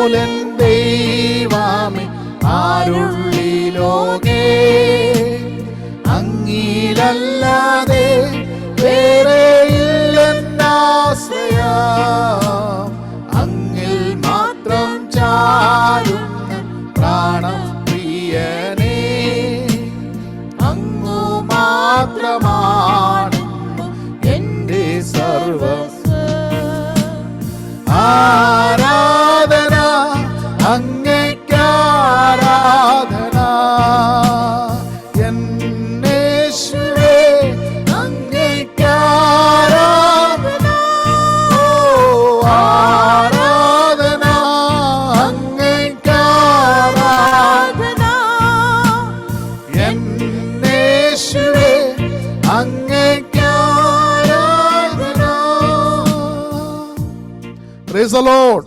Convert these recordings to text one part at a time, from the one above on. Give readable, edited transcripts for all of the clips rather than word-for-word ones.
പോലൻ ദൈവമേ ആരുള്ളി ലോകേ, അങ്ങിലല്ലാതെ വേറെയില്ലെന്നാശ്രയം. അങ്ങിൽ മാത്രം ചാരുന്ന പ്രാണം പ്രിയനേ, അങ്ങു മാത്രമാണ് എന്റെ സർവം. ആരാധന അങ്ങേക്കാരാധന, എന്നേശുവേ അങ്ങേക്കാരാധന. ഓ ആരാധന അങ്ങേക്കാരാധന, എന്നേശുവേ അങ്ങേക്കാരാധന. Price the Lord.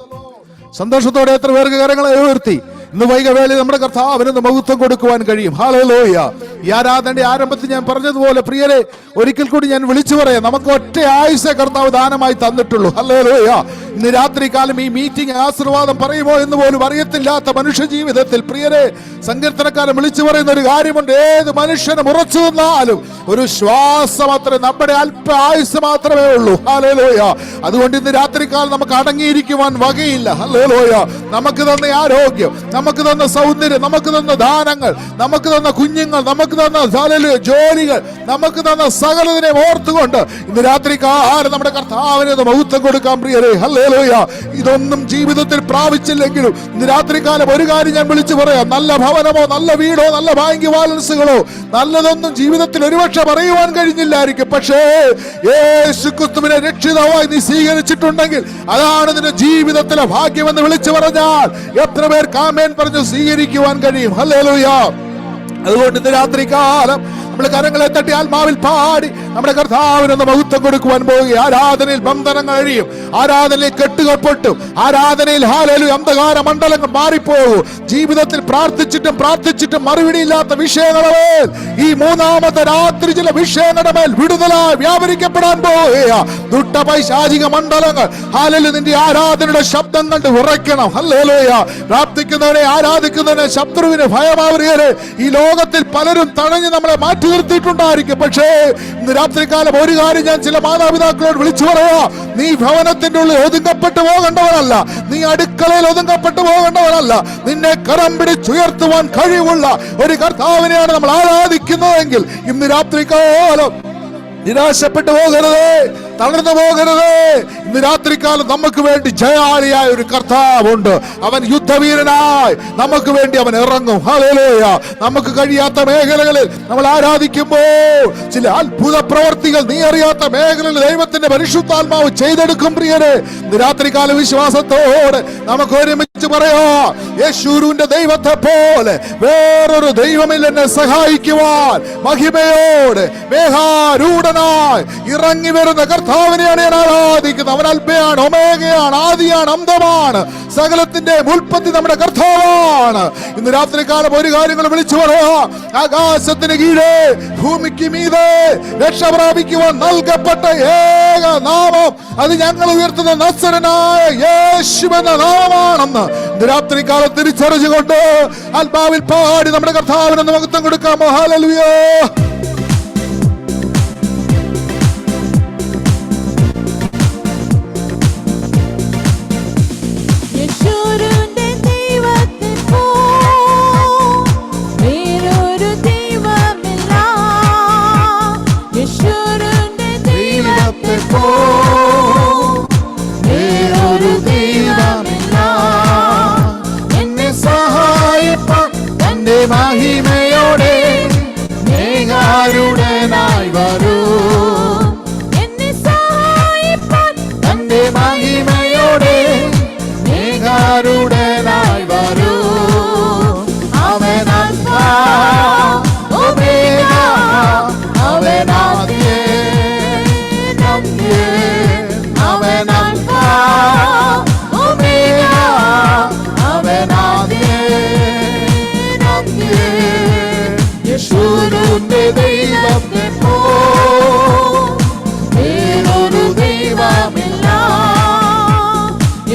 സന്തോഷത്തോടെ എത്ര പേർക്ക് കരങ്ങളെ ഉയർത്തി ഇന്ന് വൈകവേളയിൽ നമ്മുടെ കർത്താവിന് മഹത്വം കൊടുക്കുവാൻ കഴിയും. ഹല്ലേലൂയ. ഈ ആരാധനയുടെ ആരംഭത്തിൽ ഞാൻ പറഞ്ഞതുപോലെ പ്രിയരെ, ഒരിക്കൽ കൂടി ഞാൻ വിളിച്ചു പറയാം, നമുക്ക് ഒറ്റ ആയുസ്സേ കർത്താവ് ദാനമായി തന്നിട്ടുള്ളൂ. ഹല്ലേലൂയ. ഇന്ന് രാത്രികാലം ഈ മീറ്റിംഗ് ആശീർവാദം പറയുമോ എന്ന് പോലും അറിയത്തില്ലാത്ത മനുഷ്യ ജീവിതത്തിൽ പ്രിയരെ, സങ്കീർത്തനക്കാരൻ വിളിച്ചു പറയുന്ന ഒരു കാര്യമുണ്ട്. ഏത് മനുഷ്യനും ഉറച്ചു നിന്നാലും ഒരു ശ്വാസം മാത്രമേ, നമ്മുടെ അല്പ ആയുസ് മാത്രമേ ഉള്ളൂ. ഹല്ലേലൂയ. അതുകൊണ്ട് ഇന്ന് രാത്രികാലം നമുക്ക് അടങ്ങിയിരിക്കുവാൻ വകയില്ല. ഹല്ലേലൂയ. നമുക്ക് തന്ന ആരോഗ്യം, നമുക്ക് തന്ന സൗന്ദര്യം, നമുക്ക് തന്ന ദാനങ്ങൾ, നമുക്ക് തന്ന കുഞ്ഞുങ്ങൾ, നമുക്ക് തന്ന ജോലികൾ, നമുക്ക് തന്ന സകലതിനെ ഓർത്തുകൊണ്ട് ഇന്ന് രാത്രികാലം നമ്മുടെ കർത്താവിന് മഹത്വം കൊടുക്കാൻ പ്രിയരെ. ഹല്ലേലൂയ. ഇതൊന്നും ജീവിതത്തിൽ പ്രാപിച്ചില്ലെങ്കിലും ഇന്ന് രാത്രികാലം ഒരു കാര്യം ഞാൻ വിളിച്ചു പറയാം, നല്ല ഭവനമോ നല്ല വീടോ നല്ല ബാങ്ക് ബാലൻസുകളോ നല്ലതൊന്നും ജീവിതത്തിൽ ഒരുപക്ഷെ പറയുവാൻ കഴിഞ്ഞില്ലായിരിക്കും. പക്ഷേ യേശുക്രിസ്തുവിനെ രക്ഷിതാവായി നീ സ്വീകരിച്ചിട്ടുണ്ടെങ്കിൽ അതാണ് നിന്റെ ജീവിതത്തിലെ ഭാഗ്യമെന്ന് വിളിച്ചു പറഞ്ഞാൽ എത്ര പേർക്ക് ആമേൻ പറഞ്ഞു സ്വീകരിക്കുവാൻ കഴിയും. ഹല്ലേലൂയ. അതുകൊണ്ട് ഇന്ന് രാത്രികാലം നമ്മൾ കരങ്ങളെ തട്ടി ആത്മാവിൽ പാടി നമ്മുടെ കർത്താവിനൊന്ന് മഹത്വം കൊടുക്കുവാൻ പോവുക. ആരാധനയിൽ ബന്ധനങ്ങൾ അഴിയും, ആരാധനയിൽ കെട്ടുകൾ പൊട്ടും, ആരാധനയിൽ ഹല്ലേലൂയ അന്ധകാര മണ്ഡലങ്ങൾ മാറിപ്പോകും. ജീവിതത്തിൽ പ്രാർത്ഥിച്ചിട്ടും മറുപടിയില്ലാത്ത വിഷയങ്ങളെ ഈ മൂന്നാമത്തെ രാത്രി ചില വിഷയങ്ങളുടെ മേൽ വിടുതലായി വ്യാപരിക്കപ്പെടാൻ പോവുക. ദുഷ്ടപൈശാചിക മണ്ഡലങ്ങൾ ഹല്ലേലൂയ നിന്റെ ആരാധനയുടെ ശബ്ദം കണ്ട് ഉറയ്ക്കണം. ഹല്ലേലൂയ. പ്രാർത്ഥിക്കുന്നവനെ ആരാധിക്കുന്നവനെ ശത്രുവിന് ഭയമാവുകയെ ഈ ലോകത്തിൽ പലരും തടഞ്ഞ് നമ്മളെ മാറ്റി നിർത്തിയിട്ടുണ്ടായിരിക്കും. പക്ഷേ ഇന്ന് രാത്രികാലം ഒരു കാര്യം ഞാൻ ചില മാതാപിതാക്കളോട് വിളിച്ചു പറയാ, നീ ഭവനത്തിന്റെ ഉള്ളിൽ ഒതുങ്ങപ്പെട്ടു പോകേണ്ടവനല്ല, നീ അടുക്കളയിൽ ഒതുങ്ങപ്പെട്ടു പോകേണ്ടവനല്ല. നിന്നെ കരം പിടിച്ചുയർത്തുവാൻ കഴിവുള്ള ഒരു കർത്താവിനെയാണ് നമ്മൾ ആരാധിക്കുന്നതെങ്കിൽ ഇന്ന് രാത്രികാലം നിരാശപ്പെട്ടു പോകരുതേ, തളർന്നു പോകരുതേ. ഇന്ന് രാത്രികാലം നമുക്ക് വേണ്ടി ജയാളിയായ ഒരു കർത്താവുണ്ട്. അവൻ യുദ്ധവീരനായി നമുക്ക് വേണ്ടി അവൻ ഇറങ്ങും. ഹല്ലേലൂയ. നമുക്ക് കഴിയാത്ത മേഖലകളിൽ നമ്മൾ ആരാധിക്കുമ്പോൾ ചില അത്ഭുത പ്രവർത്തികൾ നീ അറിയാത്ത മേഖലകളിൽ ദൈവത്തിന്റെ പരിശുദ്ധാത്മാവ് ചെയ്തെടുക്കും. പ്രിയരെ, ഇന്ന് രാത്രികാല വിശ്വാസത്തോടെ നമുക്ക് ഒരുമിച്ച് പറയാം, യേശുവിന്റെ ദൈവത്തെ പോലെ വേറൊരു ദൈവമില്ല എന്നെ സഹായിക്കുവാൻ. മഹിമയോടെ മേഘാരൂഢനായി ഇറങ്ങി വരുന്ന കർത്താവിനെയാണ് ഞാൻ ആരാധിക്കുന്നത്. അവൻ അൽഫയാണ്, ഒമേഗയാണ്, ആദിയാണ്, അന്തമാണ്, സകലത്തിന്റെ ഉൽപ്പത്തി നമ്മുടെ കർത്താവാണ്. ഇന്ന് രാത്രികാലം ഒരു കാര്യങ്ങൾ വിളിച്ചു പറയാ, ആകാശത്തിന് കീഴേ ഭൂമിക്ക് മീതെ രക്ഷ പ്രാപിക്കുവാൻ നൽകപ്പെട്ട ഏക നാമം അത് ഞങ്ങൾ ഉയർത്തുന്ന നസ്സരനായ യേശുവെന്ന നാമമാണെന്ന് ഇന്ന് രാത്രികാലം തിരിച്ചറിഞ്ഞുകൊണ്ട് ആത്മാവിൽ പാടി നമ്മുടെ കർത്താവിന് മഹത്വം കൊടുക്കാമോ. ഹല്ലേലൂയ. മഹിമയോടെ മേഘാരൂഢനായി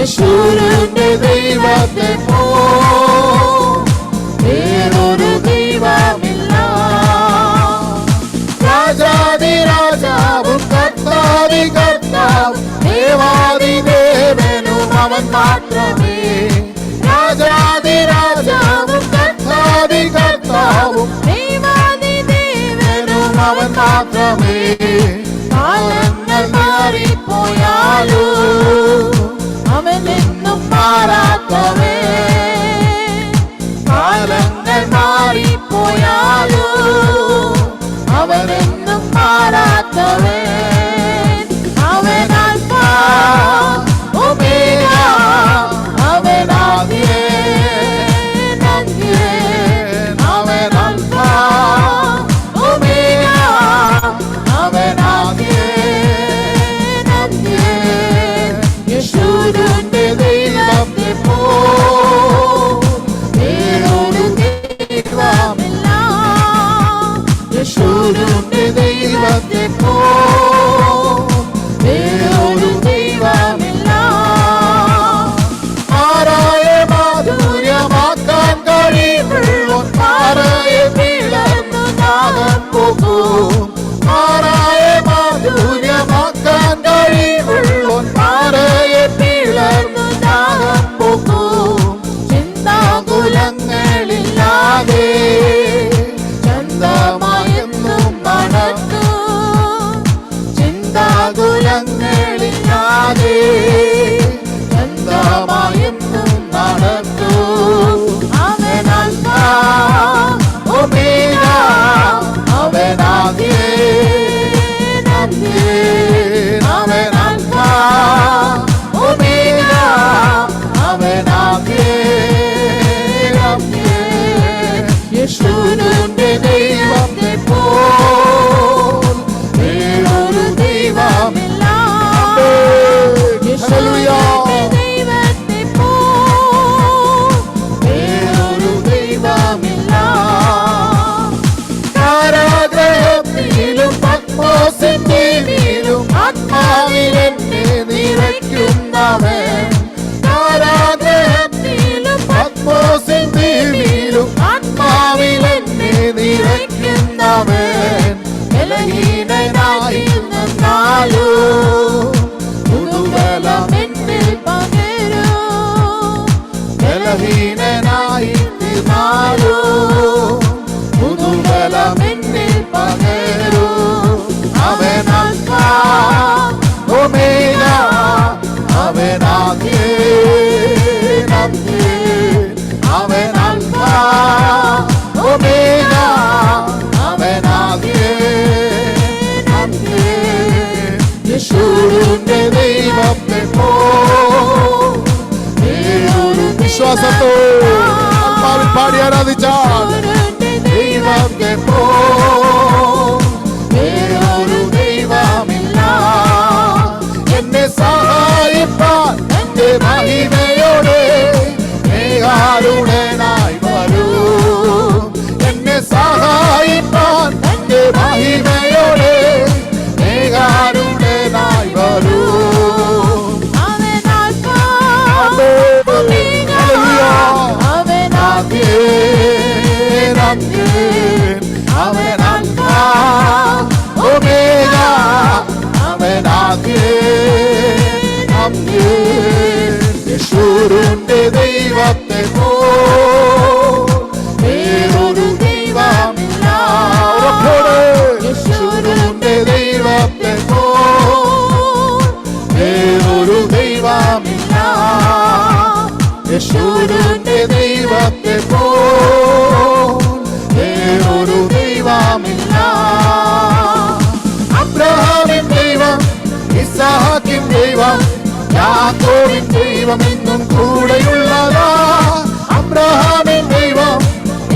യേശുവിന്റെ ദൈവത്തെ വേറൊരു ദൈവമില്ല. രാജാതി രാജാവും കർത്താതി കർത്താവും ദേവാതി ദേവനും അവൻ മാത്രമേ. രാജാതി രാജാവും കർത്താതി കർത്താവും ദേവാതി ദേവനും അവൻ മാത്രമേ. കാലങ്ങൾ മാറിപ്പോയാലോ അവനെന്നും മാറാത്തവേ. കാലങ്ങൾ മാറിപ്പോയാലോ അവനെന്നും മാറാത്തവേ. അവൻ ആൽഫ ഒമേഗ, അവൻ ആദ്യൻ അന്ത്യൻ. അവൻ ആൽഫ ഒമേഗ, അവൻ ആദ്യൻ അന്ത്യൻ. യേശുവിന്റെ ദൈവത്തെ വേറൊരു ദൈവമില്ല. യേശുവിന്റെ ദൈവത്തെ വേറൊരു ദൈവമില്ല. ആരായെ മാധുര്യമാക്കാൻ കഴിവുള്ളോൻ പാറയെ പിളർന്നു നാഗം പോകും. ആരായെ മാധുര്യമാക്കാൻ കഴിവുള്ളോൻ പാറയെ പിളർന്നു നാഗം പോകും. ചിന്താകുലങ്ങളില്ലാതെ ചന്തമായെന്നും നടന്നു. ചിന്താകുലങ്ങളില്ലാതെ ചന്തമായെന്നും നടന്നു. അവൻ ആൽഫ ഒമേഗ, അവൻ ആദ്യൻ അന്ത്യൻ. അവൻ ആൽഫ ഒമേഗ, അവൻ ആദ്യൻ അന്ത്യൻ. യേശുവിന്റെ ദൈവത്തെ വേറൊരു ദൈവമില്ല. യേശുവിന്റെ ദൈവത്തെ വേറൊരു ദൈവമില്ല. കാരാഗ്രഹത്തിലും പത്മോസിൻ ദ്വീപിലും ആത്മാവിൽ എന്നെ നിറയ്ക്കുന്നവൻ. കാരാഗ്രഹത്തിലും പത്മോസിൻ ദ്വീപിലും ആത്മാവിൽ എന്നെ നിറയ്ക്കുന്നവൻ. ബലഹീനനായി നിന്നാലോ പുതുബലം എന്നിൽ പകരൂ. ബലഹീനനായി നിന്നാലോ പുതുബലം എന്നിൽ പകരൂ. അവൻ ആൽഫ ഒമേഗ, അവൻ ആദ്യൻ അന്ത്യൻ. അവൻ ആൽഫ ഒമേഗ, അവൻ ആദ്യൻ അന്ത്യൻ. യേശുവിന്റെ ദൈവത്തെ വേറൊരു വിശ്വാസത്തോടെ ആത്മാവിൽ പാടി ആരാധിച്ചാൽ ദൈവത്തെ വേറൊരു ദൈവമില്ല. എന്നെ സഹായിപ്പാൻ എന്റെ മഹിമയോടെ മേഘാരൂഢനായി വരൂ. എന്നെ സഹായിപ്പാൻ എന്റെ മഹിമയോടെ മേഘാരൂഢനായി വരൂ. അവൻ ആൽഫ ഒമേഗ, അവൻ ആദ്യൻ അന്ത്യൻ. അവൻ ആൽഫ ഒമേഗ, അവൻ ആദ്യൻ അന്ത്യൻ. യേശുവിന്റെ ദൈവത്തെ വേറൊരു ദൈവമില്ല. യേശുവിന്റെ ദൈവത്തെ വേറൊരു ദൈവമില്ല. യേശുവിന്റെ ദൈവത്തെ വേറൊരു ദൈവമില്ല. അബ്രഹാമിൻ ദൈവം, ഇസ്ഹാക്കിൻ ദൈവം, യാക്കോബിൻ ദൈവം എന്നും കൂടെയുള്ളതാ. അബ്രഹാമിൻ ദൈവം,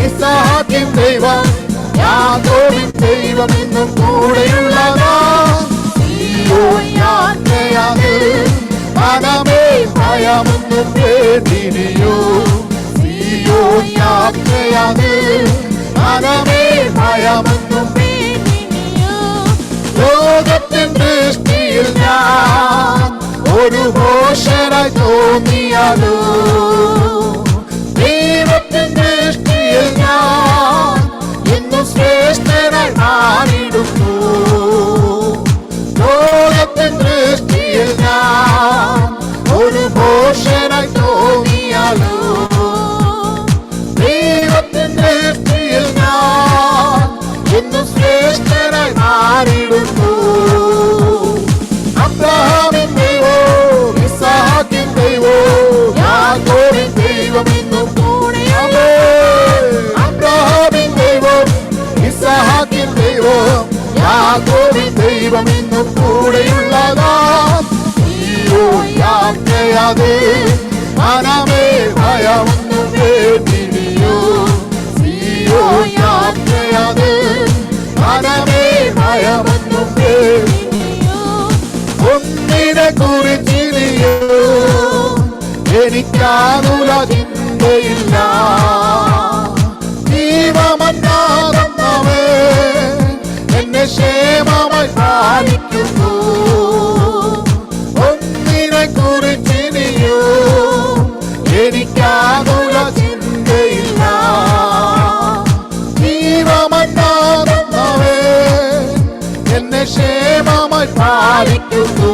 ഇസ്ഹാക്കിൻ ദൈവം, യാക്കോബിൻ ദൈവം എന്നും കൂടെയുള്ളതാ. സീയോൻ യാത്രയാതിൽ മനമേ ഭയമൊന്നും വേണ്ടിനിയോ. സീയോൻ യാത്രയാതിൽ മനമേ ഭയമൊന്നും വേണ്ടിനിയോ. ലോകത്തിൻ ദൃഷ്ടിയിൽ ഞാൻ ഒരു ഭോഷനായി തോന്നിയാലോ, ദൈവത്തിന്റെ ദൃഷ്ടിയിൽ ഞാൻ ഇന്നും ശ്രേഷ്ഠനായി മാറിയിടുന്നു. ലോകത്തിന്റെ ദൃഷ്ടിയിൽ ഞാൻ ഒരു ഭോഷനായി തോന്നിയാലോ, ദൈവത്തിന്റെ ദൃഷ്ടിയിൽ ഞാൻ ഇന്നും ശ്രേഷ്ഠനായി മാറിയിടുന്നു. അബ്രഹാമിൻ ദൈവം, ഇസ്ഹാക്കിൻ ദൈവം, യാക്കോബിൻ ദൈവം ഇന്നും കൂടെയുണ്ട്. അബ്രഹാമിൻ ദൈവം, ഇസ്ഹാക്കിൻ ദൈവം, യാക്കോബിൻ ദൈവം ഇന്നും കൂടെയുള്ളതാ. സീയോൻ യാത്രയാതെ മനമേ ഭയമൊന്നും വേണ്ടിയോ, സീയോൻ യാത്രയാതെ മനമേ ഭയമൊന്നും വേണ്ടിയോ. ഒന്നിനെ കുറിച്ചിനിയോ എനിക്കാതുല ചിന്തയില്ല. ജീവമന്നാകുന്നവേ എന്നെ ക്ഷേമമായി പാലിക്കുന്നു. ഒന്നിനെ കുറിച്ചിനിയോ എനിക്കാതുല ചിന്തയില്ല. ജീവമന്നാകുന്നവേ എന്നെ ക്ഷേമമായി പാലിക്കുന്നു.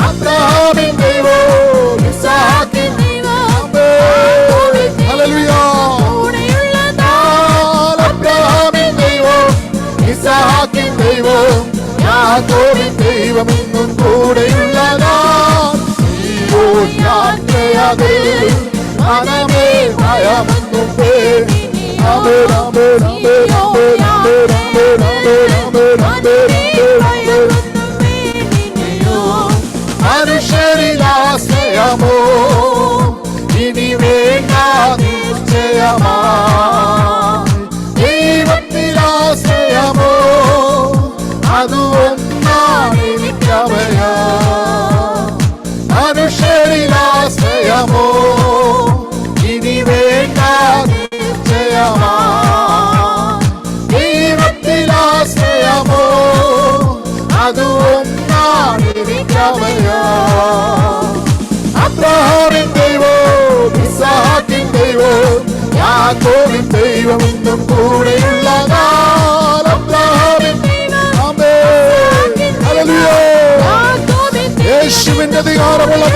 അബ്രഹാമിൻ ദൈവം, ഇസ്ഹാക്കിൻ ദൈവം, ഹല്ലേലൂയ. അബ്രഹാമിൻ ദൈവം, ഇസ്ഹാക്കിൻ ദൈവം, യാക്കോബിൻ ദൈവം ഇന്നും കൂടെയുള്ളതാ. സീയോൻ യാത്രയാതെ മനമേ ഭയമൊന്നും വേണ്ടിയോ. ആമേൻ ആമേൻ ആമേൻ ആമേൻ ആമേൻ ആമേൻ ആമേൻ ആമേൻ ആമേൻ. മനുഷ്യരിലാശ്രയമോ ഇനി വേണ്ട നിശ്ചയമായി. ദൈവത്തിലാശ്രയമോ അത് ഒന്നാണ് എനിക്കഭയം. മനുഷ്യരിലാശ്രയമോ ഇനി വേണ്ട നിശ്ചയമായി. ദൈവത്തിലാശ്രയമോ അത് ഒന്നാണ് എനിക്കഭയം. അബ്രഹാമിൻ ദൈവം, ഇസ്ഹാക്കിൻ ദൈവം, യാക്കോബിൻ ദൈവം ഇന്നും കൂടെയുള്ളതാ. അബ്രഹാമിൻ യേശുവിന്റെ അധികാരമുള്ള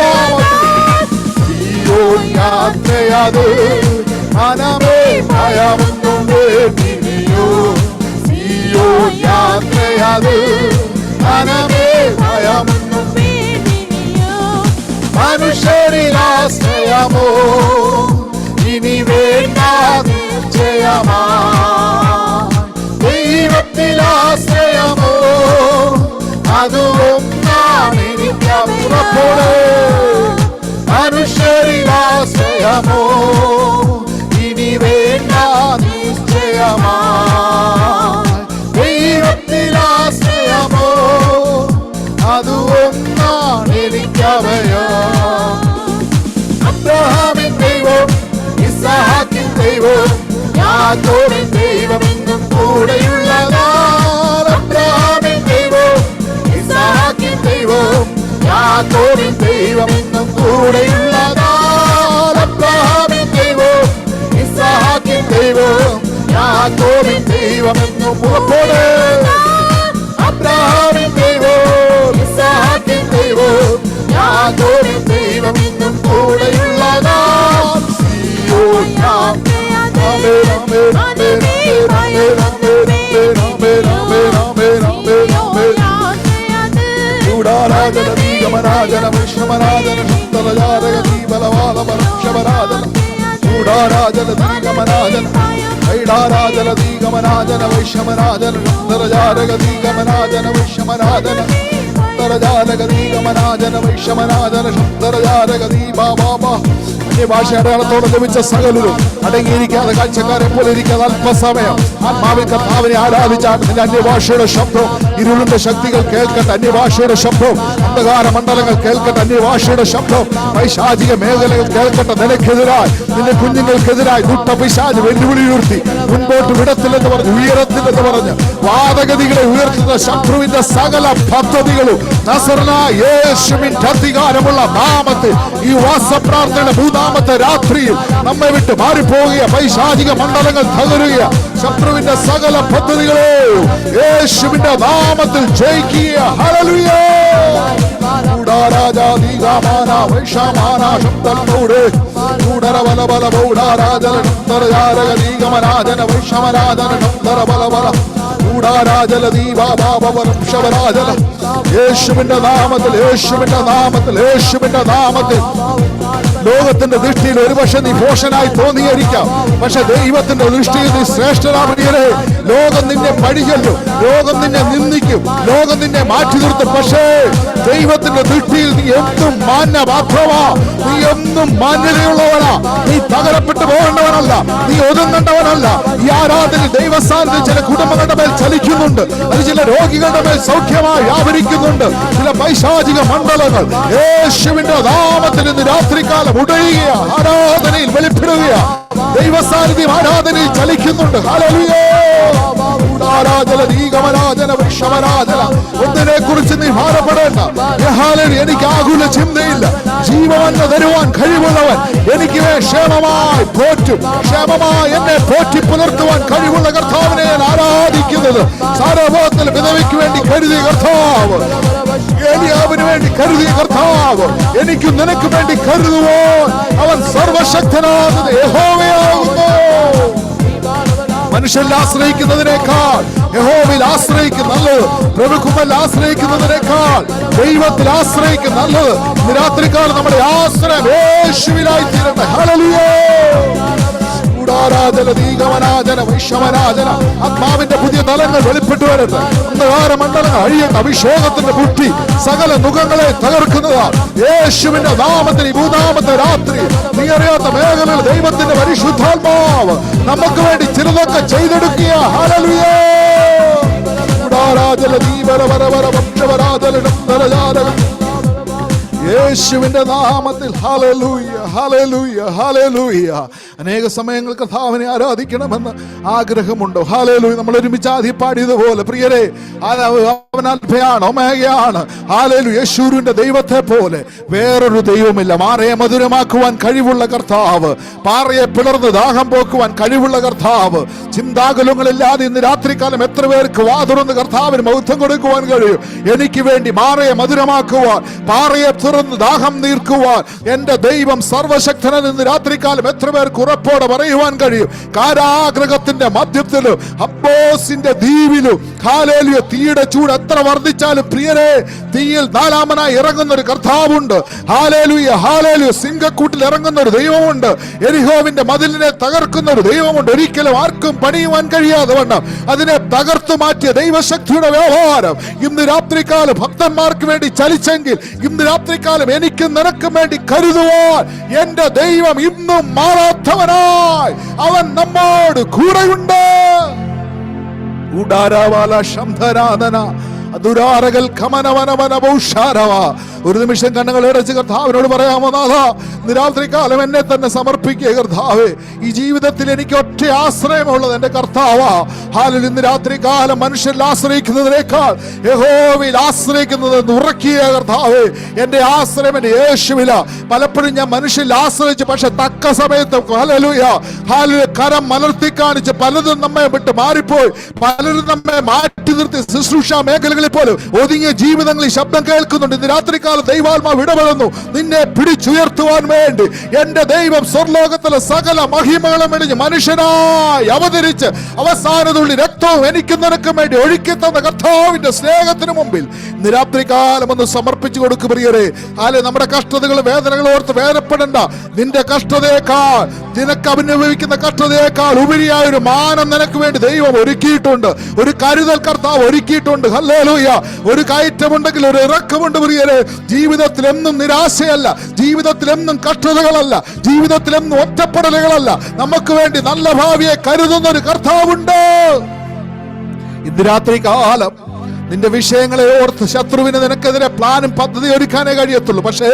സീയോൻ യാത്രയാതെ മനമേ ഭയമൊന്നും വേണ്ടിയോ. സീയോൻ യാത്രയാതെ മനമേ ഭയമൊന്നും വേണ്ടിയോ. മനുഷ്യരിലാശ്രയമോ ഇനി വേണ്ട നിശ്ചയമായി. ദൈവത്തിലാശ്രയമോ അത് ഒന്നാണ് എനിക്കപ്പുറപ്പോടെ. മനുഷ്യരിലാശ്രയമോ ഇനി വേണ്ട നിശ്ചയമായി. ദൈവത്തിലാശ്രയമോ അത് ഒന്നാണ് എനിക്കഭയം. അബ്രഹാമിൻ ദൈവം, ഇസ്ഹാക്കിൻ ദൈവം, യാക്കോബിൻ ദൈവം ഇന്നും കൂടെയുള്ളതാ. അബ്രഹാമിൻ ദൈവം, ഇസ്ഹാക്കിൻ ദൈവം, യാക്കോബിൻ ദൈവം ഇന്നും കൂടെയുള്ളതാ. അബ്രഹാമിൻ ദൈവം, ഇസ്ഹാക്കിൻ ദൈവം, യാക്കോബിൻ ദൈവം എന്നും ഉറപ്പോടെ. അബ്രഹാമിൻ ദൈവം, ഇസ്ഹാക്കിൻ ദൈവം, യാക്കോബിൻ ദൈവം ഇന്നും കൂടെയുള്ളതാ. സീയോൻ യാത്രയാതെ മനമേ ഭയമൊന്നും ഗൂഢാരാജന ദീഗമരാജന വൈഷ്ണവരാജന ശബ്ദരജാരക ദീപലവാദമരക്ഷവരാജന ഗൂഢാരാജന ദീഗമരാജന വൈഡാരാജന ദീഗമരാജന വൈഷ്ണവരാജന ശബ്ദരജാരക ദീഗമരാജന വൈഷ്ണവരാജന ശബ്ദരജാരക ദീഗമരാജന വൈഷ്ണവരാജന ശബ്ദരജാരക ദീപാ അന്യഭാഷ അടയാളത്തോടെ ലഭിച്ച സകലരും അടങ്ങിയിരിക്കാതെ കാഴ്ചക്കാരെ പോലെ ഇരിക്കാതെ അല്പസമയം ആത്മാവിൽ കർത്താവിനെ ആരാധിച്ചാൽ നിന്റെ അന്യഭാഷയുടെ ശബ്ദം, ഇരുളിന്റെ ശക്തികൾ കേൾക്കട്ടെ, അന്യഭാഷയുടെ ശബ്ദം, അന്ധകാര മണ്ഡലങ്ങൾ കേൾക്കട്ടെ, അന്യഭാഷയുടെ ശബ്ദം, പൈശാചിക മേഖലകൾ കേൾക്കട്ടെ. നിനക്കെതിരായി, നിന്റെ കുഞ്ഞുങ്ങൾക്കെതിരായി ദുഷ്ടപിശാച് വെല്ലുവിളി ഉയർത്തി മുൻപോട്ട് വിടത്തില്ലെന്ന് പറഞ്ഞ്, ഉയരത്തില്ലെന്ന് പറഞ്ഞ് വാദഗതികളെ ഉയർത്തുന്ന ശത്രുവിന്റെ സകല പദ്ധതികളും നസറനായ യേശുവിന്റെ അധികാരമുള്ള നാമത്തിൽ ഈ വാസപ്രാർത്ഥനയുടെ 3-ാമത്തെ രാത്രിയിൽ നമ്മെ വിട്ട് മാറിപ്പോവുക. പൈശാചിക മണ്ഡലങ്ങൾ തകരുക. ശത്രുവിന്റെ സകല പദ്ധതികളെ യേശുവിന്റെ നാമത്തിൽ ജയിക്കുക. ഹല്ലേലൂയ. യേശുവിന്റെ നാമത്തിൽ, യേശുവിന്റെ നാമത്തിൽ, യേശുവിന്റെ നാമത്തിൽ. ലോകത്തിന്റെ ദൃഷ്ടിയിൽ ഒരുപക്ഷെ നീ ഭോഷനായി തോന്നിയിരിക്കാം, പക്ഷെ ദൈവത്തിന്റെ ദൃഷ്ടിയിൽ നീ ശ്രേഷ്ഠനാമണിയരെ. ലോകം നിന്നെ പഴിചൊല്ലും, ലോകം നിന്നെ നിന്ദിക്കും, ലോകം നിന്നെ മാറ്റി നിർത്തും, പക്ഷേ ദൈവത്തിന്റെ ദൃഷ്ടിയിൽ നീ എന്തും മാന്യപാത്രമാ, നീ എന്നും മാന്യതയുള്ളവനാ. നീ തകരപ്പെട്ടു പോകേണ്ടവനല്ല, നീ ഒതുങ്ങേണ്ടവനല്ല. ഈ ആരാധന ദൈവസ്ഥാനത്ത് ചില കുടുംബങ്ങളുടെ മേൽ ചലിക്കുന്നുണ്ട്, അത് ചില രോഗികളുടെ മേൽ സൗഖ്യമായി വ്യാപരിക്കുന്നുണ്ട്. ചില പൈശാചിക മണ്ഡലങ്ങൾ യേശുവിന്റെ നാമത്തിൽ ഇന്ന് രാത്രികാലം ഉടയുക, ആരാധനയിൽ വെളിപ്പെടുക. ദൈവസാന്നിധ്യം ആരാധനയിൽ ചലിക്കുന്നുണ്ട്. ഹല്ലേലൂയ. ഒന്നിനെ കുറിച്ച് നീ ഭാരപ്പെടേണ്ട. എനിക്ക് ആകുല ചിന്തയില്ല. ജീവമെന്ന് തരുവാൻ കഴിവുള്ളവൻ എനിക്ക് ക്ഷേമമായി പോറ്റും. ക്ഷേമമായി എന്നെ പോറ്റി പുലർത്തുവാൻ കഴിവുള്ള കർത്താവിനെ ഞാൻ ആരാധിക്കുന്നത്. സാരഭോഗത്തിൽ വിധവയ്ക്ക് വേണ്ടി കരുതിയ കർത്താവ്, ഏലിയാവിന് വേണ്ടി കരുതിയ കർത്താവ്, എനിക്കും നിനക്ക് വേണ്ടി കരുതുവാൻ അവൻ സർവശക്തനാകുന്നത് യഹോവയാകുന്നു. മനുഷ്യരിൽ ആശ്രയിക്കുന്നതിനേക്കാൾ യഹോവയിൽ ആശ്രയിക്കും നല്ലത്. പ്രഭുക്കുമൽ ആശ്രയിക്കുന്നതിനേക്കാൾ ദൈവത്തിൽ ആശ്രയിക്കും നല്ലത്. ഇന്ന് രാത്രികാലം നമ്മുടെ ആശ്രയം യേശുവിലായി തീരട്ടെ. ഹല്ലേലൂയ. ആത്മാവിന്റെ പുതിയ തലങ്ങൾ വെളിപ്പെട്ടു വരട്ടെ. അന്ധകാര മണ്ഡലങ്ങൾ അഴിയട്ടെ. അഭിഷേകത്തിന്റെ ബുദ്ധി സകല മുഖങ്ങളെ തകർക്കുന്നതാണ് യേശുവിന്റെ നാമത്തിൽ. ഈ 3-ാമത്തെ രാത്രി നീ അറിയാത്ത മേഖലയിൽ ദൈവത്തിന്റെ പരിശുദ്ധാത്മാവ് നമുക്ക് വേണ്ടി ചിലതൊക്കെ ചെയ്തെടുക്കുക. ഹല്ലേലൂയ. യേശുവിന്റെ നാമത്തിൽ. ഹല്ലേലൂയ, ഹല്ലേലൂയ, ഹല്ലേലൂയ. അനേക സമയങ്ങൾ കർത്താവിനെ ആരാധിക്കണമെന്ന് ആഗ്രഹമുണ്ടോ? ഹല്ലേലൂയ. നമ്മൾ ഒരുമിച്ച് ആദ്യം പാടിയതുപോലെ പ്രിയരെ, അവൻ അൽഫയാണ് ഒമേഗയാണ്. ഹല്ലേലൂയ. യേശുവിന്റെ ദൈവത്തെ പോലെ വേറൊരു ദൈവമില്ല. മാറയെ മധുരമാക്കുവാൻ കഴിവുള്ള കർത്താവ്, പാറയെ പിളർന്ന് ദാഹം പോക്കുവാൻ കഴിവുള്ള കർത്താവ്. ചിന്താകുലങ്ങളില്ലാതെ ഇന്ന് രാത്രികാലം എത്ര പേർക്ക് വാതുറന്ന് കർത്താവിന് മഹത്വം കൊടുക്കുവാൻ കഴിയും? എനിക്ക് വേണ്ടി മാറയെ മധുരമാക്കുവാൻ, പാറയെ തുറന്ന് ദാഹം നീർക്കുവാൻ എന്റെ ദൈവം സർവശക്തനെന്ന് ഇന്ന് രാത്രികാലം എത്ര പേർക്ക് ഉറപ്പോടെ പറയുവാൻ കഴിയും? കാരാഗ്രഹത്തിന്റെ മധ്യത്തിലും അബ്ബോസിന്റെ ദ്വീപിലും ഹല്ലേലൂയ തീയുടെ ചൂട് എത്ര വർദ്ധിച്ചാലും പ്രിയരെ, തീയിൽ 4-ാമനായി ഇറങ്ങുന്ന ഒരു കർത്താവുണ്ട്. Hallelujah, hallelujah. സിംഹക്കൂട്ടിൽ ഇറങ്ങുന്ന ഒരു ദൈവമുണ്ട്. എരിഹോവിന്റെ മതിലിനെ തകർക്കുന്ന ഒരു ദൈവമുണ്ട്. ഒരിക്കലും ആർക്കും പണിയുവാൻ കഴിയാതെ വണ്ണം അതിനെ തകർത്തു മാറ്റിയ ദൈവശക്തിയുടെ വ്യവഹാരം ഇന്ന് രാത്രികാലം ഭക്തന്മാർക്ക് വേണ്ടി ചലിച്ചെങ്കിൽ, ഇന്ന് രാത്രികാലം എനിക്കും നിനക്കും വേണ്ടി കരുതുവാൻ എന്റെ ദൈവം ഇന്നും മാറാത്തവനായി അവൻ നമ്മോട് കൂടെയുണ്ട്. ഒരു നിമിഷം കണ്ണുകൾ അടച്ച് കർത്താവിനോട് പറയാമോ? നാഥ, ഇന്ന് രാത്രികാലം എന്നെ തന്നെ സമർപ്പിക്കുക കർത്താവേ. ഈ ജീവിതത്തിൽ എനിക്ക് ഒറ്റ ആശ്രയമുള്ളത് എന്റെ കർത്താവാ. ഹാലിൽ ഇന്ന് രാത്രികാലം മനുഷ്യരിൽ ആശ്രയിക്കുന്നതിനേക്കാൾ യഹോവയിൽ ആശ്രയിക്കുന്നത് ഉറക്കിയ കർത്താവേ. എന്റെ ആശ്രയം എന്റെ യേശുവില. പലപ്പോഴും ഞാൻ മനുഷ്യരിൽ ആശ്രയിച്ചു, പക്ഷെ തക്ക സമയത്ത് ഹല്ലേലൂയ ഹാലിൽ കരം മലർത്തി കാണിച്ച് പലതും നമ്മെ വിട്ട് മാറിപ്പോയി. പലരും നമ്മെ മാറ്റി നിർത്തി ശുശ്രൂഷ മേഖലകളിൽ പോലും ഒതുങ്ങിയ ജീവിതങ്ങളിൽ ശബ്ദം കേൾക്കുന്നുണ്ട്. ഇന്ന് രാത്രികാലം ദൈവാത്മാവ് ഇടപെടുന്നു നിന്നെ പിടിച്ചുയർത്തുവാൻ വേണ്ടി. എന്റെ ദൈവം സ്വർലോകത്തിലെ സകല മഹിമകളും ഇടിഞ്ഞ് മനുഷ്യനായി അവതരിച്ച് അവസാനതുള്ളി രക്തം മഹത്വം എനിക്കും നിനക്കും വേണ്ടി ഒഴുക്കി തന്ന കർത്താവിന്റെ സ്നേഹത്തിന് മുമ്പിൽ ഇന്ന് രാത്രികാലം ഒന്ന് സമർപ്പിച്ചു കൊടുക്കും പ്രിയരെ. നമ്മുടെ കഷ്ടതകൾ വേദനകൾ ഓർത്ത് വേദനപ്പെടണ്ട. നിന്റെ കഷ്ടതയേക്കാൾ, നിനക്ക് അനുഭവിക്കുന്ന കഷ്ടതയേക്കാൾ ഉപരിയായ ഒരു മാനം നിനക്ക് വേണ്ടി ദൈവം ഒരുക്കിയിട്ടുണ്ട്. ഒരു കരുതൽ കർത്താവ് ഒരുക്കിയിട്ടുണ്ട്. ഹല്ലേലൂയ. ഒരു കയറ്റമുണ്ടെങ്കിൽ ഒരു ഇറക്കമുണ്ട് പ്രിയരെ. ജീവിതത്തിൽ എന്നും നിരാശയല്ല, ജീവിതത്തിൽ എന്നും കഷ്ടതകളല്ല, ജീവിതത്തിൽ എന്നും ഒറ്റപ്പെടലുകളല്ല. നമുക്ക് വേണ്ടി നല്ല ഭാവിയെ കരുതുന്ന ഒരു കർത്താവുണ്ട്. ഇന്ന് രാത്രി കാലം നിന്റെ വിഷയങ്ങളെ ഓർത്ത് ശത്രുവിന് നിനക്കെതിരെ പ്ലാനും പദ്ധതി ഒരുക്കാനേ കഴിയത്തുള്ളൂ. പക്ഷേ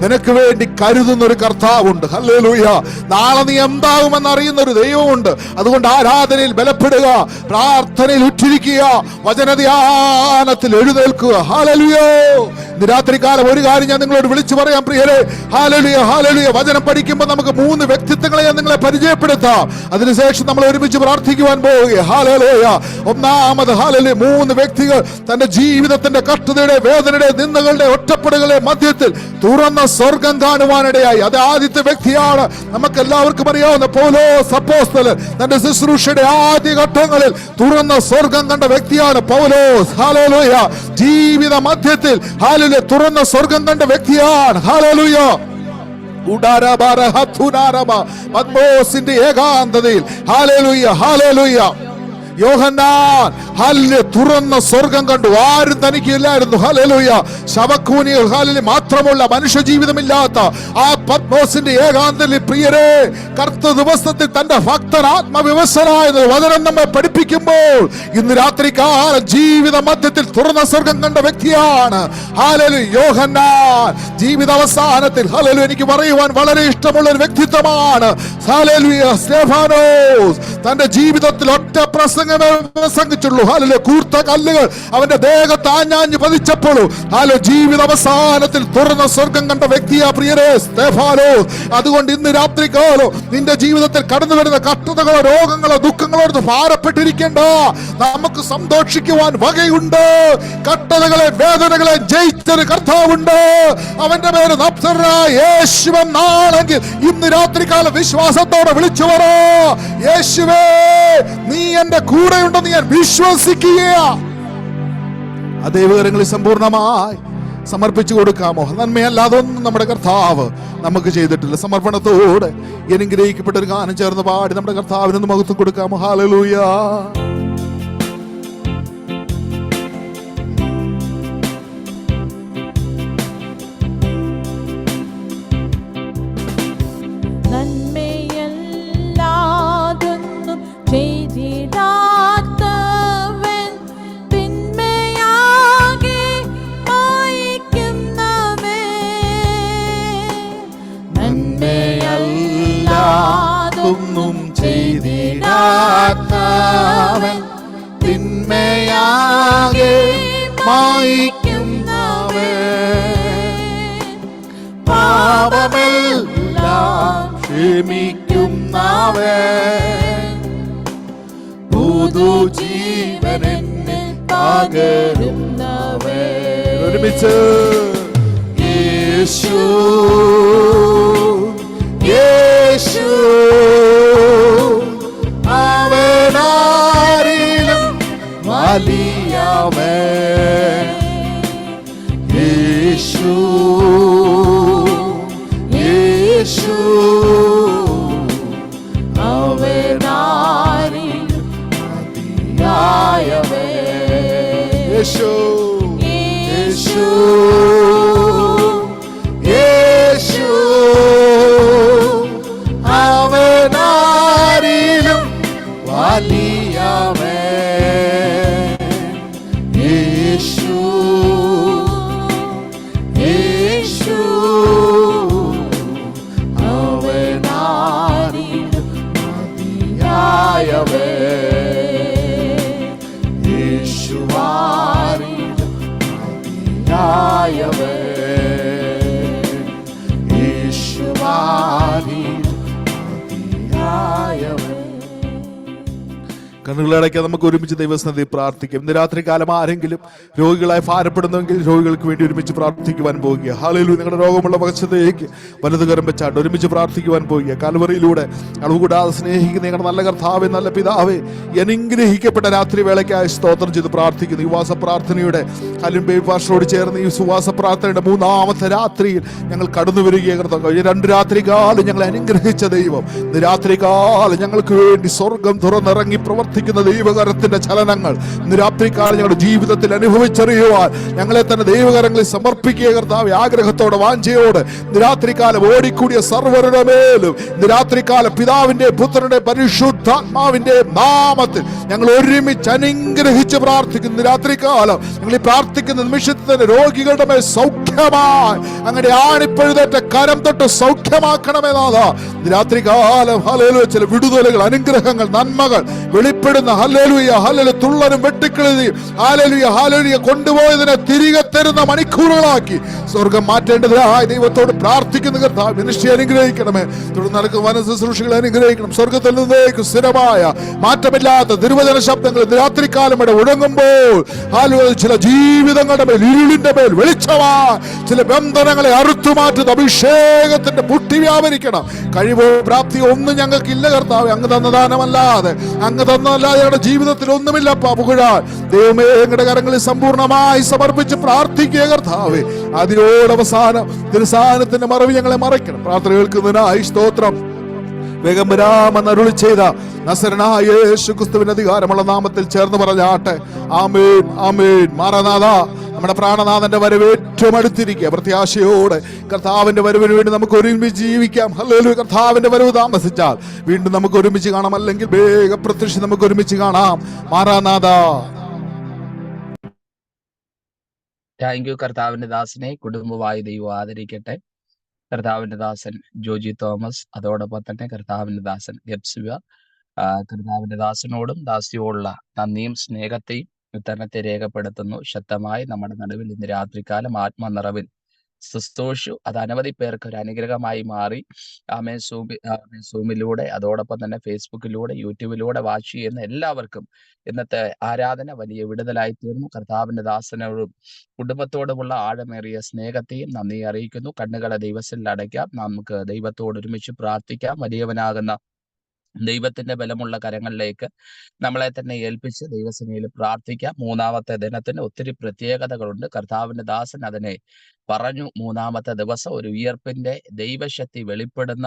നിനക്ക് വേണ്ടി കരുതുന്ന ഒരു കർത്താവുണ്ട്. ഹല്ലേലൂയ. നാളെ നീ എന്താകുമെന്ന് അറിയുന്ന ഒരു ദൈവമുണ്ട്. അതുകൊണ്ട് ആരാധനയിൽ ബലപ്പെടുക, പ്രാർത്ഥനയിൽ ഉറ്റിരിക്കുക, വചനധ്യാനത്തിൽ എഴുന്നേൽക്കുക. ഹല്ലേലൂയ. ഇന്ന് രാത്രികാലം ഒരു കാര്യം ഞാൻ നിങ്ങളോട് വിളിച്ചു പറയാം പ്രിയരെ. Hallelujah, hallelujah. വചനം പഠിക്കുമ്പോൾ നമുക്ക് 3 വ്യക്തിത്വങ്ങളെ ഞാൻ നിങ്ങളെ പരിചയപ്പെടുത്താം. അതിനുശേഷം നമ്മൾ ഒരുമിച്ച് പ്രാർത്ഥിക്കുവാൻ പോവുക. ഹല്ലേലൂയ. ഒന്നാമത് ഹല്ലേലൂയ, 3 വ്യക്തികൾ തന്റെ ജീവിതത്തിന്റെ കഷ്ടതയുടെ, വേദനയുടെ, നിന്ദകളുടെ, ഒറ്റപ്പെടുകളുടെ മധ്യത്തിൽ തുറന്ന സ്വർഗം കാണുവാനിടയായി. അത് ആദ്യത്തെ വ്യക്തിയാണ്. നമുക്ക് എല്ലാവർക്കും അറിയാവുന്ന പൗലോസ് അപ്പോസ്തലൻ. തന്റെ ശുശ്രൂഷയുടെ ആദ്യ ഘട്ടങ്ങളിൽ തുറന്ന സ്വർഗം കണ്ട വ്യക്തിയാണ് പൗലോസ്. ഹല്ലേലൂയ. ജീവിത മധ്യത്തിൽ ഹല്ലേലൂയ തുറന്ന സ്വർഗം കണ്ട വ്യക്തിയാണ്. ഹല്ലേലൂയ. പത്മോസിന്റെ ഏകാന്തതയിൽ ഹല്ലേലൂയ, ഹല്ലേലൂയ, യോഹന്നാൻ ഹല്ലേലൂയ തുറന്ന സ്വർഗം കണ്ടു. ആരും തനിക്കില്ലായിരുന്നു. ഹല്ലേലൂയ. ശവക്കൂനികൾ ഹല്ലേലൂയ മാത്രമുള്ള മനുഷ്യ ജീവിതമില്ലാത്ത ആ പത്മോസിന്റെ ഏകാന്തത്തിൽ പ്രിയരെ, കർത്ത ദിവസത്തിൽ തന്റെ ഭക്തൻ ആത്മവിവശനായത് വചനം നമ്മെ പഠിപ്പിക്കുമ്പോൾ ഇന്ന് രാത്രികാലം ജീവിത മധ്യത്തിൽ തുറന്ന സ്വർഗം കണ്ട വ്യക്തിയാണ് ഹല്ലേലൂയ യോഹന്നാൻ. ജീവിത അവസാനത്തിൽ ഹല്ലേലൂയ എനിക്ക് പറയുവാൻ വളരെ ഇഷ്ടമുള്ള ഒരു വ്യക്തിത്വമാണ് ഹല്ലേലൂയ സ്തെഫാനോസ്. തന്റെ ജീവിതത്തിൽ ഒറ്റ പ്രസംഗിച്ചുള്ളൂ. ഹല്ലേലൂയ. കൂർത്ത കല്ലുകൾ അവന്റെ ദേഹത്ത് ആഞ്ഞാഞ്ഞ് പതിച്ചപ്പോഴും ഹല്ലേലൂയ ജീവിത അവസാനത്തിൽ തുറന്ന സ്വർഗം കണ്ട വ്യക്തിയാ പ്രിയരെ സ്തെഫാനോസ്. അതുകൊണ്ട് ഇന്ന് രാത്രികാലം നിന്റെ ജീവിതത്തിൽ കടന്നു വരുന്ന കഷ്ടതകളോ രോഗങ്ങളോ ദുഃഖങ്ങളോ ഭാരപ്പെട്ടിരിക്കേണ്ട. നമുക്ക് സന്തോഷിക്കുവാൻ വകയുണ്ട്. കഷ്ടതകളെ വേദനകളെ ജയിച്ചൊരു കർത്താവുണ്ട്. അവന്റെ പേര് നപ്സറായ യേശുവെന്നാണെങ്കിൽ ഇന്ന് രാത്രികാലം വിശ്വാസത്തോടെ വിളിച്ചു പറ, യേശുവേ നീ എന്റെ കൂടെയുണ്ടെന്ന് ഞാൻ വിശ്വസിക്കുക. ആ ദൈവകരങ്ങളിൽ സമ്പൂർണമായി സമർപ്പിച്ചു കൊടുക്കാമോ? നന്മയല്ലാതൊന്നും നമ്മുടെ കർത്താവ് നമുക്ക് ചെയ്തിട്ടില്ല. സമർപ്പണത്തോടെ അനുഗ്രഹിക്കപ്പെട്ട ഒരു ഗാനം ചേർന്ന് പാടി നമ്മുടെ കർത്താവിനൊന്ന് മഹത്വം കൊടുക്കാമോ? ഹല്ലേലൂയ. ഒന്നും ചെയ്തിടാത്തവൻ തിന്മയാകെ മായിക്കുന്നവൻ, പാപമെല്ലാം ക്ഷമിക്കുന്നവൻ, പുതുജീവനെന്നെ പകരുന്നവൻ. ഒരുമിച്ച് യേശു യേശു അവനാരിലും വലിയവൻ. യേശു യേശു അവനാരിലും മതിയായവൻ. യേശു യേശു യേശു അവനാരിലും വലിയവൻ. യേശു യേശു അവനാരിലും മതിയായവൻ. യേശുവാരിലും മതിയായവൻ. യേശുവാരിലും കണ്ണുകളടയ്ക്ക് നമുക്ക് ഒരുമിച്ച് ദൈവസന്നിധി പ്രാർത്ഥിക്കും. ഇന്ന് രാത്രി കാലം ആരെങ്കിലും രോഗികളായി ഭാരപ്പെടുന്നെങ്കിൽ രോഗികൾക്ക് വേണ്ടി ഒരുമിച്ച് പ്രാർത്ഥിക്കുവാൻ പോകുക. ഹല്ലേലൂയ. നിങ്ങളുടെ രോഗമുള്ള പകച്ചതേക്ക് വലതുകരം വെച്ചാട്ട് ഒരുമിച്ച് പ്രാർത്ഥിക്കുവാൻ പോകുക. കാൽവറിയിലൂടെ അളവ് കൂടാതെ സ്നേഹിക്കുന്ന ഞങ്ങളുടെ നല്ല കർത്താവേ, നല്ല പിതാവേ, അനുഗ്രഹിക്കപ്പെട്ട രാത്രി വേളയ്ക്കായി സ്തോത്രം ചെയ്ത് പ്രാർത്ഥിക്കുന്നു. ഈ ഉപവാസ പ്രാർത്ഥനയുടെ ഹലിംബേ ഭാഷയോട് ചേർന്ന് ഈ ഉപവാസ പ്രാർത്ഥനയുടെ 3-ാമത്തെ രാത്രിയിൽ ഞങ്ങൾ കടന്നു വരികയാണ്. കഴിഞ്ഞ 2 രാത്രി കാലം ഞങ്ങളെ അനുഗ്രഹിച്ച ദൈവം ഇന്ന് രാത്രി കാലം ഞങ്ങൾക്ക് വേണ്ടി സ്വർഗം തുറന്നിറങ്ങി പ്രവർത്തിക്കുന്ന ദൈവകരത്തിന്റെ ചലനങ്ങൾ ഇന്ന് രാത്രി കാലം ഞങ്ങളുടെ ജീവിതത്തിൽ അനുഭവിച്ചറിയുവാൻ ഞങ്ങളെ തന്നെ ദൈവകരങ്ങളിൽ സമർപ്പിക്കുക കർത്താവേ. ആഗ്രഹത്തോടെ വാഞ്ചയോടെ ഇന്ന് രാത്രി കാലം ഓടിക്കൂടിയ സർവ്വരുടെ മേലും ഇന്ന് രാത്രി കാലം പിതാവിന്റെ പുത്രന്റെ പരിശുദ്ധാത്മാവിന്റെ നാമത്തിൽ ഞങ്ങൾ ഒരുമിച്ച് അനുഗ്രഹിച്ച് പ്രാർത്ഥിക്കുന്നു. രാത്രി കാലം ഞങ്ങൾ ഈ പ്രാർത്ഥിക്കുന്ന നിമിഷത്തിൽ തന്നെ രോഗികളുടെ മേൽ സൗഖ്യമായി അങ്ങനെ ആണിപ്പഴുതേറ്റ കരം തൊട്ട് സൗഖ്യമാക്കണമേ നാഥാ. രാത്രി കാലം ഹല്ലേലൂയ ചില വിടുതലുകൾ, അനുഗ്രഹങ്ങൾ, നന്മകൾ വെളിപ്പെടുന്ന ഹല്ലേലൂയ ഹല്ലേലൂയ തുള്ളനും വെട്ടിക്കിളിയും ഹല്ലേലൂയ ഹല്ലേലൂയ കൊണ്ടുപോയതിനെ തിരികെ തരുന്ന മണിക്കൂറുകളാക്കി സ്വർഗം മാറ്റേണ്ടതായി ദൈവത്തോട് പ്രാർത്ഥിക്കുന്ന കർത്താവ് മിനിസ്ട്രി അനുഗ്രഹിക്കണമേ. തുടർന്ന് നടക്കുന്ന വന ശുശ്രൂഷകളെ അനുഗ്രഹിക്കണം. സ്വർഗത്തിൽ നിന്നേക്ക് സ്ഥിരമായ മാറ്റമില്ലാത്ത തിരുവചന ശബ്ദങ്ങൾ രാത്രികാലം ഇവിടെ ഒഴുങ്ങുമ്പോൾ ചില ജീവിതങ്ങളുടെ മേൽ ഇരുളിന്റെ മേൽ വെളിച്ചമാ ചില ബന്ധനങ്ങളെ അറുത്തുമാറ്റുന്ന അഭിഷേകത്തിന്റെ പുട്ടി വ്യാപരിക്കണം. കഴിവോ പ്രാപ്തിയോ ഒന്നും ഞങ്ങൾക്ക് ഇല്ല കർത്താവ്. അങ്ങ് തന്ന ദാനമല്ലാതെ അങ്ങ് തന്നല്ലാതെ ഞങ്ങളുടെ ജീവിതത്തിൽ ഒന്നുമില്ല. പുകഴാൻ ദൈവമേ ഞങ്ങളുടെ കരങ്ങളിൽ സമ്പൂർണ്ണമായി സമർപ്പിച്ച് പ്രാർത്ഥിക്കുക കർത്താവേ. അതിനോടവസാനം തിരുസാനത്തിന്റെ മറവ് ഞങ്ങളെ മറയ്ക്കണം. പ്രാർത്ഥന കേൾക്കുന്നതിനായി സ്തോത്രം. വേഗം വരാമെന്ന് അരുളി ചെയ്ത നസറനായ യേശു ക്രിസ്തുവിന്റെ അധികാരമുള്ള നാമത്തിൽ ചേർന്ന് പറഞ്ഞാട്ടെ. ആമേൻ ആമേൻ. മാറനാഥ, നമ്മുടെ പ്രാണനാഥന്റെ വരവ് ഏറ്റവും അടുത്തിരിക്കുക. പ്രത്യാശയോടെ കർത്താവിന്റെ വരവിന് വേണ്ടി നമുക്ക് ഒരുമിച്ച് ജീവിക്കാം. ഹല്ലേലൂയ. കർത്താവിന്റെ വരവ് താമസിച്ചാൽ വീണ്ടും നമുക്ക് ഒരുമിച്ച് കാണാം, അല്ലെങ്കിൽ വേഗം പ്രത്യക്ഷം നമുക്ക് ഒരുമിച്ച് കാണാം. മാറാനാഥ. Thank you. കർത്താവിന്റെ ദാസനെ കുടുംബമായി ദൈവം ആദരിക്കട്ടെ. കർത്താവിന്റെ ദാസൻ ജോജി തോമസ്, അതോടൊപ്പം തന്നെ കർത്താവിന്റെ ദാസൻ ഗബ്സിവ, കർത്താവിന്റെ ദാസനോടും ദാസിയോടുള്ള നന്ദിയും സ്നേഹത്തെയും വിതരണത്തെ രേഖപ്പെടുത്തുന്നു. ശക്തമായി നമ്മുടെ നടുവിൽ ഇന്ന് രാത്രികാലം ആത്മനിറവിൽ ശുശ്രൂഷു അത് അനവധി പേർക്ക് ഒരു അനുഗ്രഹമായി മാറി. സൂമിലൂടെ അതോടൊപ്പം തന്നെ ഫേസ്ബുക്കിലൂടെ യൂട്യൂബിലൂടെ വാച്ച് ചെയ്യുന്ന എല്ലാവർക്കും ഇന്നത്തെ ആരാധന വലിയ വിടുതലായി തീർന്നു. കർത്താവിന്റെ ദാസനോടും കുടുംബത്തോടുമുള്ള ആഴമേറിയ സ്നേഹത്തെയും നന്ദി അറിയിക്കുന്നു. കണ്ണുകളെ ദൈവത്തിൽ അടയ്ക്കാം. നമുക്ക് ദൈവത്തോട് ഒരുമിച്ച് പ്രാർത്ഥിക്കാം. വലിയവനാകുന്ന ദൈവത്തിന്റെ ബലമുള്ള കരങ്ങളിലേക്ക് നമ്മളെ തന്നെ ഏൽപ്പിച്ച് ദൈവസേനയിൽ പ്രാർത്ഥിക്കാം. 3-ാമത്തെ ദിനത്തിന് ഒത്തിരി പ്രത്യേകതകളുണ്ട്. കർത്താവിന്റെ ദാസൻ അതിനെ പറഞ്ഞു. 3-ാമത്തെ ദിവസം ഒരു ഉയർപ്പിന്റെ ദൈവശക്തി വെളിപ്പെടുന്ന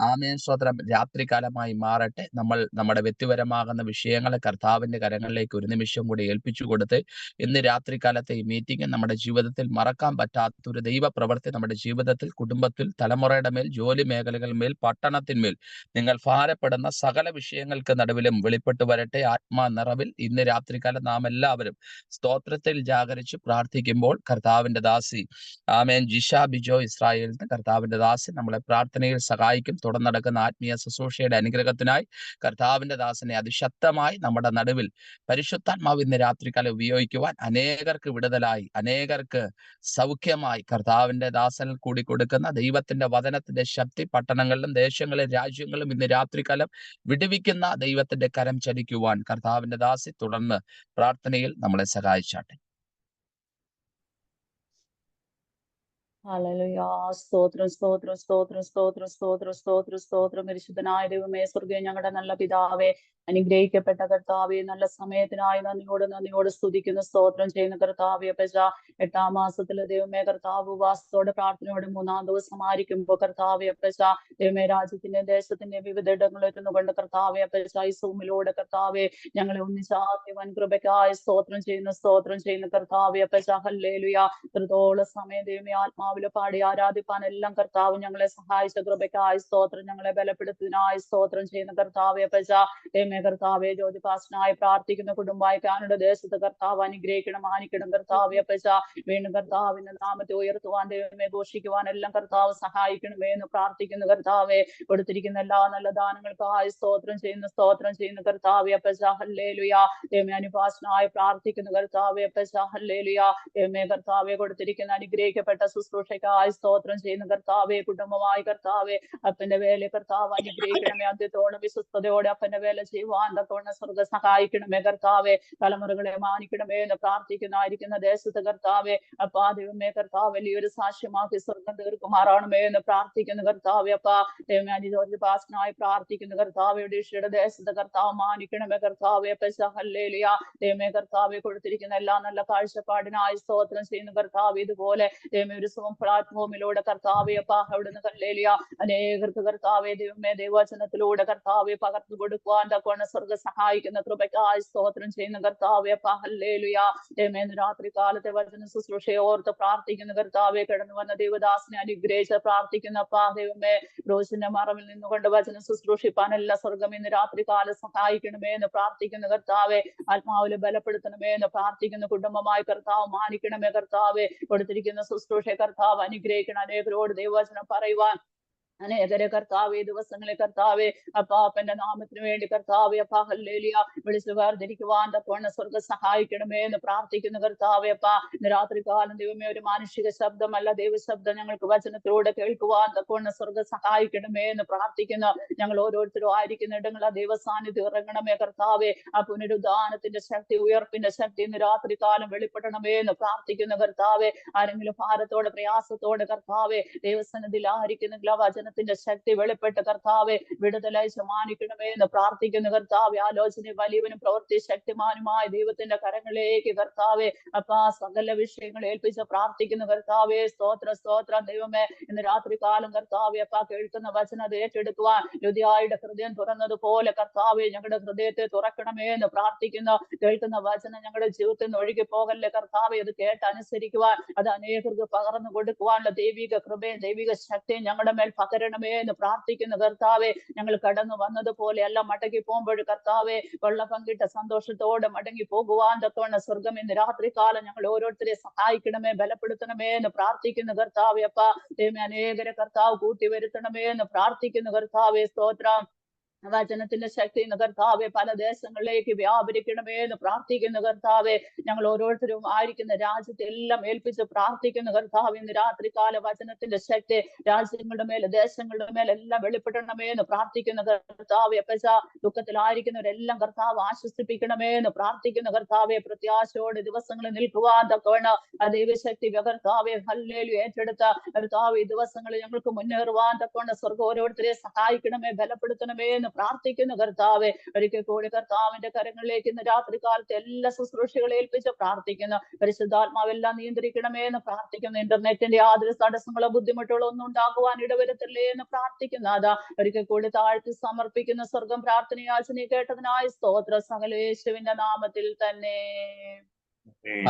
ആമേൻ സ്തോത്രം രാത്രികാലമായി മാറട്ടെ. നമ്മൾ നമ്മുടെ വ്യക്തിപരമാകുന്ന വിഷയങ്ങളെ കർത്താവിന്റെ കരങ്ങളിലേക്ക് ഒരു നിമിഷം കൂടി ഏൽപ്പിച്ചു കൊടുത്ത് ഇന്ന് രാത്രികാലത്തെ ഈ മീറ്റിംഗ് നമ്മുടെ ജീവിതത്തിൽ മറക്കാൻ പറ്റാത്തൊരു ദൈവ പ്രവൃത്തി നമ്മുടെ ജീവിതത്തിൽ, കുടുംബത്തിൽ, തലമുറയുടെ മേൽ, ജോലി മേഖലകൾ മേൽ, പട്ടണത്തിന്മേൽ നിങ്ങൾ ഭാരപ്പെടുന്ന സകല വിഷയങ്ങൾക്ക് നടുവിലും വെളിപ്പെട്ടു വരട്ടെ. ആത്മാ നിറവിൽ ഇന്ന് രാത്രികാലം നാം എല്ലാവരും സ്തോത്രത്തിൽ ജാഗരിച്ച് പ്രാർത്ഥിക്കുമ്പോൾ കർത്താവിന്റെ ദാസി ആമേൻ ജിഷ ബിജോ ഇസ്രായേലിന് കർത്താവിന്റെ ദാസി നമ്മളെ പ്രാർത്ഥനയിൽ സഹായിക്കും. തുടർന്ന് നടക്കുന്ന ആത്മീയ ശുശ്രൂഷയുടെ അനുഗ്രഹത്തിനായി കർത്താവിന്റെ ദാസനെ അതിശക്തമായി നമ്മുടെ നടുവിൽ പരിശുദ്ധാത്മാവ് ഇന്ന് രാത്രികാലം ഉപയോഗിക്കുവാൻ, അനേകർക്ക് വിടുതലായി, അനേകർക്ക് സൗഖ്യമായി കർത്താവിന്റെ ദാസനിൽ കൂടി കൊടുക്കുന്ന ദൈവത്തിന്റെ വചനത്തിന്റെ ശക്തി പട്ടണങ്ങളിലും ദേശങ്ങളിലും രാജ്യങ്ങളിലും ഇന്ന് രാത്രികാലം വിടുവിക്കുന്ന ദൈവത്തിന്റെ കരം ചലിക്കുവാൻ കർത്താവിന്റെ ദാസി തുടർന്ന് പ്രാർത്ഥനയിൽ നമ്മളെ സഹായിച്ചാട്ടെ. ഹല്ലേലൂയ. സ്തോത്രം സ്തോത്രം സ്തോത്രം സ്തോത്രം സ്തോത്രം സ്തോത്രം സ്തോത്രം. പരിശുദ്ധനായ ദൈവമേ, സ്വർഗ്ഗീയ ഞങ്ങളുടെ നല്ല പിതാവേ, അനുഗ്രഹിക്കപ്പെട്ട കർത്താവെ, നല്ല സമയത്തിനായി നന്ദിയോട് സ്തുതിക്കുന്ന സ്തോത്രം ചെയ്യുന്ന കർത്താവെ. അപ്പച്ച 8-ാം മാസത്തിലെ ദൈവമേ കർത്താവ് ഉപവാസത്തോടെ പ്രാർത്ഥനയോടെ 3-ാം ദിവസം ആയിരിക്കുമ്പോൾ കർത്താവെ അപ്പച്ച ദൈവമേ രാജ്യത്തിന്റെ ദേശത്തിന്റെ വിവിധ ഇടങ്ങളിലിരുന്നു കൊണ്ട് കർത്താവെ അപ്പച്ച ഈ സൂമിലൂടെ കർത്താവെ ഞങ്ങളെ ഒന്നിച്ചാക്കി വൻ കൃപയ്ക്കായി സ്തോത്രം ചെയ്യുന്ന കർത്താവെ അപ്പച്ച. ഹല്ലേലൂയ. ഇത്രത്തോളം സമയം ദൈവമേ ആത്മാവിലെ പാടി ആരാധിപ്പാൻ എല്ലാം കർത്താവ് ഞങ്ങളെ സഹായിച്ച കൃപയ്ക്കായി സ്തോത്രം, ഞങ്ങളെ ബലപ്പെടുത്തുന്നതിനായി സ്തോത്രം ചെയ്യുന്ന കർത്താവെ അപ്പച്ച. കർത്താവെ ജ്യോതിപാസനായി പ്രാർത്ഥിക്കുന്ന കുടുംബമായി കാനഡ ദേശത്ത് കർത്താവ് അനുഗ്രഹിക്കണം, മാനിക്കണം കർത്താവെ അപ്പച്ച. വീണ്ടും കർത്താവിന്റെ നാമത്തെ ഉയർത്തുവാൻ ദൈവമേ ഘോഷിക്കുവാൻ എല്ലാം കർത്താവ് സഹായിക്കണമേ എന്ന് പ്രാർത്ഥിക്കുന്നു കർത്താവെ. കൊടുത്തിരിക്കുന്ന എല്ലാ നല്ല ദാനങ്ങൾക്കായി സ്തോത്രം ചെയ്യുന്ന കർത്താവെ അപ്പച്ച. ഹല്ലേലൂയ. ദൈവമേ അനുപാസനായി പ്രാർത്ഥിക്കുന്ന കർത്താവെ അപ്പച്ച. ഹല്ലേലൂയ. ദൈവമേ കർത്താവെ കൊടുത്തിരിക്കുന്ന അനുഗ്രഹിക്കപ്പെട്ട ശുശ്രൂഷ ശുശ്രൂഷയ്ക്കായി സ്തോത്രം ചെയ്യുന്ന കർത്താവെ, കുടുംബമായി കർത്താവെ അപ്പന്റെ വേല കർത്താവ് അനുഗ്രഹിക്കണമേ. അന്ത്യത്തോടെ വിശ്വസ്തയോടെ അപ്പന്റെ വേല ചെയ്യുവാൻ തക്കവണ്ണം സ്വർഗ്ഗ സഹായിക്കണമേ കർത്താവെ. തലമുറകളെ മാനിക്കണമേ എന്ന് പ്രാർത്ഥിക്കുന്നതായിരിക്കുന്ന ദേശത്ത് കർത്താവെ അപ്പാ ദൈവമേ കർത്താവ് വലിയൊരു സാക്ഷ്യമാക്കി സ്വർഗം തീർക്കുമാറാണമേ എന്ന് പ്രാർത്ഥിക്കുന്ന കർത്താവെ. അപ്പാ ദൈവമേ അനുദോഷനായി പ്രാർത്ഥിക്കുന്ന കർത്താവെ, ഒഡീഷയുടെ ദേശത്ത് കർത്താവ് മാനിക്കണമേ കർത്താവെ. ഹല്ലേലൂയ. ദൈവമേ കർത്താവെ കൊടുത്തിരിക്കുന്ന എല്ലാ നല്ല കാഴ്ചപ്പാടിനായി സ്തോത്രം ചെയ്യുന്ന കർത്താവ്. ഇതുപോലെ ദൈവമേ ഒരു പ്ലാറ്റ്ഫോമിലൂടെ കർത്താവെ അപ്പാ അവിടുന്ന് ഹല്ലേലൂയ അനേകർക്ക് കർത്താവെ ദൈവമേ ദൈവവചനത്തിലൂടെ കർത്താവെ പകർന്നു കൊടുക്കുവാൻ തക്കവണ്ണം സ്വർഗ്ഗ സഹായിക്കുന്ന കൃപയ്ക്കായി സ്തോത്രം ചെയ്യുന്ന കർത്താവെ അപ്പാ ഹല്ലേലൂയ. ദൈവമേ രാത്രി കാലത്തെ വചന ശുശ്രൂഷയെ ഓർത്ത് പ്രാർത്ഥിക്കുന്ന കർത്താവെ, കടന്നു വന്ന ദൈവദാസനെ അനുഗ്രഹിച്ച് പ്രാർത്ഥിക്കുന്ന അപ്പാ ദൈവമേ ക്രൂശിന്റെ മറവിൽ നിന്നുകൊണ്ട് വചനം ശുശ്രൂഷിപ്പാൻ എല്ലാ സ്വർഗം ഇന്ന് രാത്രി കാലം സഹായിക്കണമേ എന്ന് പ്രാർത്ഥിക്കുന്ന കർത്താവെ. ആത്മാവില് ബലപ്പെടുത്തണമേ എന്ന് പ്രാർത്ഥിക്കുന്ന കുടുംബമായി കർത്താവ് മാനിക്കണമേ കർത്താവെ. കൊടുത്തിരിക്കുന്ന ശുശ്രൂഷ കർത്താവ് അനുഗ്രഹിക്കണം. അനേകരോട് ദൈവവചനം പറയുവാൻ അനേകരെ കർത്താവെ ദിവസങ്ങളെ കർത്താവെ അപ്പാപ്പന്റെ നാമത്തിന് വേണ്ടി കർത്താവെ അപ്പാ ഹല്ലേലൂയ വിളിച്ചു വേർതിരിക്കുവാൻ തക്കവണ്ണം സ്വർഗ്ഗം സഹായിക്കണമേ എന്ന് പ്രാർത്ഥിക്കുന്ന കർത്താവെ. അപ്പാ ഇന്ന് രാത്രി കാലം ദൈവമേ ഒരു മാനുഷിക ശബ്ദമല്ല ദൈവശബ്ദം ഞങ്ങൾക്ക് വചനത്തിലൂടെ കേൾക്കുവാൻ തക്കവണ്ണം സ്വർഗ്ഗം സഹായിക്കണമേ എന്ന് പ്രാർത്ഥിക്കുന്ന ഞങ്ങൾ ഓരോരുത്തരും ആയിരിക്കുന്ന ഇടങ്ങൾ ആ ദൈവ സാന്നിധ്യം ഇറങ്ങണമേ കർത്താവെ. ആ പുനരുദ്ധാനത്തിന്റെ ശക്തി, ഉയർപ്പിന്റെ ശക്തി ഇന്ന് രാത്രി കാലം വെളിപ്പെടണമേ എന്ന് പ്രാർത്ഥിക്കുന്ന കർത്താവെ. ആരെങ്കിലും ഭാരത്തോടെ പ്രയാസത്തോടെ കർത്താവെ ദൈവസന്നിധിയിൽ ആയിരിക്കുന്നെങ്കിൽ ആ വചനത്തിന്റെ ശക്തി വെളിപ്പെട്ട് കർത്താവെ വിടുതലായി സമ്മാനിക്കണമേ എന്ന് പ്രാർത്ഥിക്കുന്ന കർത്താവെ. ആലോചന വലിയവനും പ്രവൃത്തി ശക്തിമാനുമായ ദൈവത്തിന്റെ കരങ്ങളിലേക്ക് കർത്താവെ അപ്പാ സകല വിഷയങ്ങൾ ഏൽപ്പിച്ച് പ്രാർത്ഥിക്കുന്ന കർത്താവെ. സ്തോത്ര സ്തോത്രം ദൈവമേ. ഇന്ന് രാത്രി കാലം കർത്താവെ അപ്പാ കേൾക്കുന്ന വചനം അത് ഏറ്റെടുക്കുവാൻ ലുദിയായുടെ ഹൃദയം തുറന്നതുപോലെ കർത്താവെ ഞങ്ങളുടെ ഹൃദയത്തെ തുറക്കണമേ എന്ന് പ്രാർത്ഥിക്കുന്ന കേൾക്കുന്ന വചനം ഞങ്ങളുടെ ജീവിതത്തിൽ നിന്ന് ഒഴുകി പോകല്ലേ കർത്താവെ. അത് കേട്ട് അനുസരിക്കുവാൻ അത് അനേകർക്ക് പകർന്നു കൊടുക്കുവാനുള്ള ദൈവിക കൃപയും ദൈവിക ശക്തിയും ഞങ്ങളുടെ മേൽ പകരണമേ എന്ന് പ്രാർത്ഥിക്കുന്ന കർത്താവെ. ഞങ്ങൾ കടന്നു വന്നതുപോലെ അല്ല മടങ്ങി പോകുമ്പോൾ കർത്താവെ വെള്ള പങ്കിട്ട സന്തോഷത്തോടെ മടങ്ങി പോകുവാൻ തക്കവണ്ണം സ്വർഗം ഇന്ന് രാത്രി കാലം ഞങ്ങൾ ഓരോരുത്തരെ സഹായിക്കണമേ, ബലപ്പെടുത്തണമേ എന്ന് പ്രാർത്ഥിക്കുന്ന കർത്താവെ. അപ്പാ ദൈവമേ അനേകരെ കർത്താവ് കൂട്ടി വരുത്തണമേ എന്ന് പ്രാർത്ഥിക്കുന്ന കർത്താവെ. സ്തോത്രം. വചനത്തിന്റെ ശക്തി കർത്താവെ പല ദേശങ്ങളിലേക്ക് വ്യാപരിക്കണമേ എന്ന് പ്രാർത്ഥിക്കുന്ന കർത്താവെ. ഞങ്ങൾ ഓരോരുത്തരും ആയിരിക്കുന്ന രാജ്യത്തെ എല്ലാം ഏൽപ്പിച്ച് പ്രാർത്ഥിക്കുന്ന കർത്താവ്. ഇന്ന് രാത്രികാല വചനത്തിന്റെ ശക്തി രാജ്യങ്ങളുടെ മേലെ ദേശങ്ങളുടെ മേലെ എല്ലാം വെളിപ്പെടണമേ എന്ന് പ്രാർത്ഥിക്കുന്ന കർത്താവെ. അപ്പച്ച ദുഃഖത്തിലായിരിക്കുന്നവരെല്ലാം കർത്താവ് ആശ്വസിപ്പിക്കണമേ എന്ന് പ്രാർത്ഥിക്കുന്ന കർത്താവെ. പ്രത്യാശയോടെ ദിവസങ്ങളിൽ നിൽക്കുവാൻ തക്കവണ്ണം ആ ദൈവശക്തി കർത്താവെ ഹല്ലേലൂയ ഏറ്റെടുത്ത കർത്താവ് ഈ ദിവസങ്ങളിൽ ഞങ്ങൾക്ക് മുന്നേറുവാൻ തക്കവണ്ണം സ്വർഗ്ഗം ഓരോരുത്തരെ സഹായിക്കണമേ, ബലപ്പെടുത്തണമേ എന്ന് പ്രാർത്ഥിക്കുന്ന കർത്താവെ. ഒരിക്കൽ കൂടി കർത്താവിന്റെ കരങ്ങളിലേക്ക് ഇന്ന് രാത്രി കാലത്ത് എല്ലാ ശുശ്രൂഷകളെ ഏൽപ്പിച്ച് പ്രാർത്ഥിക്കുന്നു. പരിശുദ്ധാത്മാവെല്ലാം നിയന്ത്രിക്കണമേ എന്ന് പ്രാർത്ഥിക്കുന്നു. ഇന്റർനെറ്റിന്റെ യാതൊരു തടസ്സങ്ങളോ ബുദ്ധിമുട്ടുകളോ ഒന്നും ഉണ്ടാകുവാൻ ഇടവരുത്തല്ലേ എന്ന് പ്രാർത്ഥിക്കുന്ന അതാ ഒരിക്കൽ കൂടി താഴ്ത്തി സമർപ്പിക്കുന്ന സ്വർഗം പ്രാർത്ഥനയാചന കേട്ടതിനായി സ്തോത്ര. സകല യേശുവിന്റെ നാമത്തിൽ തന്നെ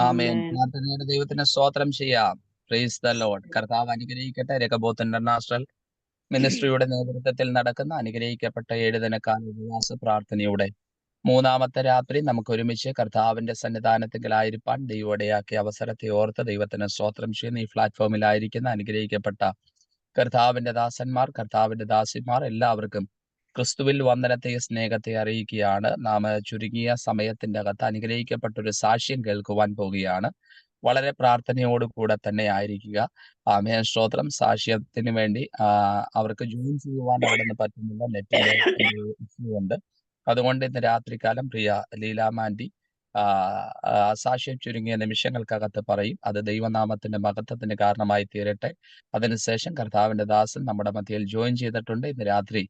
ആമേൻ. പ്രാർത്ഥനയുടെ ദൈവത്തിന് സ്തോത്രം ചെയ്യാം. Praise the Lord. കർത്താവ് അനുഗ്രഹിക്കട്ടെ. രഹബോത്ത് ഇന്റർനാഷണൽ മിനിസ്ട്രിയുടെ നേതൃത്വത്തിൽ നടക്കുന്ന അനുഗ്രഹിക്കപ്പെട്ട 7 ദിനക്കാല ഉപവാസ പ്രാർത്ഥനയുടെ 3-ാമത്തെ രാത്രി നമുക്ക് ഒരുമിച്ച് കർത്താവിന്റെ സന്നിധാനത്തിലായിരിക്കാൻ ദൈവോടെയാക്കിയ അവസരത്തെ ഓർത്ത് ദൈവത്തിന് സ്തോത്രം ചെയ്യുന്ന ഈ പ്ലാറ്റ്ഫോമിലായിരിക്കുന്ന അനുഗ്രഹിക്കപ്പെട്ട കർത്താവിന്റെ ദാസന്മാർ, കർത്താവിന്റെ ദാസിമാർ എല്ലാവർക്കും ക്രിസ്തുവിൽ വന്ദനത്തെ സ്നേഹത്തെ അറിയിക്കുകയാണ്. നാം ചുരുങ്ങിയ സമയത്തിന്റെ അകത്ത് അനുഗ്രഹിക്കപ്പെട്ട ഒരു സാക്ഷ്യം കേൾക്കുവാൻ പോവുകയാണ്. വളരെ പ്രാർത്ഥനയോടുകൂടെ തന്നെ ആയിരിക്കുക. ആമേൻ. സ്തോത്രം. സാക്ഷ്യത്തിന് വേണ്ടി അവർക്ക് ജോയിൻ ചെയ്യുവാൻ അവിടെ നിന്ന് പറ്റുന്നില്ല, നെറ്റിന്റെ ഇഷ്യൂ ഉണ്ട്. അതുകൊണ്ട് ഇന്ന് രാത്രികാലം പ്രിയ ലീലാമാൻഡി സാക്ഷ്യം ചുരുങ്ങിയ നിമിഷങ്ങൾക്കകത്ത് പറയും. അത് ദൈവനാമത്തിന്റെ മഹത്വത്തിന് കാരണമായി തീരട്ടെ. അതിനുശേഷം കർത്താവിന്റെ ദാസൻ നമ്മുടെ മധ്യയിൽ ജോയിൻ ചെയ്തിട്ടുണ്ട്. ഇന്ന് രാത്രി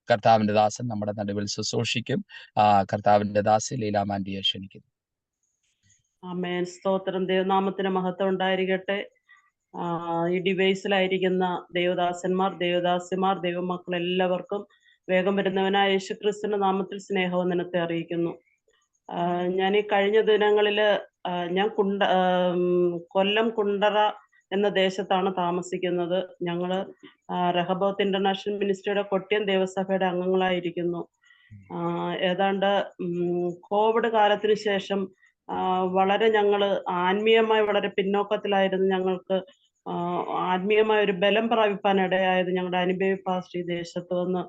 കർത്താവിന്റെ ദാസൻ നമ്മുടെ നടുവിൽ ശുശ്രൂഷിക്കും. കർത്താവിന്റെ ദാസി ലീലാമാൻഡിയെ ക്ഷണിക്കുന്നു. ആമേൻ. സ്തോത്രം. ദൈവനാമത്തിന് മഹത്വം ഉണ്ടായിരിക്കട്ടെ. ഈ ഡിവൈസിലായിരിക്കുന്ന ദേവദാസന്മാർ, ദേവദാസിമാർ, ദൈവമക്കൾ എല്ലാവർക്കും വേഗം വരുന്നവനായ യേശുക്രിസ്തുവിന്റെ നാമത്തിൽ സ്നേഹവന്ദനത്തെ അറിയിക്കുന്നു. ഞാൻ ഈ കഴിഞ്ഞ ദിനങ്ങളിൽ ഞാൻ കൊല്ലം കുണ്ടറ എന്ന ദേശത്താണ് താമസിക്കുന്നത്. ഞങ്ങള് റഹബോത്ത് ഇന്റർനാഷണൽ മിനിസ്ട്രിയുടെ കൊട്ടിയം ദേവസഭയുടെ അംഗങ്ങളായിരിക്കുന്നു. ഏതാണ്ട് കോവിഡ് കാലത്തിന് ശേഷം വളരെ ഞങ്ങള് ആത്മീയമായി വളരെ പിന്നോക്കത്തിലായിരുന്നു. ഞങ്ങൾക്ക് ആത്മീയമായ ഒരു ബലം പ്രാപിപ്പാൻ ഇടയായത് ഞങ്ങളുടെ അനുഭവി പാസ്റ്റർ ഈ ദേശത്ത് വന്ന്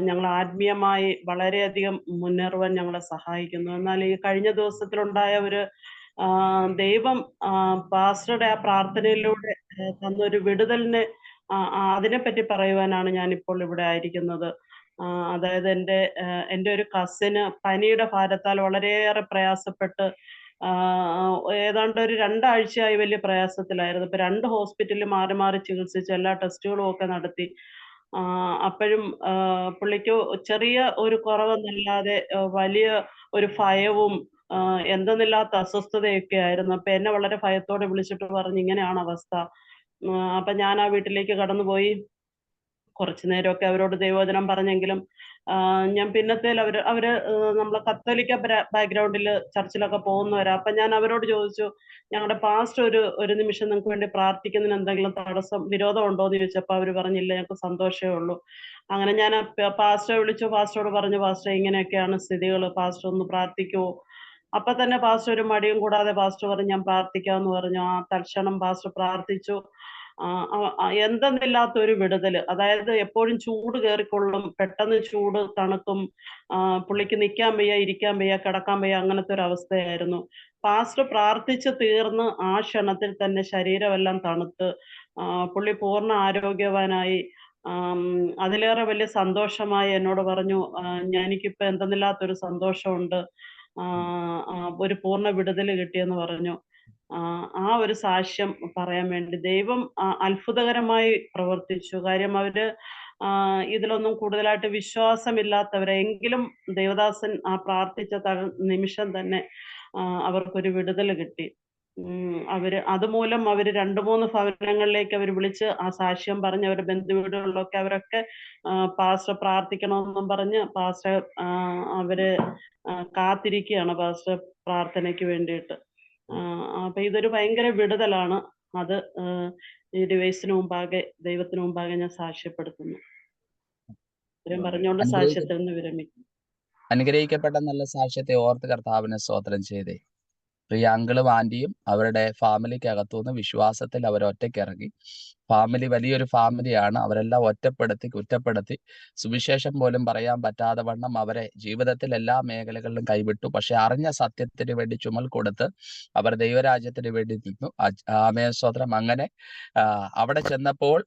ഞങ്ങൾ ആത്മീയമായി വളരെയധികം മുന്നേറുവാൻ ഞങ്ങളെ സഹായിക്കുന്നു. എന്നാൽ ഈ കഴിഞ്ഞ ദിവസത്തിലുണ്ടായ ഒരു ദൈവം പാസ്റ്ററുടെ ആ പ്രാർത്ഥനയിലൂടെ തന്നൊരു വിടുതലിനെ അതിനെപ്പറ്റി പറയുവാനാണ് ഞാനിപ്പോൾ ഇവിടെ ആയിരിക്കുന്നത്. അതായത് എൻ്റെ ഒരു കസിന് പനിയുടെ ഭാരത്താൽ വളരെയേറെ പ്രയാസപ്പെട്ട് ഏതാണ്ട് ഒരു 2 ആഴ്ചയായി വലിയ പ്രയാസത്തിലായിരുന്നു. ഇപ്പൊ 2 ഹോസ്പിറ്റലിൽ മാറി മാറി ചികിത്സിച്ച് എല്ലാ ടെസ്റ്റുകളും ഒക്കെ നടത്തി. അപ്പഴും പുള്ളിക്ക് ചെറിയ ഒരു കുറവെന്നല്ലാതെ വലിയ ഒരു ഭയവും എന്തെന്നില്ലാത്ത അസ്വസ്ഥതയൊക്കെ ആയിരുന്നു. അപ്പൊ എന്നെ വളരെ ഭയത്തോടെ വിളിച്ചിട്ട് പറഞ്ഞു, "ഇങ്ങനെയാണ് അവസ്ഥ." അപ്പൊ ഞാൻ ആ വീട്ടിലേക്ക് കടന്നുപോയി. കുറച്ചു നേരമൊക്കെ അവരോട് ദൈവവചനം പറഞ്ഞെങ്കിലും ഞാൻ പിന്നത്തേൽ അവര് നമ്മളെ കത്തോലിക്ക ബാക്ക്ഗ്രൗണ്ടില് ചർച്ചിലൊക്കെ പോകുന്നവരാ. അപ്പൊ ഞാൻ അവരോട് ചോദിച്ചു, ഞങ്ങളുടെ പാസ്റ്റർ ഒരു നിമിഷം നിങ്ങൾക്ക് വേണ്ടി പ്രാർത്ഥിക്കുന്നതിന് എന്തെങ്കിലും വിരോധം ഉണ്ടോ എന്ന് ചോദിച്ചപ്പോ അവര് പറഞ്ഞില്ല, ഞങ്ങൾക്ക് സന്തോഷമേ ഉള്ളൂ. അങ്ങനെ ഞാൻ പാസ്റ്ററെ വിളിച്ചു. പാസ്റ്ററോട് പറഞ്ഞു, പാസ്റ്റർ ഇങ്ങനെയൊക്കെയാണ് സ്ഥിതികൾ, പാസ്റ്റർ ഒന്ന് പ്രാർത്ഥിക്കുവോ? അപ്പൊ തന്നെ പാസ്റ്റർ ഒരു മടിയും കൂടാതെ പാസ്റ്റർ പറഞ്ഞു, ഞാൻ പ്രാർത്ഥിക്കാമെന്ന് പറഞ്ഞു. ആ തൽക്ഷണം പാസ്റ്റർ പ്രാർത്ഥിച്ചു. എന്തെന്നില്ലാത്ത ഒരു വിടുതല്. അതായത് എപ്പോഴും ചൂട് കേറിക്കൊള്ളും, പെട്ടെന്ന് ചൂട് തണുക്കും, പുള്ളിക്ക് നിക്കാൻ വയ്യ, ഇരിക്കാൻ വയ്യ, കിടക്കാൻ വയ്യ, അങ്ങനത്തെ ഒരു അവസ്ഥയായിരുന്നു. പാസ്റ്റർ പ്രാർത്ഥിച്ച് തീർന്ന് ആ ക്ഷണത്തിൽ തന്നെ ശരീരമെല്ലാം തണുത്ത് പുള്ളി പൂർണ്ണ ആരോഗ്യവാനായി. അതിലേറെ വലിയ സന്തോഷമായി എന്നോട് പറഞ്ഞു, എനിക്കിപ്പോ എന്തെന്നില്ലാത്തൊരു സന്തോഷമുണ്ട്, ഒരു പൂർണ്ണ വിടുതല് കിട്ടിയെന്ന് പറഞ്ഞു. ആ ഒരു സാക്ഷ്യം പറയാൻ വേണ്ടി ദൈവം അത്ഭുതകരമായി പ്രവർത്തിച്ചു. കാര്യം അവര് ഇതിലൊന്നും കൂടുതലായിട്ട് വിശ്വാസമില്ലാത്തവരെ, എങ്കിലും ദേവദാസൻ ആ പ്രാർത്ഥിച്ച നിമിഷം തന്നെ അവർക്കൊരു വിടുതൽ കിട്ടി. അതുമൂലം അവര് 2-3 ഭവനങ്ങളിലേക്ക് അവര് വിളിച്ച് ആ സാക്ഷ്യം പറഞ്ഞ് അവരുടെ ബന്ധുവീടുകളിലൊക്കെ അവരൊക്കെ പാസ്റ്റർ പ്രാർത്ഥിക്കണമെന്നും പറഞ്ഞ് പാസ്റ്റർ അവര് കാത്തിരിക്കുകയാണ് പാസ്റ്റർ പ്രാർത്ഥനയ്ക്ക് വേണ്ടിയിട്ട്. അപ്പൊ ഇതൊരു ഭയങ്കര വിടുതലാണ്. അത് ഈ ഡിവൈസിന് മുമ്പാകെ, ദൈവത്തിന് മുമ്പാകെ ഞാൻ സാക്ഷ്യപ്പെടുത്തുന്നു. ഇത്രയും പറഞ്ഞുകൊണ്ട് സാക്ഷ്യത്തിൽ നിന്ന് വിരമിക്കും. അനുഗ്രഹിക്കപ്പെട്ട നല്ല സാക്ഷ്യത്തെ ഓർത്ത് കർത്താവിനെ സ്തോത്രം ചെയ്തേ. പ്രിയ അങ്കിളും ആന്റിയും അവരുടെ ഫാമിലിക്കകത്തുനിന്ന് വിശ്വാസത്തിൽ അവർ ഒറ്റയ്ക്കിറങ്ങി. ഫാമിലി വലിയൊരു ഫാമിലിയാണ്. അവരെല്ലാം ഒറ്റപ്പെടുത്തി, കുറ്റപ്പെടുത്തി, സുവിശേഷം പോലും പറയാൻ പറ്റാതെ വണ്ണം അവരെ ജീവിതത്തിൽ എല്ലാ മേഖലകളിലും കൈവിട്ടു. പക്ഷെ അറിഞ്ഞ സത്യത്തിന് വേണ്ടി ചുമൽ കൊടുത്ത് അവർ ദൈവരാജ്യത്തിന് വേണ്ടി നിന്നു. ആമേൻ സ്തോത്രം. അങ്ങനെ അവിടെ ചെന്നപ്പോൾ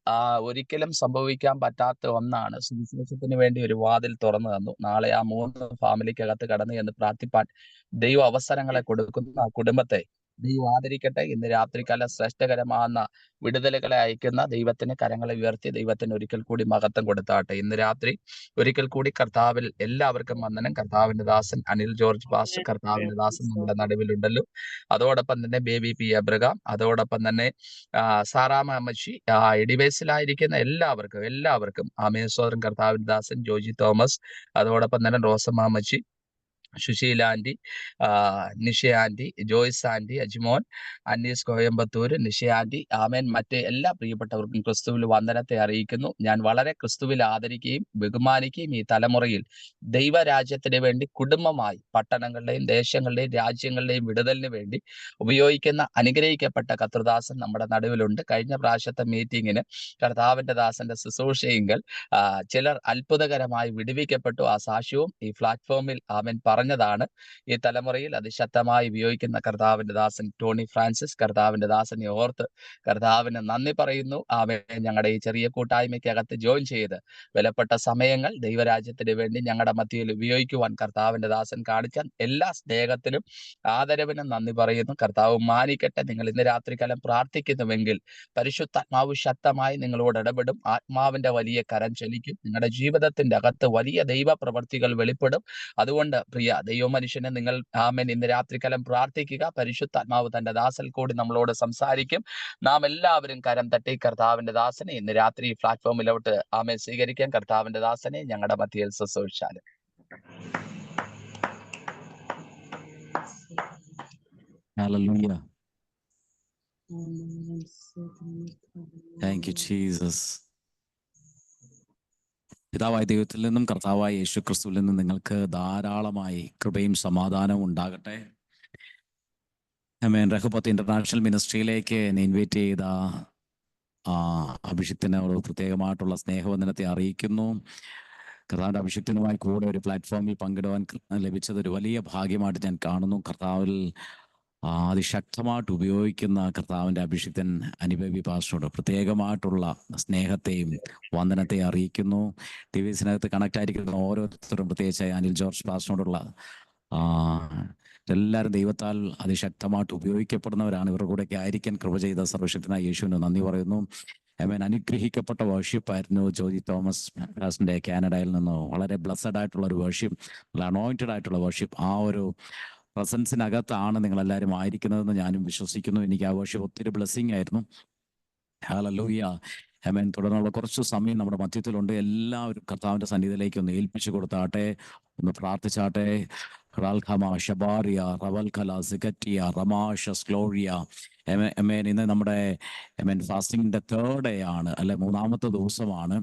ഒരിക്കലും സംഭവിക്കാൻ പറ്റാത്ത ഒന്നാണ്. സുവിശേഷത്തിന് വേണ്ടി ഒരു വാതിൽ തുറന്നു തന്നു. നാളെ ആ 3 ഫാമിലിക്കകത്ത് കടന്നു എന്ന് പ്രാർത്ഥിപ്പാൻ ദൈവം അവസരങ്ങളെ കൊടുക്കുന്ന ആ കുടുംബത്തെ ദൈവം ആദരിക്കട്ടെ. ഇന്ന് രാത്രികാല ശ്രേഷ്ഠകരമാകുന്ന വിടുതലുകളെ അയക്കുന്ന ദൈവത്തിന് കരങ്ങളെ ഉയർത്തി ദൈവത്തിന് ഒരിക്കൽ കൂടി മഹത്വം കൊടുത്താട്ടെ. ഇന്ന് രാത്രി ഒരിക്കൽ കൂടി കർത്താവിൽ എല്ലാവർക്കും വന്ദനം. കർത്താവിന്റെ ദാസൻ അനിൽ ജോർജ് പാസ്റ്റർ, കർത്താവിന്റെ ദാസൻ നമ്മുടെ നടുവിലുണ്ടല്ലോ. അതോടൊപ്പം തന്നെ ബേബി പി എബ്രഹാം, അതോടൊപ്പം തന്നെ സാറാമ അമ്മച്ചി, ഡിവൈസിലായിരിക്കുന്ന എല്ലാവർക്കും ആമേൻ സ്തോത്രം. കർത്താവിന്റെ ദാസൻ ജോജി തോമസ്, അതോടൊപ്പം തന്നെ റോസമ്മ അമ്മച്ചി, Susheela aunty, Nisha aunty, Joyce aunty, Ajimon, അന്നീസ് കോയമ്പത്തൂർ, നിഷ ആന്റി, ആമേൻ. മറ്റ് എല്ലാ പ്രിയപ്പെട്ടവർക്കും ക്രിസ്തുവിൽ വന്ദനത്തെ അറിയിക്കുന്നു. ഞാൻ വളരെ ക്രിസ്തുവിൽ ആദരിക്കുകയും ബഹുമാനിക്കുകയും ഈ തലമുറയിൽ ദൈവരാജ്യത്തിന് വേണ്ടി കുടുംബമായി പട്ടണങ്ങളുടെയും ദേശങ്ങളുടെയും രാജ്യങ്ങളുടെയും വിടുതലിന് വേണ്ടി ഉപയോഗിക്കുന്ന അനുഗ്രഹിക്കപ്പെട്ട കർത്തൃദാസൻ നമ്മുടെ നടുവിലുണ്ട്. കഴിഞ്ഞ പ്രാവശ്യത്തെ മീറ്റിങ്ങിന് കർത്താവിന്റെ ദാസന്റെ ശുശ്രൂഷയെങ്കിൽ ചിലർ അത്ഭുതകരമായി വിടുവിക്കപ്പെട്ടു. ആ സാക്ഷ്യവും ഈ പ്ലാറ്റ്ഫോമിൽ ആമേൻ പറഞ്ഞതാണ്. ഈ തലമുറയിൽ അതിശക്തമായി ഉപയോഗിക്കുന്ന കർത്താവിന്റെ ദാസൻ ടോണി ഫ്രാൻസിസ്, കർത്താവിന്റെ ദാസനെ ഓർത്ത് കർത്താവിന് നന്ദി പറയുന്നു. ആമേൻ. ഞങ്ങളുടെ ഈ ചെറിയ കൂട്ടായ്മയ്ക്കകത്ത് ജോയിൻ ചെയ്ത് വിലപ്പെട്ട സമയങ്ങൾ ദൈവരാജ്യത്തിന് വേണ്ടി ഞങ്ങളുടെ മധ്യയിൽ ഉപയോഗിക്കുവാൻ കർത്താവിന്റെ ദാസൻ കാണിച്ച എല്ലാ സ്നേഹത്തിനും ആദരവിനും നന്ദി പറയുന്നു. കർത്താവ് മാനിക്കട്ടെ. നിങ്ങൾ ഇന്ന് രാത്രികാലം പ്രാർത്ഥിക്കുന്നുവെങ്കിൽ പരിശുദ്ധാത്മാവ് ശക്തമായി നിങ്ങളോട് ഇടപെടും. ആത്മാവിന്റെ വലിയ കരം ചലിക്കും. നിങ്ങളുടെ ജീവിതത്തിന്റെ അകത്ത് വലിയ ദൈവ പ്രവൃത്തികൾ വെളിപ്പെടും. അതുകൊണ്ട് പ്രിയ ദൈവമനുഷ്യനെ നിങ്ങൾ ആമേൻ ഇന്ന് രാത്രികാലം പ്രാർത്ഥിക്കുക. പരിശുദ്ധാത്മാവ് തന്റെ ദാസൽ കൂടി നമ്മളോട് സംസാരിക്കും. നാം എല്ലാവരും കരം തട്ടി കർത്താവിന്റെ ദാസനെ ഇന്ന് രാത്രി പ്ലാറ്റ്ഫോമിലോട്ട് ആമേൻ സ്വീകരിക്കാൻ കർത്താവിന്റെ ദാസനെ ഞങ്ങളുടെ മധ്യയിൽ ശുശ്രൂഷിച്ചാലും. Hallelujah. Thank you, Jesus. പിതാവായ ദൈവത്തിൽ നിന്നും കർത്താവായ യേശു ക്രിസ്തുവിൽ നിന്നും നിങ്ങൾക്ക് ധാരാളമായി കൃപയും സമാധാനവും ഉണ്ടാകട്ടെ. ആമേൻ. റഹബത്ത് ഇന്റർനാഷണൽ മിനിസ്ട്രിയിലേക്ക് എന്നെ ഇൻവൈറ്റ് ചെയ്ത അഭിഷിക്തന് ഒരു പ്രത്യേകമായിട്ടുള്ള സ്നേഹവന്ദനത്തെ അറിയിക്കുന്നു. കർത്താവിൻ്റെ അഭിഷിക്തനുമായി കൂടെ ഒരു പ്ലാറ്റ്ഫോമിൽ പങ്കിടുവാൻ ലഭിച്ചത് ഒരു വലിയ ഭാഗ്യമായിട്ട് ഞാൻ കാണുന്നു. കർത്താവിൽ അതിശക്തമായിട്ട് ഉപയോഗിക്കുന്ന കർത്താവിൻ്റെ അഭിഷിക്തൻ അനുപവി പാസ്റ്ററോട് പ്രത്യേകമായിട്ടുള്ള സ്നേഹത്തെയും വന്ദനത്തെയും അറിയിക്കുന്നു. ടിവിസിനകത്ത് കണക്ട് ആയിരിക്കുന്ന ഓരോരുത്തരും, പ്രത്യേകിച്ച് അനിൽ ജോർജ് പാസ്റ്ററോടുള്ള എല്ലാവരും ദൈവത്താൽ അതിശക്തമായിട്ട് ഉപയോഗിക്കപ്പെടുന്നവരാണ്. ഇവരുടെ കൂടെയൊക്കെ ആയിരിക്കാൻ കൃപ ചെയ്ത സർവശക്തനായ യേശുവിന് നന്ദി പറയുന്നു. അനുഗ്രഹിക്കപ്പെട്ട വർഷിപ്പായിരുന്നു ജോജി തോമസ് പാസ്റ്ററിന്റെ കാനഡയിൽ നിന്ന്. വളരെ ബ്ലസ്സഡ് ആയിട്ടുള്ള ഒരു വർഷിപ്പ്, നല്ല അനോയിന്റഡ് ആയിട്ടുള്ള വർഷിപ്പ്. ആ ഒരു പ്രസൻസിനകത്താണ് നിങ്ങളെല്ലാവരും ആയിരിക്കുന്നതെന്ന് ഞാനും വിശ്വസിക്കുന്നു. എനിക്ക് ആ വർഷിപ്പ് ഒത്തിരി ബ്ലെസ്സിങ് ആയിരുന്നു. ഹല്ലേലൂയ. തുടർന്നുള്ള കുറച്ച് സമയം നമ്മുടെ മധ്യത്തിലുണ്ട്. എല്ലാവരും കർത്താവിൻ്റെ സന്നിധിയിലേക്ക് ഒന്ന് ഏൽപ്പിച്ചു കൊടുത്താട്ടെ, ഒന്ന് പ്രാർത്ഥിച്ചാട്ടെ. ഇന്ന് നമ്മുടെ ഫാസ്റ്റിങ്ങിന്റെ 3rd ഡേ ആണ്, അല്ലെ 3ാമത്തെ ദിവസമാണ്.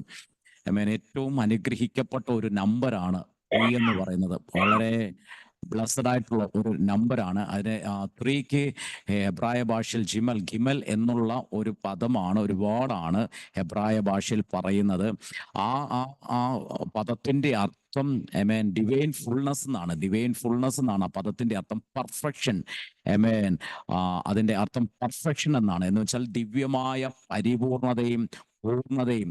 ഏറ്റവും അനുഗ്രഹിക്കപ്പെട്ട ഒരു നമ്പറാണ് 3 എന്ന് പറയുന്നത്. വളരെ ബ്ലസ്സഡ് ആയിട്ടുള്ള ഒരു നമ്പറാണ്. അതിന് 3ക്ക് ഹെബ്രായ ഭാഷയിൽ ഗിമൽ എന്നുള്ള ഒരു പദമാണ്, ഒരു വേർഡാണ് ഹെബ്രായ ഭാഷയിൽ പറയുന്നത്. ആ പദത്തിന്റെ അർത്ഥം ഡിവൈൻ ഫുൾനെസ് എന്നാണ്. ഡിവൈൻ ഫുൾനെസ് എന്നാണ് ആ പദത്തിന്റെ അർത്ഥം. പെർഫെക്ഷൻ. അതിന്റെ അർത്ഥം പെർഫെക്ഷൻ എന്നാണ്. എന്ന് വെച്ചാൽ ദിവ്യമായ പരിപൂർണതയും പൂർണ്ണതയും.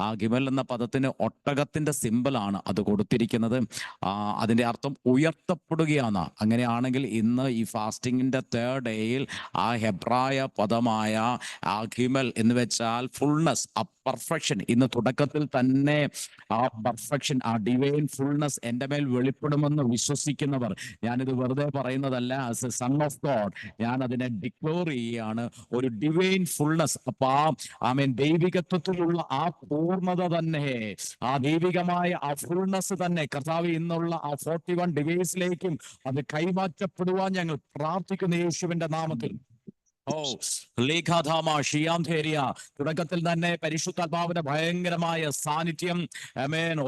ആ ഗിമൽ എന്ന പദത്തിന് ഒട്ടകത്തിന്റെ സിമ്പലാണ് അത് കൊടുത്തിരിക്കുന്നത്. അതിന്റെ അർത്ഥം ഉയർത്തപ്പെടുകയാണ്. അങ്ങനെയാണെങ്കിൽ ഇന്ന് ഈ ഫാസ്റ്റിങ്ങിന്റെ 3rd ഡേയിൽ ആ ഹെബ്രായ പദമായ ആ ഗിമൽ എന്ന് വെച്ചാൽ ഫുൾനെസ്, ആ പെർഫെക്ഷൻ, ഇന്ന് തുടക്കത്തിൽ തന്നെ ആ പെർഫെക്ഷൻ, ആ ഡിവൈൻ ഫുൾനെസ് എൻ്റെ മേൽ വെളിപ്പെടുമെന്ന് വിശ്വസിക്കുന്നവർ, ഞാനിത് വെറുതെ പറയുന്നതല്ല, as a son of God ഞാൻ അതിനെ ഡിക്ലെയർ ചെയ്യുകയാണ്. ഒരു ഡിവൈൻ ഫുൾനെസ്. അപ്പൊ ദൈവികത്വത്തിലുള്ള ആ പൂർണ്ണത തന്നെ, ആ ദൈവികമായ ആ ഫുൾനെസ് തന്നെ കർത്താവ് ഇന്നുള്ള ആ 41 ഡിവൈസിലേക്കും അത് കൈമാറ്റപ്പെടുവാൻ ഞങ്ങൾ പ്രാർത്ഥിക്കുന്ന യേശുവിന്റെ നാമത്തിൽ. തുടക്കത്തിൽ തന്നെ പരിശുദ്ധാത്മാവിന്റെ ഭയങ്കരമായ സാന്നിധ്യം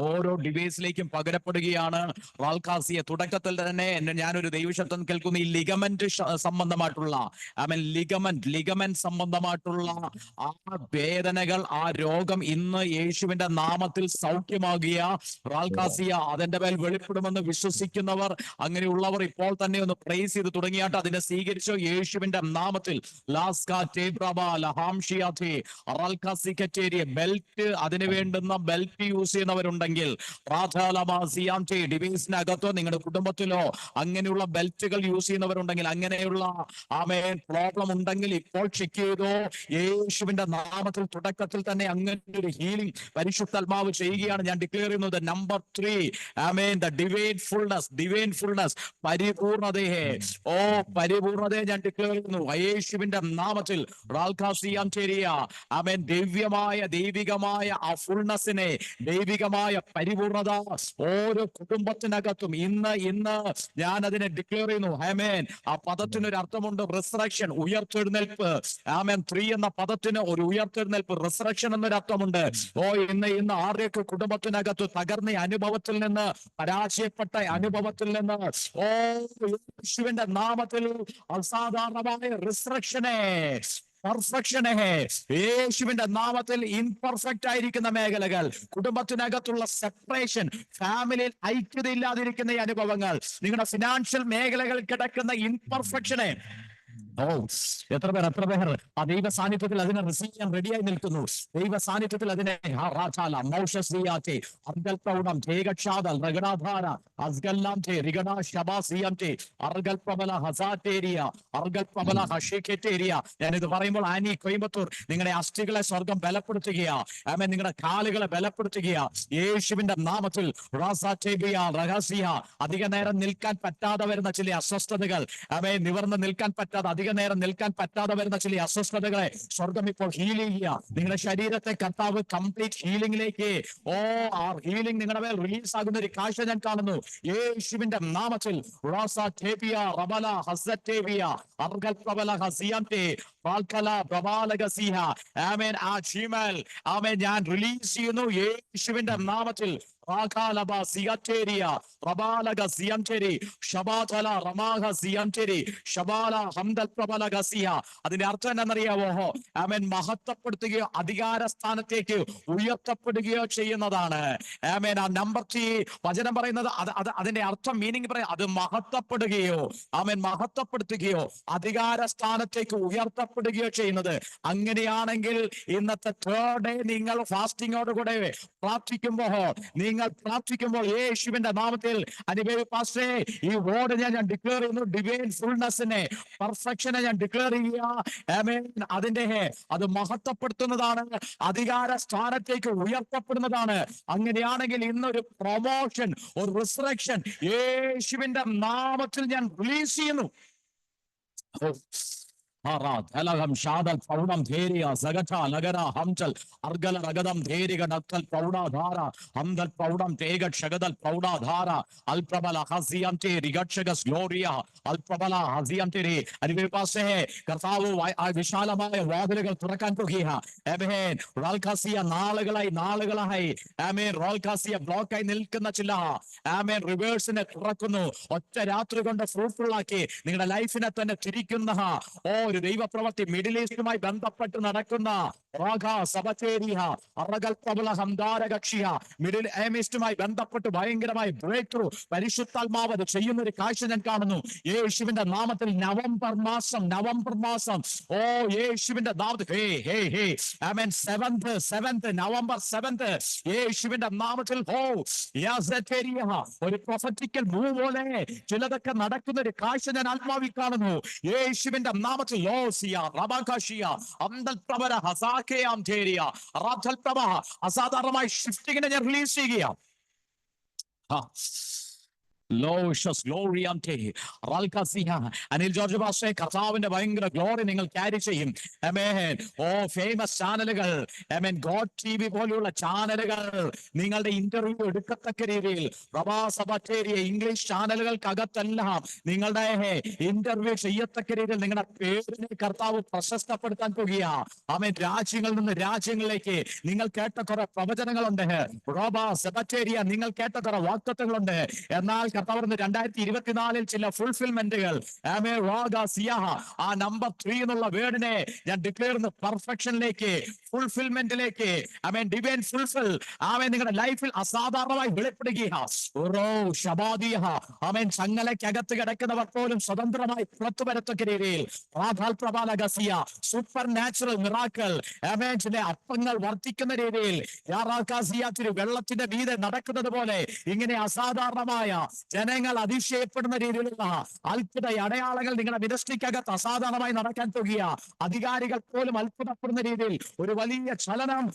ഓരോ ഡിവൈസിലേക്കും പകരപ്പെടുകയാണ്. റാൽക്കാസിയ തുടക്കത്തിൽ തന്നെ ഞാനൊരു ദൈവശബ്ദം കേൾക്കുന്ന ഈ ലിഗമെന്റ് സംബന്ധമായിട്ടുള്ള ലിഗമെന്റ് സംബന്ധമായിട്ടുള്ള ആ വേദനകൾ, ആ രോഗം ഇന്ന് യേശുവിന്റെ നാമത്തിൽ സൗഖ്യമാകിയ റാൽക്കാസിയ അതിന്റെ മേൽ വെളിപ്പെടുമെന്ന് വിശ്വസിക്കുന്നവർ, അങ്ങനെയുള്ളവർ ഇപ്പോൾ തന്നെ ഒന്ന് പ്രൈസ് ചെയ്ത് തുടങ്ങിയാട്ട് അതിനെ സ്വീകരിച്ചോ യേശുവിന്റെ നാമത്തിൽ. ബെൽറ്റ്, അതിന് വേണ്ടുന്ന ബെൽറ്റ് യൂസ് ചെയ്യുന്നവരുണ്ടെങ്കിൽ, ഡിവൈസിനകത്തോ നിങ്ങളുടെ കുടുംബത്തിലോ അങ്ങനെയുള്ള ബെൽറ്റുകൾ യൂസ് ചെയ്യുന്നവരുണ്ടെങ്കിൽ, അങ്ങനെയുള്ള പ്രോബ്ലം ഉണ്ടെങ്കിൽ ഇപ്പോൾ ചെക്ക് ചെയ്തോ യേശുവിന്റെ നാമത്തിൽ. തുടക്കത്തിൽ തന്നെ അങ്ങനെ ഒരു ഹീലിംഗ് പരിശുദ്ധാത്മാവ് ചെയ്യുകയാണ്. ഞാൻ ഡിക്ലെയർ ചെയ്യുന്നത് നമ്പർ 3, ദ ഡിവൈൻ ഫുൾനെസ്, പരിപൂർണതയെ, പരിപൂർണതയെ ഞാൻ ഡിക്ലെയർ ചെയ്യുന്നു യേശുവിന്റെ നാമത്തിൽ. ദിവ്യമായ ദൈവികമായ ആ ഫുൾനെസ്സിനെ, ദൈവികമായ പരിപൂർണത ഓരോ കുടുംബത്തിനകത്തും ഇന്ന് ഞാൻ അതിനെ ഡിക്ലെയർ ചെയ്യുന്നു. ആ പദത്തിനൊരു അർത്ഥമുണ്ട്, റിസറക്ഷൻ, ഉയർത്തെഴുന്നേൽപ്പ്. 3 എന്ന പദത്തിന് ഒരു ഉയർത്തെഴുന്നേൽപ്പ്, റിസറക്ഷൻ എന്നൊരു അർത്ഥമുണ്ട്. ഇന്ന് ആരുടെയൊക്കെ കുടുംബത്തിനകത്ത് തകർന്ന അനുഭവത്തിൽ നിന്ന്, പരാജയപ്പെട്ട അനുഭവത്തിൽ നിന്ന് യേശുവിന്റെ നാമത്തിൽ അസാധാരണമായ റിസറക്ഷനെ, പെർഫെക്ഷനെ, യേശുവിന്റെ നാമത്തിൽ ഇൻപെർഫെക്റ്റ് ആയിരിക്കുന്ന മേഖലകൾ, കുടുംബത്തിനകത്തുള്ള സെപ്പറേഷൻ, ഫാമിലിയിൽ ഐക്യതയില്ലാതിരിക്കുന്ന ഈ അനുഭവങ്ങൾ, നിങ്ങളുടെ ഫിനാൻഷ്യൽ മേഖലകളിൽ കിടക്കുന്ന ഇൻപെർഫെക്ഷനെ, എത്ര പേർ ആ ദൈവ സാന്നിധ്യത്തിൽ അതിനെ റിസീവ് ചെയ്യാൻ റെഡിയായി നിൽക്കുന്നു. ദൈവ സാന്നിധ്യത്തിൽ അതിനെ ഞാനിത് പറയുമ്പോൾ ആനി കോയമ്പത്തൂർ, നിങ്ങളുടെ അസ്ഥികളെ സ്വർഗം ബലപ്പെടുത്തുകയാ. നിങ്ങളുടെ കാലുകളെ ബലപ്പെടുത്തുകയാ യേശുവിന്റെ നാമത്തിൽ. അധിക നേരം നിൽക്കാൻ പറ്റാതെ വരുന്ന ചില അസ്വസ്ഥതകൾ, നിവർന്ന് നിൽക്കാൻ പറ്റാതെ, അധിക നേരം നിൽക്കാൻ പറ്റാതെ വരുന്ന ചില അസ്വസ്ഥതകളെ സ്വർഗം ഇപ്പോൾ ഹീൽ ചെയ്യുക. നിങ്ങളുടെ ശരീരത്തെ കർത്താവ് കംപ്ലീറ്റ് ഹീലിംഗിലേക്ക്, ആ ഹീലിംഗ് നിങ്ങളുടെ മേൽ റിലീസ് ആകുന്ന ഒരു കാഴ്ച ഞാൻ കാണുന്നു യേശുവിന്റെ നാമത്തിൽ. ഞാൻ റിലീസ് ചെയ്യുന്നു യേശുവിന്റെ നാമത്തിൽ. അതിന്റെ അർത്ഥം എന്താണെന്നറിയാവോ? ആമേൻ, മഹത്വപ്പെടുത്തുകയോ അധികാര സ്ഥാനത്തേക്ക് ഉയർത്തപ്പെടുകയോ ചെയ്യുന്നതാണ്. ആമേൻ. ആ നമ്പർ 3 വചനം പറയുന്നത് അതിന്റെ അർത്ഥം മീനിങ് പറയാം, അത് മഹത്വപ്പെടുകയോ ആമേൻ മഹത്വപ്പെടുത്തുകയോ അധികാര സ്ഥാനത്തേക്ക് ഉയർത്തപ്പെടുകയോ ചെയ്യുന്നത്. അങ്ങനെയാണെങ്കിൽ ഇന്നത്തെ തേർഡ് ഡേ നിങ്ങൾ ഫാസ്റ്റിങ്ങോടുകൂടെ പ്രാർത്ഥിക്കുമ്പോൾ യേശുവിന്റെ നാമത്തിൽ പാസ്റ്റേ, ഈ വേർഡ് ഞാൻ ഡിക്ലെയർ ചെയ്യുന്നു. ഡിവൈൻ ഫുൾനെസ്സിനെ, പെർഫെക്ഷനെ ഞാൻ ഡിക്ലെയർ ചെയ്യുക. ആമേൻ. അത് മഹത്വപ്പെടുത്തുന്നതാണ്, അധികാര സ്ഥാനത്തേക്ക് ഉയർത്തപ്പെടുന്നതാണ്. അങ്ങനെയാണെങ്കിൽ ഇന്നൊരു പ്രൊമോഷൻ, ഒരു റിസറക്ഷൻ യേശുവിന്റെ നാമത്തിൽ ഞാൻ റിലീസ് ചെയ്യുന്നു. ധലകം ഷാദൽ പൗണം ധേരിയ സഗഠ നഗര ഹംചൽ അർഗല രഗതം ധേരിക നത്തൽ പൗടാധാര ഹംദൽ പൗടം തേഗ ക്ഷഗതൽ പൗടാധാര അൽപ്രബല ഹസിയം തേ റിഗക്ഷക സ്ലോറിയ അൽപ്രബല ഹസിയം തേ. അനുഭവപാസേ കർത്താവ് വിശാലമായ വാതിലുകൾ തുറക്കാൻ പോകുകയാണ്. ആമേൻ. റോൽകാസിയ നാളുകളായി ആമേൻ റോൽകാസിയ ബ്ലോക്കായി നിൽക്കുന്ന ചില ആമേൻ റിവേഴ്സിനെ തുറക്കുന്നു. ഒറ്റ രാത്രി കൊണ്ട് ഫ്രൂട്ട്ഫുൾ ആക്കി നിങ്ങളുടെ ലൈഫിനെ തന്നെ തിരിക്കുന്ന ഒരു ദൈവപ്രവൃത്തി മിഡിൽ ഈസ്റ്റുമായി ബന്ധപ്പെട്ട് നടക്കുന്ന മിഡിൽ ഈസ്റ്റുമായി ബന്ധപ്പെട്ട് ഭയങ്കരമായി ബ്രേക്ക് ത്രൂ പരിശുദ്ധാത്മാവ് അത് ചെയ്യുന്ന ഒരു കാഴ്ച ഞാൻ കാണുന്നു. യേശുവിന്റെ നാമത്തിൽ നവംബർ മാസം യേശുവിന്റെ നാമത്തിൽ നവംബർ 7 യേശുവിന്റെ നാമത്തിൽ ഒരു പ്രൊഫറ്റിക്കൽ മൂവ് പോലെ ചിലതൊക്കെ നടക്കുന്ന ഒരു കാഴ്ച ഞാൻ ആത്മാവിൽ കാണുന്നു. യേശുവിന്റെ നാമത്തിൽ അസാധാരണമായ ഷിഫ്റ്റിങ്ങിനെ ഞാൻ റിലീസ് ചെയ്യുക. അനിൽ ജോർജ് പാസ്റ്റർ, കർത്താവിന്റെ ഭയങ്കര ഗ്ലോറി നിങ്ങൾ ക്യാരി ചെയ്യും. ഫേമസ് ചാനലുകൾ, ഗോഡ് TV പോലെയുള്ള ചാനലുകൾ നിങ്ങളുടെ ഇന്റർവ്യൂ എടുക്കത്തക്ക രീതിയിൽ ഇംഗ്ലീഷ് ചാനലുകൾക്കകത്തെല്ലാം നിങ്ങളുടെ ഇന്റർവ്യൂ ചെയ്യത്തക്ക രീതിയിൽ നിങ്ങളുടെ പേരിനെ കർത്താവ് പ്രശസ്തപ്പെടുത്താൻ പോകുക. രാജ്യങ്ങളിൽ നിന്ന് രാജ്യങ്ങളിലേക്ക് നിങ്ങൾ കേട്ട കുറെ പ്രവചനങ്ങളുണ്ട്. നിങ്ങൾ കേട്ട കുറെ വാക്തത്വങ്ങളുണ്ട്. എന്നാൽ കർത്താവ് 2024 ചില ഫുൾഫിൽമെന്റുകൾ ആ നമ്പർ 3 എന്നുള്ള വേർഡിനെ ഞാൻ ഡിക്ലെയർ ചെയ്യുന്നു. പെർഫെക്ഷനിലേക്ക്, ഫുൾഫിൽമെന്റിലേക്ക്, ഡിവൈൻ ഫുൾഫിൽ നിങ്ങളുടെ ലൈഫിൽ അസാധാരണമായി വെളിപ്പെടുകയാണ്. ചങ്ങലയ്ക്കകത്ത് കിടക്കുന്നവർ പോലും സ്വതന്ത്രമായി പുറത്തു വരത്തക്ക രീതിയിൽ സൂപ്പർ നാച്ചുറൽ മിറാക്കിൾ ചില അപ്പങ്ങൾ വർദ്ധിക്കുന്ന രീതിയിൽ വെള്ളത്തിന്റെ മീതെ നടക്കുന്നത് പോലെ ഇങ്ങനെ അസാധാരണമായ ജനങ്ങൾ അതിശയപ്പെടുന്ന രീതിയിലുള്ള അത്ഭുത അടയാളങ്ങൾ നിങ്ങളുടെ മിനിസ്ട്രിക്കകത്ത് അസാധാരണമായി നടക്കാൻ പോകുക. അധികാരികൾ പോലും അത്ഭുതപ്പെടുന്ന രീതിയിൽ ഒരു വലിയ ചലനം,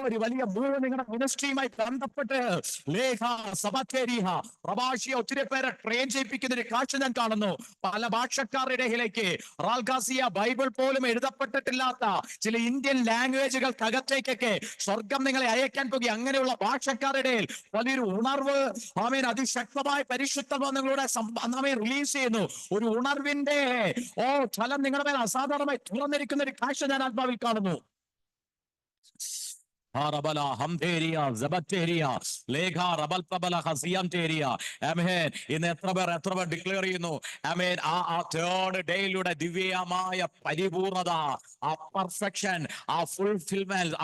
ഒരു വലിയ മൂവ് നിങ്ങളുടെ മിനിസ്ട്രിയുമായി ബന്ധപ്പെട്ട് പ്രഭാഷിയെ ഒത്തിരി പേരെ ട്രെയിൻ ചെയ്യിപ്പിക്കുന്ന ഒരു കാഴ്ച ഞാൻ കാണുന്നു. പല ഭാഷക്കാരുടെ ഇടയിലേക്ക് ബൈബിൾ പോലും എഴുതപ്പെട്ടിട്ടില്ലാത്ത ചില ഇന്ത്യൻ ലാംഗ്വേജുകൾക്കകത്തേക്കൊക്കെ സ്വർഗം നിങ്ങളെ അയക്കാൻ പോകുക. അങ്ങനെയുള്ള ഭാഷക്കാരുടെ ഇടയിൽ വലിയൊരു ഉണർവ് അതിശക്തമായ പരിശുദ്ധമോ നിങ്ങളുടെ റിലീസ് ചെയ്യുന്നു. ഒരു ഉണർവിന്റെ ഫലം നിങ്ങളുടെ മേൽ അസാധാരണമായി തുറന്നിരിക്കുന്ന ഒരു കാഴ്ച ഞാൻ ആത്മാവിൽ കാണുന്നു. ഇന്ന് എത്ര പേർ ഡിക്ലെയർ ചെയ്യുന്നു തേർഡ് ഡേയിലൂടെ ദിവ്യമായ പരിപൂർണത, ആ പെർഫെക്ഷൻ, ആ ഫുൾഫിൽമെന്റ്,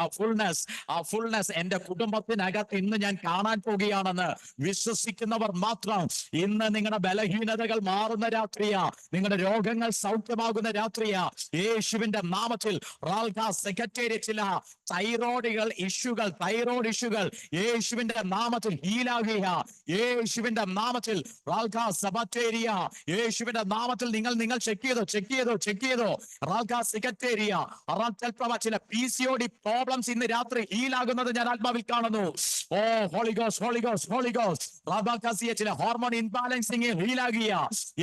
ആ ഫുൾനെസ് എന്റെ കുടുംബത്തിനകത്ത് ഇന്ന് ഞാൻ കാണാൻ പോകുകയാണെന്ന് വിശ്വസിക്കുന്നവർ മാത്രം. ഇന്ന് നിങ്ങളുടെ ബലഹീനതകൾ മാറുന്ന രാത്രിയാ, നിങ്ങളുടെ രോഗങ്ങൾ സൗഖ്യമാകുന്ന രാത്രിയാ. യേശുവിന്റെ നാമത്തിൽ സെക്രട്ടേറിയറ്റില തൈറോയ്ഡ് ഇഷ്യൂകൾ യേശുവിന്റെ നാമത്തിൽ ഹീലാകുക. യേശുവിന്റെ നാമത്തിൽ യേശുവിന്റെ നാമത്തിൽ നിങ്ങൾ ചെക്ക് ചെയ്തോ ചില PCOD പ്രോബ്ലംസ് ഇന്ന് രാത്രി ഹീലാകുന്നത് ഞാൻ ആത്മാവിൽ കാണുന്നു. ഹോളി ഗോസ്റ്റ് ചില ഹോർമോൺ ഇൻബാലൻസിംഗ് ഹീലാകുക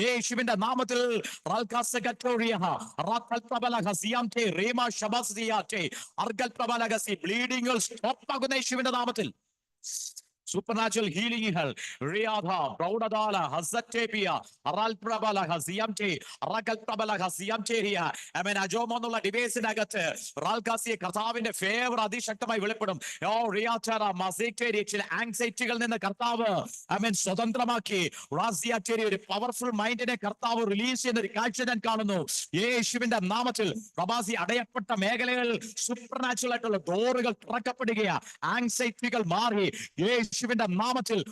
യേശുവിന്റെ നാമത്തിൽ. ബ്ലീഡിംഗ് സ്റ്റോപ്പ് ആകുന്ന യേശുവിന്റെ നാമത്തിൽ. supernatural healing-കൾ റിയാദ പ്രൗഢദാല ഹസറ്റേപിയ അറാൽപ്രബല ഹസിയംചേ അറകൽപ്രബല ഹസിയംചേരിയ ആമേൻ അജോമോ എന്നുള്ള ഡിവൈസിനകത്ത് റാൽകാസിയെ കർത്താവിന്റെ ഫേവർ അതിശക്തമായി വെളിപ്പെടും. ഓ റിയാചാര മസേക്ടേരി ചില ആങ്സൈറ്റികളിൽ നിന്ന് കർത്താവ് ആമേൻ സ്വതന്ത്രമാക്കി റാസിയാചേരി ഒരു പവർഫുൾ മൈൻഡിനെ കർത്താവ് റിലീസ് ചെയ്യുന്ന ഒരു കാഴ്ച ഞാൻ കാണുന്നു. യേശുവിന്റെ നാമത്തിൽ പ്രവാസി അടയപ്പെട്ട മേഖലകളിൽ സൂപ്പർനാച്ചുറൽ ആയിട്ടുള്ള ഡോറുകൾ തുറക്കപ്പെടുകയാ. ആങ്സൈറ്റികൾ മാറി യേശുവിന്റെ നാമത്തിൽ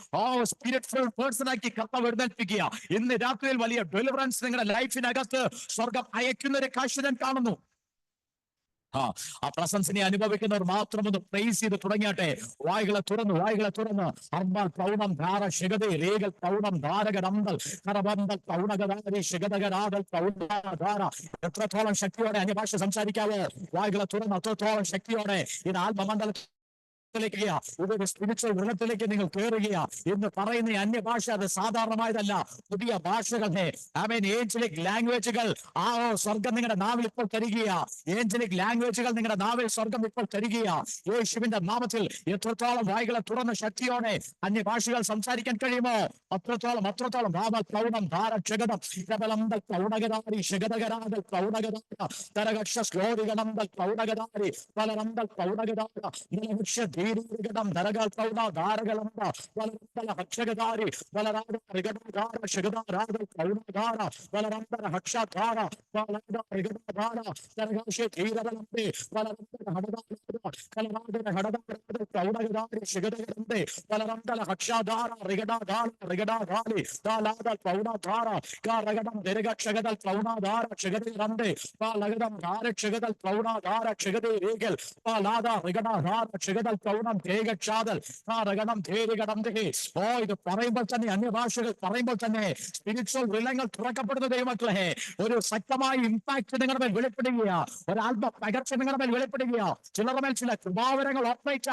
സ്പിരിറ്റ് പേഴ്സൺ ആക്കി കർത്താവ് എഴുന്നേൽപ്പിക്കുക. ഇന്ന് രാത്രിയിൽ വലിയ ഡെലിവറൻസ് നിങ്ങളുടെ ലൈഫിനകത്ത് സ്വർഗം അയക്കുന്ന ഒരു കാഴ്ച ഞാൻ കാണുന്നു. ആ പ്രസൻസിനെ അനുഭവിക്കുന്നവർ മാത്രം ഒന്ന് പ്രൈസ് ചെയ്ത് തുടങ്ങിയാട്ടെ. വായികളെ തുറന്ന് അർബാൽ പൗണം ധാര ശിഖതേ രേഖൽ പൗണം ധാരകടമ്പൽ കറബന്തൽ പൗണകധാരി ശിഖതകരാതൽ പൗണധാര. എത്രത്തോളം ശക്തിയോടെ അന്യഭാഷ സംസാരിക്കാവോ? വായികളെ തുറന്ന് അത്രത്തോളം ശക്തിയോടെ ഇത് ആത്മമണ്ഡല സ്പിരിച്വൽ വെള്ളത്തിലേക്ക് നിങ്ങൾ കയറുകയാ. എന്ന് പറയുന്ന അന്യഭാഷ അത് സാധാരണമായതല്ല. പുതിയ ഭാഷകളെ ആമേൻ ഏഞ്ചലിക് ലാംഗ്വേജുകൾ സ്വർഗം നിങ്ങളുടെ നാവിൽ ഇപ്പോൾ തരികയാ. ഏഞ്ചലിക് ലാംഗ്വേജുകൾ നിങ്ങളുടെ നാവിൽ സ്വർഗം ഇപ്പോൾ തരികയാ. യേശുവിന്റെ നാമത്തിൽ എത്രത്തോളം വായികളെ തുറന്ന ശക്തിയോടെ അന്യഭാഷകൾ സംസാരിക്കാൻ കഴിയുമോ അത്രത്തോളം പൗണം ധാര ക്ഷഗതം പ്രബലന്തൽ പൗണകധാരി ശിഖതകരാതൽ പൗണകധാര തരകക്ഷ ശ്ലോരികണന്തൽ പൗണകധാരി പലരന്തൽ പൗണകധാര ധീരീകടം ധരകൾ പൗണ ധാരകളന്ത വലരന്തല ഹക്ഷകധാരി വലരാധ ഋഗധാര ശിഖതാരാധൽ പൗണധാര വലരന്തര ഹക്ഷധാര വലരന്ത ഋഗധാര തരകാശ ധീരതലന്തേ വലരന്തര ഹടധാര കലരാധന ഹടധാര പൗണകധാരി ശിഖതകരന്തേ വലരന്തല ഹക്ഷാധാര ഋഗധാധാരി താലാദൽ പൗണധാര കാരകടം ധരകക്ഷകതൽ പൗണധാര ക്ഷഗതരന്തേ പാലകടം ധാര ക്ഷഗതൽ പൗണധാര ക്ഷഗതേ രേഖൽ പാലാദ ഋഗധാര ക്ഷഗതൽ പൗണം തേകക്ഷാതൽ കാരകടം ധേരികടം ദേ. ഇത് പറയുമ്പോൾ തന്നെ അന്യഭാഷകൾ പറയുമ്പോൾ തന്നെ സ്പിരിച്വൽ വിലങ്ങൾ തുറക്കപ്പെടുന്ന ദൈവമക്കളെ ഒരു ശക്തമായ ഇമ്പാക്ട് നിങ്ങളുടെ മേൽ വെളിപ്പെടുകയാ. ഒരാത്മ പകർച്ച നിങ്ങളുടെ മേൽ വെളിപ്പെടുകയാ. ചിലരുടെ മേൽ ചില കൃപാവരങ്ങൾ ഓപ്പറേറ്റ്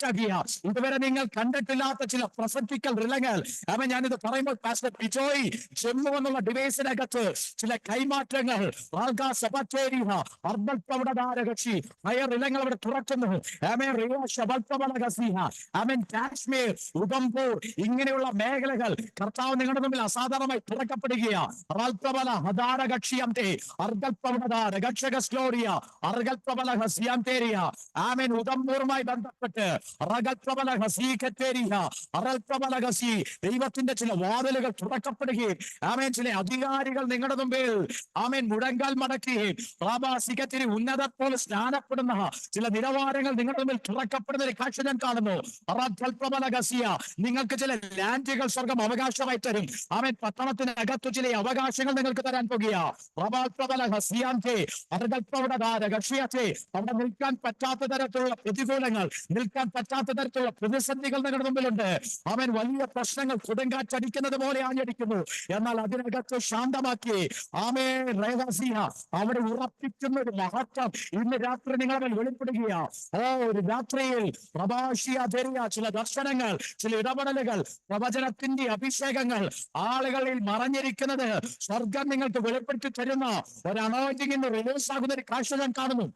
ആകിയ ഇതുവരെ നിങ്ങൾ കണ്ടിട്ടില്ലാത്ത ചില പ്രൊഫറ്റിക്കൽ വിലങ്ങൾ. അവൻ ഞാനിത് പറയുമ്പോൾ പാസ്റ്റർ ബിജോയ് ജമ്മു എന്നുള്ള ഡിവൈസിനകത്ത് ചില കൈമാറ്റങ്ങൾ അർബൽ പ്രവണതാരകക്ഷി ഹയർ ഇലങ്ങൾ അവിടെ തുറക്കുന്നു. കാശ്മീർ ഉദംപൂർ ഇങ്ങനെയുള്ള മേഖലകൾ കർത്താവ് നിങ്ങളുടെ മുമ്പിൽ അസാധാരണമായി തുറക്കപ്പെടുകയാണ്. ഉദംപൂറുമായി ബന്ധപ്പെട്ട് ദൈവത്തിന്റെ ചില വാതിലുകൾ തുറക്കപ്പെടുകയും ചില അധികാരികൾ നിങ്ങളുടെ മുമ്പിൽ മുഴങ്കാൽ മടക്കുകയും ഉന്നതപ്പോൾ സ്നാനപ്പെടുന്ന ചില നിലവാരങ്ങൾ നിങ്ങളുടെ മുമ്പിൽ തുറക്കപ്പെടുന്ന ഒരു കാഴ്ച ഞാൻ കാണുന്നു. നിങ്ങൾക്ക് ചില ലാൻഡുകൾ സ്വർഗം അവകാശമായി തരും. പട്ടണത്തിനകത്തു ചില അവകാശങ്ങൾ നിങ്ങൾക്ക് തരാൻ അവിടെ നിൽക്കാൻ പറ്റാത്ത തരത്തിലുള്ള പ്രതികൂലങ്ങൾ, നിൽക്കാൻ പറ്റാത്ത തരത്തിലുള്ള പ്രതിസന്ധികൾ നിങ്ങളുടെ മുമ്പിലുണ്ട്. വലിയ പ്രശ്നങ്ങൾ കൊടുങ്കാറ്റടിക്കുന്നത് പോലെ ആഞ്ഞടിക്കുന്നു. എന്നാൽ അതിനകത്ത് ശാന്തമാക്കി അവിടെ ഉറപ്പിക്കുന്ന ഒരു മഹത്വം ഇന്ന് രാത്രി നിങ്ങളുടെ വെളിപ്പെടുകയാ. ഒരു രാത്രിയിൽ ചില ദർശനങ്ങൾ, ചില ഇടപെടലുകൾ, പ്രവചനത്തിന്റെ അഭിഷേകങ്ങൾ ആളുകളിൽ മറഞ്ഞിരിക്കുന്നത് സ്വർഗം നിങ്ങൾക്ക് വെളിപ്പെടുത്തി തരുന്ന ഒരു അനോയിന്റിംഗ് ഇന്ന് റിലീസ് ആകുന്ന ഒരു കാഴ്ച ഞാൻ കാണുന്നു.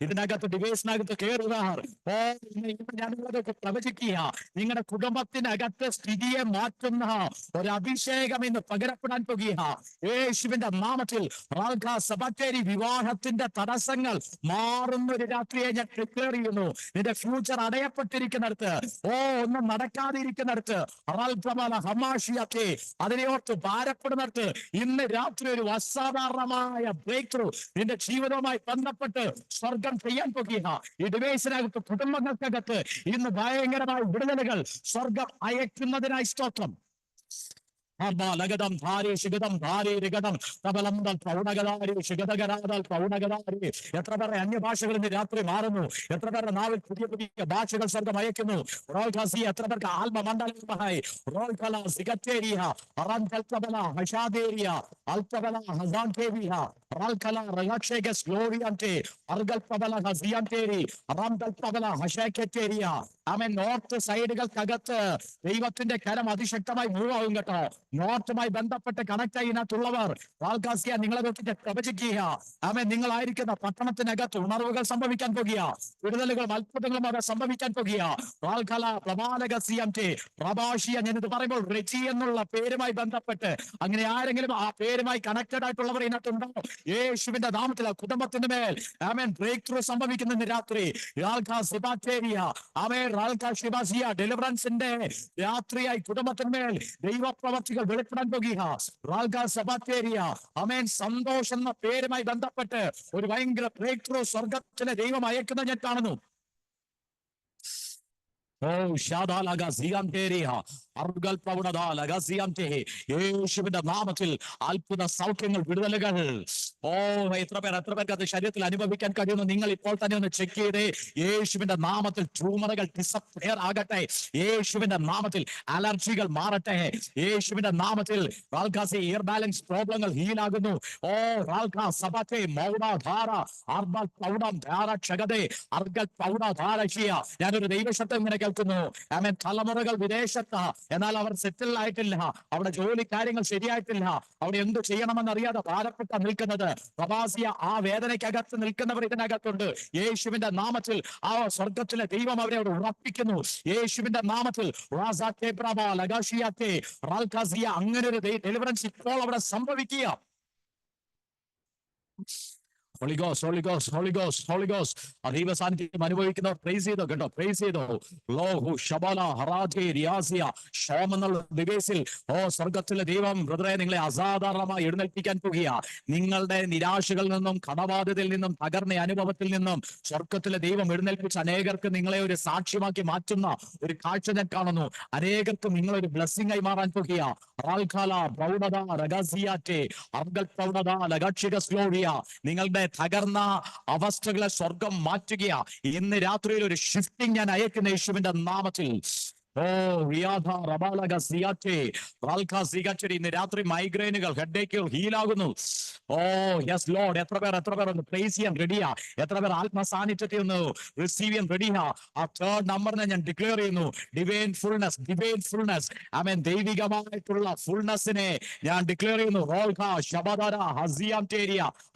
ഇതിനകത്ത് ഡിവൈസിനകത്ത് കയറുക. ഞാനിതൊക്കെ പ്രവചിക്കുക. നിങ്ങളുടെ കുടുംബത്തിനകത്ത് സ്ഥിതിയെ മാറ്റുന്ന ഒരു അഭിഷേകം ഇന്ന് പകരപ്പെടാൻ പോകുക. യേശുവിന്റെ നാമത്തിൽ വിവാഹത്തിന്റെ തടസ്സങ്ങൾ മാറുന്ന ഒരു രാത്രിയെ ഞാൻ ഡിക്ലെയർ ചെയ്യുന്നു. നിന്റെ ഫ്യൂച്ചർ അടയപ്പെട്ടിരിക്കുന്നിടത്ത്, ഒന്നും നടക്കാതെ ഇരിക്കുന്നിടത്ത്, അതിനെയോർത്ത് ഭാരപ്പെടുന്നിടത്ത് ഇന്ന് രാത്രി ഒരു അസാധാരണമായ ബ്രേക്ക് ത്രൂ നിന്റെ ജീവിതവുമായി ബന്ധപ്പെട്ട് സ്വർഗം ചെയ്യാൻ പോകുക. ഈ ഡിവൈസിനകത്ത് കുടുംബങ്ങൾക്കകത്ത് ഇന്ന് ഭയങ്കരമായ വിടുതലുകൾ സ്വർഗം അയക്കുന്നതിനായി സ്തോത്രം. എത്ര പേരുടെ അന്യഭാഷകൾ ഇന്ന് രാത്രി മാറുന്നു. എത്ര പേരുടെ നാവിൽ പുതിയ പുതിയ ഭാഷകൾ സ്വർഗം അയക്കുന്നു. എത്ര പേർക്ക് ആത്മമണ്ഡലമായി റാൽക്കല റയാക്ഷേഗസ് ഗ്ലോറിയാൻറ്റെ അർഗൽപബല ഹസിയാൻറ്റേരി റാംഗൽപബല ഹഷേക്കറ്റേരിയ. ആമേൻ. നോർത്ത് സൈഡുകൾക്കകത്ത് ദൈവത്തിന്റെ കരം അതിശക്തമായി മൂവ് ആകും കേട്ടോ. നോർത്തുമായി ബന്ധപ്പെട്ട് കണക്ട് ചെയ്യുന്നതുള്ളവർ വാൽകാസിയ നിങ്ങളെ വെച്ചിട്ട് പ്രവചിക്കുക. ആമേൻ. നിങ്ങളായിരിക്കുന്ന പട്ടണത്തിനകത്ത് ഉണർവുകൾ സംഭവിക്കാൻ പോകുക, വിടുതലുകളും അത്ഭുതങ്ങളും അവിടെ സംഭവിക്കാൻ പോകുക. വാൽകല പ്രവാലകസിയംറ്റെ പ്രഭാഷിയ. ഞാനിത് പറയുമ്പോൾ റെജി എന്നുള്ള പേരുമായി ബന്ധപ്പെട്ട് അങ്ങനെ ആരെങ്കിലും ആ പേരുമായി കണക്റ്റഡ് ആയിട്ടുള്ളവർ ഇതിനകത്തുണ്ടോ? യേശുവിന്റെ നാമത്തിൽ ആ കുടുംബത്തിന്റെ മേൽ ആമേൻ ബ്രേക്ക് ത്രൂ സംഭവിക്കുന്ന രാത്രി. ആമേൻ. ഡെലിവറൻസിന്റെ രാത്രിയായി കുടുംബത്തിന്മേൽ ദൈവപ്രവർത്തികൾ വെളിപ്പെടാൻ പോകുക. ആമേൻ. സന്തോഷം എന്ന പേരുമായി ബന്ധപ്പെട്ട് ഒരു ഭയങ്കര ബ്രേക്ക് ത്രൂ സ്വർഗത്തിലെ ദൈവം അയക്കുന്ന ഞാൻ കാണുന്നു. യേശുവിന്റെ നാമത്തിൽ അത്ഭുത സൗഖ്യങ്ങൾ, വിടുതലുകൾ. എത്ര പേർക്ക് അത് ശരീരത്തിൽ അനുഭവിക്കാൻ കഴിയുന്നു? നിങ്ങൾ ഇപ്പോൾ തന്നെ ഒന്ന് ചെക്ക് ചെയ്തേ. യേശുവിന്റെ നാമത്തിൽ ട്യൂമറുകൾ ഡിസപ്പിയർ ആകട്ടെ. യേശുവിന്റെ നാമത്തിൽ അലർജികൾ മാറട്ടെ. യേശുവിന്റെ നാമത്തിൽ ഇയർ ബാലൻസ് പ്രോബ്ലങ്ങൾ ഹീലാകുന്നു. ഞാനൊരു ദൈവശബ്ദം ഇങ്ങനെ കേൾക്കുന്നു. ആമേൻ. തലമുറകൾ വിദേശത്ത്, എന്നാൽ അവർ സെറ്റിൽ ആയിട്ടില്ല. അവിടെ ജോലി കാര്യങ്ങൾ ശരിയായിട്ടില്ല. അവിടെ എന്തു ചെയ്യണമെന്നറിയാതെ ഭാരപ്പെട്ട നിൽക്കുന്നത് പ്രവാസിയ ആ വേദനയ്ക്കകത്ത് നിൽക്കുന്നവർ ഇതിനകത്തുണ്ട്. യേശുവിന്റെ നാമത്തിൽ ആ സ്വർഗത്തിലെ ദൈവം അവരെ അവിടെ ഉറപ്പിക്കുന്നു. യേശുവിന്റെ നാമത്തിൽ അങ്ങനെ ഒരു ഡെലിവറൻസ് ഇപ്പോൾ അവിടെ സംഭവിക്കുക. Holy Ghost, Holy Ghost, Holy Ghost, Holy Ghost. അതീവ സാന്നിധ്യം അനുഭവിക്കുന്നവർ പ്രൈസ് ചെയ്തോ കേട്ടോ, പ്രൈസ് ചെയ്തോ. ലോഹു ശബല ഹറാജെ റിയാസിയ ഷോം എന്നുള്ള ഡിവൈസിൽ സ്വർഗത്തിലെ ദൈവം ബ്രദറെ നിങ്ങളെ അസാധാരണമായി എഴുന്നേൽപ്പിക്കാൻ പോകുക. നിങ്ങളുടെ നിരാശകളിൽ നിന്നും കടബാധ്യതയിൽ നിന്നും തകർന്ന അനുഭവത്തിൽ നിന്നും സ്വർഗത്തിലെ ദൈവം എഴുന്നേൽപ്പിച്ച് അനേകർക്ക് നിങ്ങളെ ഒരു സാക്ഷ്യമാക്കി മാറ്റുന്ന ഒരു കാഴ്ച ഞാൻ കാണുന്നു. അനേകർക്ക് നിങ്ങളൊരു ബ്ലെസ്സിംഗ് ആയി മാറാൻ പോകുക. നിങ്ങളുടെ തകർന്ന അവസ്ഥകളെ സ്വർഗം മാറ്റുക. ഇന്ന് രാത്രിയിൽ ഒരു ഷിഫ്റ്റിംഗ് ഞാൻ അയക്കുന്ന യേശുവിന്റെ നാമത്തിൽ. ഇന്ന് രാത്രി മൈഗ്രെയിനുകൾ, ഹെഡേക്കുകൾ ഹീലാകുന്നു. Yes Lord. എത്ര പേർ ഒന്ന് പ്രൈസ് ചെയ്യാൻ റെഡിയാ? എത്ര പേർ ആത്മസാന്നിധ്യത്തെ ഒന്ന് റിസീവ് ചെയ്യാൻ റെഡിയാ? ആ തേർഡ് നമ്പറിനെ ഞാൻ ഡിക്ലെയർ ചെയ്യുന്നു. Divine fullness, divine fullness. ആമേൻ. ദൈവികമായിട്ടുള്ള ഫുൾനെസ്സിനെ ഞാൻ ഡിക്ലെയർ ചെയ്യുന്നു.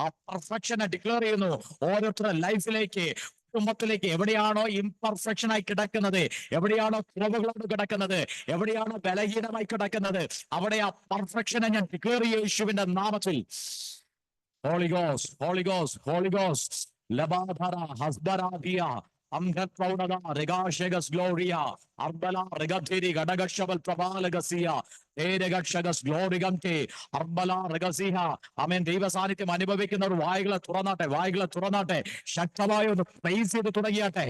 ആ പെർഫെക്ഷനെ ഡിക്ലെയർ ചെയ്യുന്നു ഓരോരുത്തരുടെ ലൈഫിലേക്ക്, കുടുംബത്തിലേക്ക്. എവിടെയാണോ ഇംപെർഫെക്ഷൻ ആയി കിടക്കുന്നത്, എവിടെയാണോ കുറവുകളോട് കിടക്കുന്നത്, എവിടെയാണോ ബലഹീനമായി കിടക്കുന്നത്, അവിടെ ആ പെർഫെക്ഷനെ ഞാൻ ഡിക്ലെയർ ചെയ്യും യേശുവിന്റെ നാമത്തിൽ. Holy ghost, holy ghost, holy ghost. ലബാധര ഹസ്ബരാദിയ അംഗപ്രൗഢത രഗാശഗസ് ഗ്ലോറിയ അർബല രഗതിരി ഘടകശബൽ പ്രഭാലഗസിയ ഏരഗക്ഷഗസ് ഗ്ലോറിഗംതെ അർബല രഗസിഹ. ആമേൻ. ദൈവ സാന്നിധ്യം അനുഭവിക്കുന്നവർ വായുകളെ തുറന്നാട്ടെ, വായുകളെ തുറന്നാട്ടെ. ശക്തമായി ഒന്ന് പ്രൈസ് ചെയ്ത് തുടങ്ങിയാട്ടെ.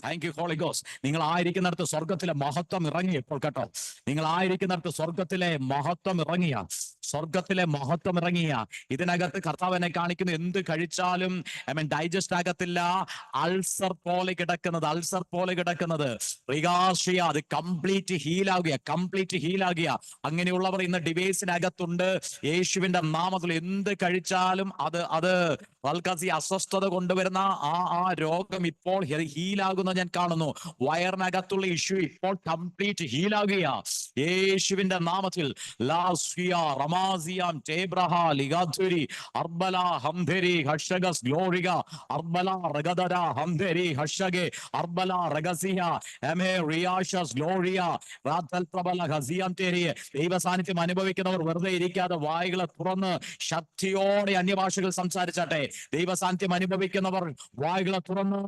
Thank you holy ghost. നിങ്ങൾ ആയിരിക്കുന്നിടത്ത് സ്വർഗത്തിലെ മഹത്വം ഇറങ്ങിയപ്പോൾ കേട്ടോ. നിങ്ങൾ ആയിരിക്കുന്നിടത്ത് സ്വർഗത്തിലെ മഹത്വം ഇറങ്ങിയ, സ്വർഗത്തിലെ മഹത്വം ഇറങ്ങിയ. ഇതിനകത്ത് കർത്താവിനെ കാണിക്കുന്നു. എന്ത് കഴിച്ചാലും ഡൈജസ്റ്റ് ആകത്തില്ല. അൾസർ പോലെ കിടക്കുന്നത്, അൾസർ പോലെ കിടക്കുന്നത് റിഗാഷിയ, അത് കംപ്ലീറ്റ് ഹീലാകുക, കംപ്ലീറ്റ് ഹീലാകുക. അങ്ങനെയുള്ളവർ ഇന്ന് ഡിവൈസിനകത്തുണ്ട്. യേശുവിന്റെ നാമത്തിൽ എന്ത് കഴിച്ചാലും അത് വൽക്കാസി അസ്വസ്ഥത കൊണ്ടുവരുന്ന ആ രോഗം ഇപ്പോൾ ഹീലാകുന്ന ഞാൻ കാണുന്നു. വയറിനകത്തുള്ള ഇഷ്യൂ ഇപ്പോൾ കംപ്ലീറ്റ് ഹീലാകുക യേശുവിന്റെ നാമത്തിൽ. അർബല ഹംധരി ഹർഷഗസ് ഗ്ലോറിക അർബല റഗദര ഹംധരി ഹർഷഗെ അർബല റഗസിഹ എമേ റിയാഷസ് ഗ്ലോറിയ റാത്തൽ പ്രബല ഹസിയം തേരി. ദൈവ സാന്നിധ്യം അനുഭവിക്കുന്നവർ വെറുതെ ഇരിക്കാതെ വായുകളെ തുറന്ന് ശക്തിയോടെ അന്യഭാഷകൾ സംസാരിച്ചാട്ടെ. ദൈവ സാന്നിധ്യം അനുഭവിക്കുന്നവർ വായുകളെ തുറന്ന്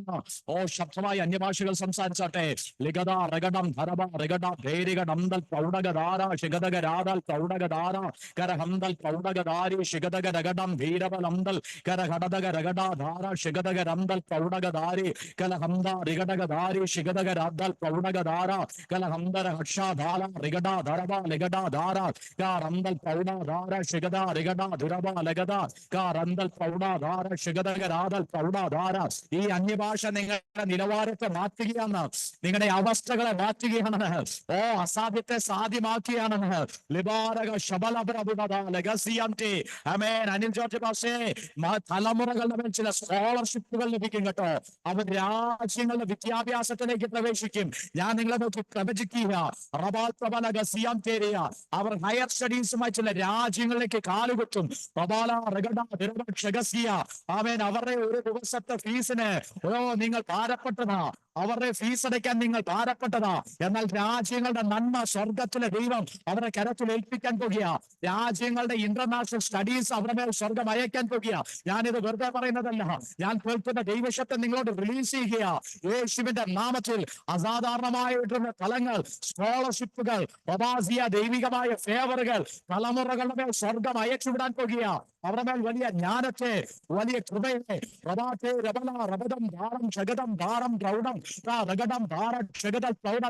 ശബ്ദമായി അന്യഭാഷകൾ സംസാരിച്ചാട്ടെ. ലിഗദ റഗഡം ധരബ റഗഡ ധേരിഗഡംദൽ പ്രൗഢഗധാര ശിഗദഗരാദൽ പ്രൗഢഗധാര കരഹംദൽ പ്രൗഢഗധാരി ശിഗദഗരഗഡം ധീരബലംദൽ കരഘടദഗ രഗഡാധാര ശിഗദഗരംദൽ പ്രൗഢഗധാരി കലഹംദ റിഗഡഗധാരി ശിഗദഗരാദൽ പ്രൗഢഗധാര കലഹംദര ഹർഷാധാര റിഗഡാ ധരബ ലിഗഡാധാര കാരംദൽ പ്രൗഢാധാര ശിഗദ റിഗഡ ധുരബ ലഗദ കാരംദൽ പ്രൗഢാധാര ശിഗദഗരാദൽ പ്രൗഢാധാര. ഈ അന്യഭാഷ നിങ്ങളുടെ നിലവാരത്തിൽ അനുഭവത്തെ മാറ്റുകയാണ്, നിങ്ങളുടെ അവസ്ഥകളെ മാറ്റുകയാണ്. ഓ, അസാധ്യത്തെ സാധ്യമാക്കിയാണ്. അനിൽ ജോർജ് പാഷേ, തലമുറകളുടെ ചില സ്കോളർഷിപ്പുകൾ ലഭിക്കും കേട്ടോ. അവർ രാജ്യങ്ങളുടെ വിദ്യാഭ്യാസത്തിലേക്ക് പ്രവേശിക്കും. ഞാൻ നിങ്ങളെ നോക്കി പ്രവചിക്കുക, അവർ ഹയർ സ്റ്റഡീസുമായി ചില രാജ്യങ്ങളിലേക്ക് കാലുകുത്തും. അവരുടെ ഒരു ദിവസത്തെ ഫീസിന് നിങ്ങൾ ഭാരപ്പെട്ടതാ, അവരുടെ ഫീസ് അടയ്ക്കാൻ നിങ്ങൾ ഭാരപ്പെട്ടതാ. എന്നാൽ രാജ്യങ്ങളുടെ നന്മ സ്വർഗത്തിലെ ദൈവം അവരുടെ കരത്തിൽ ഏൽപ്പിക്കാൻ പോകുക. രാജ്യങ്ങളുടെ ഇന്റർനാഷണൽ സ്റ്റഡീസ് അവരുടെ മേൽ സ്വർഗം അയക്കാൻ പോകുക. ഞാനിത് വെറുതെ പറയുന്നതല്ല, ഞാൻ കേൾക്കുന്ന ദൈവശബ്ദം നിങ്ങളോട് റിലീസ് ചെയ്യുക. യേശുവിന്റെ നാമത്തിൽ അസാധാരണമായിട്ടുള്ള തലങ്ങൾ, സ്കോളർഷിപ്പുകൾ, ദൈവികമായ ഫേവറുകൾ തലമുറകളുടെ മേൽ സ്വർഗം അയച്ചുവിടാൻ പോകുക. അവരുടെ മേൽ വലിയ ജ്ഞാനത്തെ, വലിയ കൃപയെ,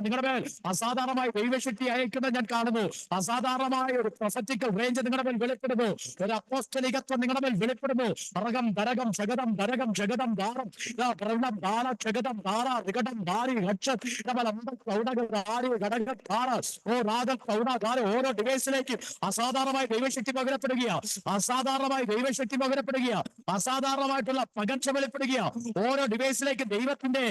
നിങ്ങളുടെ മേൽ അസാധാരണമായ ദൈവശക്തി അയക്കുന്നത് ഞാൻ കാണുന്നു. അസാധാരണമായ ഒരു പ്രൊഫറ്റിക്കൽ റേഞ്ച് നിങ്ങളുടെ മേൽ വെളിപ്പെടുന്നു. ഒരു അപ്പോസ്തലികത്വം നിങ്ങളുടെ മേൽ വെളിപ്പെടുന്നു. അറകം ദരകം ശകതം ദരകം ശകതം ധാരം പ്രവണം ധാര ശകതം ധാര വികടം ധാരി ഓരോ ഡിവൈസിലേക്കും അസാധാരണമായ ദൈവശക്തി പകരപ്പെടുകയാണ്. അസാധാരണമായ ദൈവശക്തി പകരപ്പെടുകയാണ്. അസാധാരണമായിട്ടുള്ള പകർച്ച വെളിപ്പെടുകയാണ്. ഓരോ ഡിവൈസിലേക്ക് ദൈവത്തിന്റെ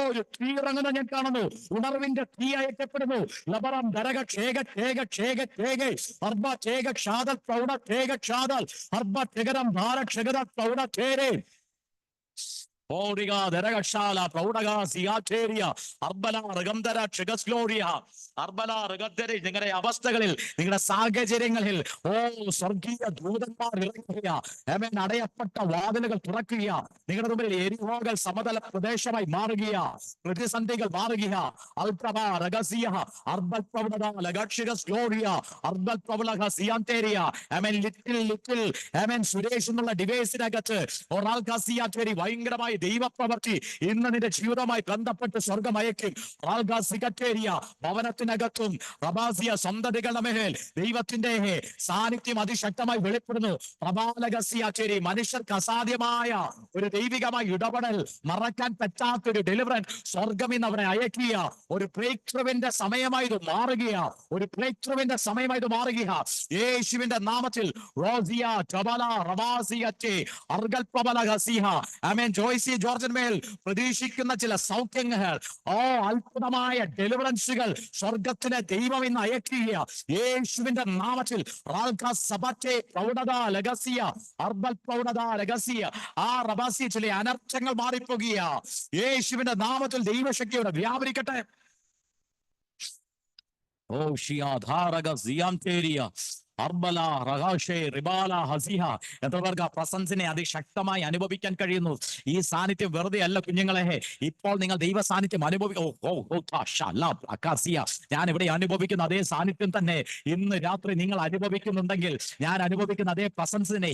ഒരു തീ ഇറങ്ങുന്ന ഞാൻ കാണുന്നു. ഉണർവിന്റെ തീ അയക്കപ്പെടുന്നു. ലബറം ദരക ക്ഷേക ക്ഷേക ക്ഷേക ക്ഷേക അർബ ക്ഷേക ക്ഷാദൽ പ്രൗഢ ക്ഷേക ക്ഷാദൽ അർബ ക്ഷകരം ധാര ക്ഷകത പ്രൗഢ ക്ഷേരേ നിങ്ങളുടെ അവസ്ഥകളിൽ, നിങ്ങളുടെ സാഹചര്യങ്ങളിൽ സ്വർഗീയ ദൂതന്മാർ ഇറങ്ങുക. അടയപ്പെട്ട വാതിലുകൾ തുറക്കുക. നിങ്ങളുടെ മുമ്പിൽ എരിഹോകൾ സമതല പ്രദേശമായി മാറുക. പ്രതിസന്ധികൾ മാറുക. സുരേഷ് എന്നുള്ള ഡിവൈസിനകത്ത് ഭയങ്കരമായി ദൈവപ്രവർത്തി ഇന്ന് നിന്റെ ജീവിതവുമായി ബന്ധപ്പെട്ട് സ്വർഗമയക്കും. ഭവനത്തിനകത്തും റബാസിയ സന്തതികളുടെ മേൽ ദൈവത്തിന്റെ സാന്നിധ്യം അതിശക്തമായി വെളിപ്പെടുന്നു. മനുഷ്യർക്ക് അസാധ്യമായ ഒരു ദൈവികമായ ഇടപെടൽ, മറക്കാൻ പറ്റാത്തൊരു ഡെലിവറൻസ് സ്വർഗം ഇന്ന് അവരെ അയക്കുക. ഒരു ബ്രേക്ക് ത്രൂവിന്റെ സമയമായി ഇത് മാറുക. ഒരു ബ്രേക്ക് ത്രൂവിന്റെ സമയമായി ഇത് മാറുക. യേശുവിന്റെ നാമത്തിൽ ജോയ്സി ജോർജിന്മേൽ പ്രതീക്ഷിക്കുന്ന ചില സൗഖ്യങ്ങൾ, അത്ഭുതമായ ഡെലിവറൻസുകൾ സ്വർഗത്തിലെ ദൈവം ഇന്ന് അയക്കുക. യേശുവിന്റെ നാമത്തിൽ ചില അനർത്ഥങ്ങൾ മാറിപ്പോകുക. യേശുവിന്റെ നാമത്തിൽ ദൈവശക്തിയോടെ വ്യാപരിക്കട്ടെ. എത്രപേർക്ക് ആ പ്രസൻസിനെ അതിശക്തമായി അനുഭവിക്കാൻ കഴിയുന്നു? ഈ സാന്നിധ്യം വെറുതെ അല്ല കുഞ്ഞുങ്ങളെ. ഇപ്പോൾ നിങ്ങൾ ദൈവ സാന്നിധ്യം ഞാൻ ഇവിടെ അനുഭവിക്കുന്ന അതേ സാന്നിധ്യം തന്നെ ഇന്ന് രാത്രി നിങ്ങൾ അനുഭവിക്കുന്നുണ്ടെങ്കിൽ, ഞാൻ അനുഭവിക്കുന്ന അതേ പ്രസൻസിനെ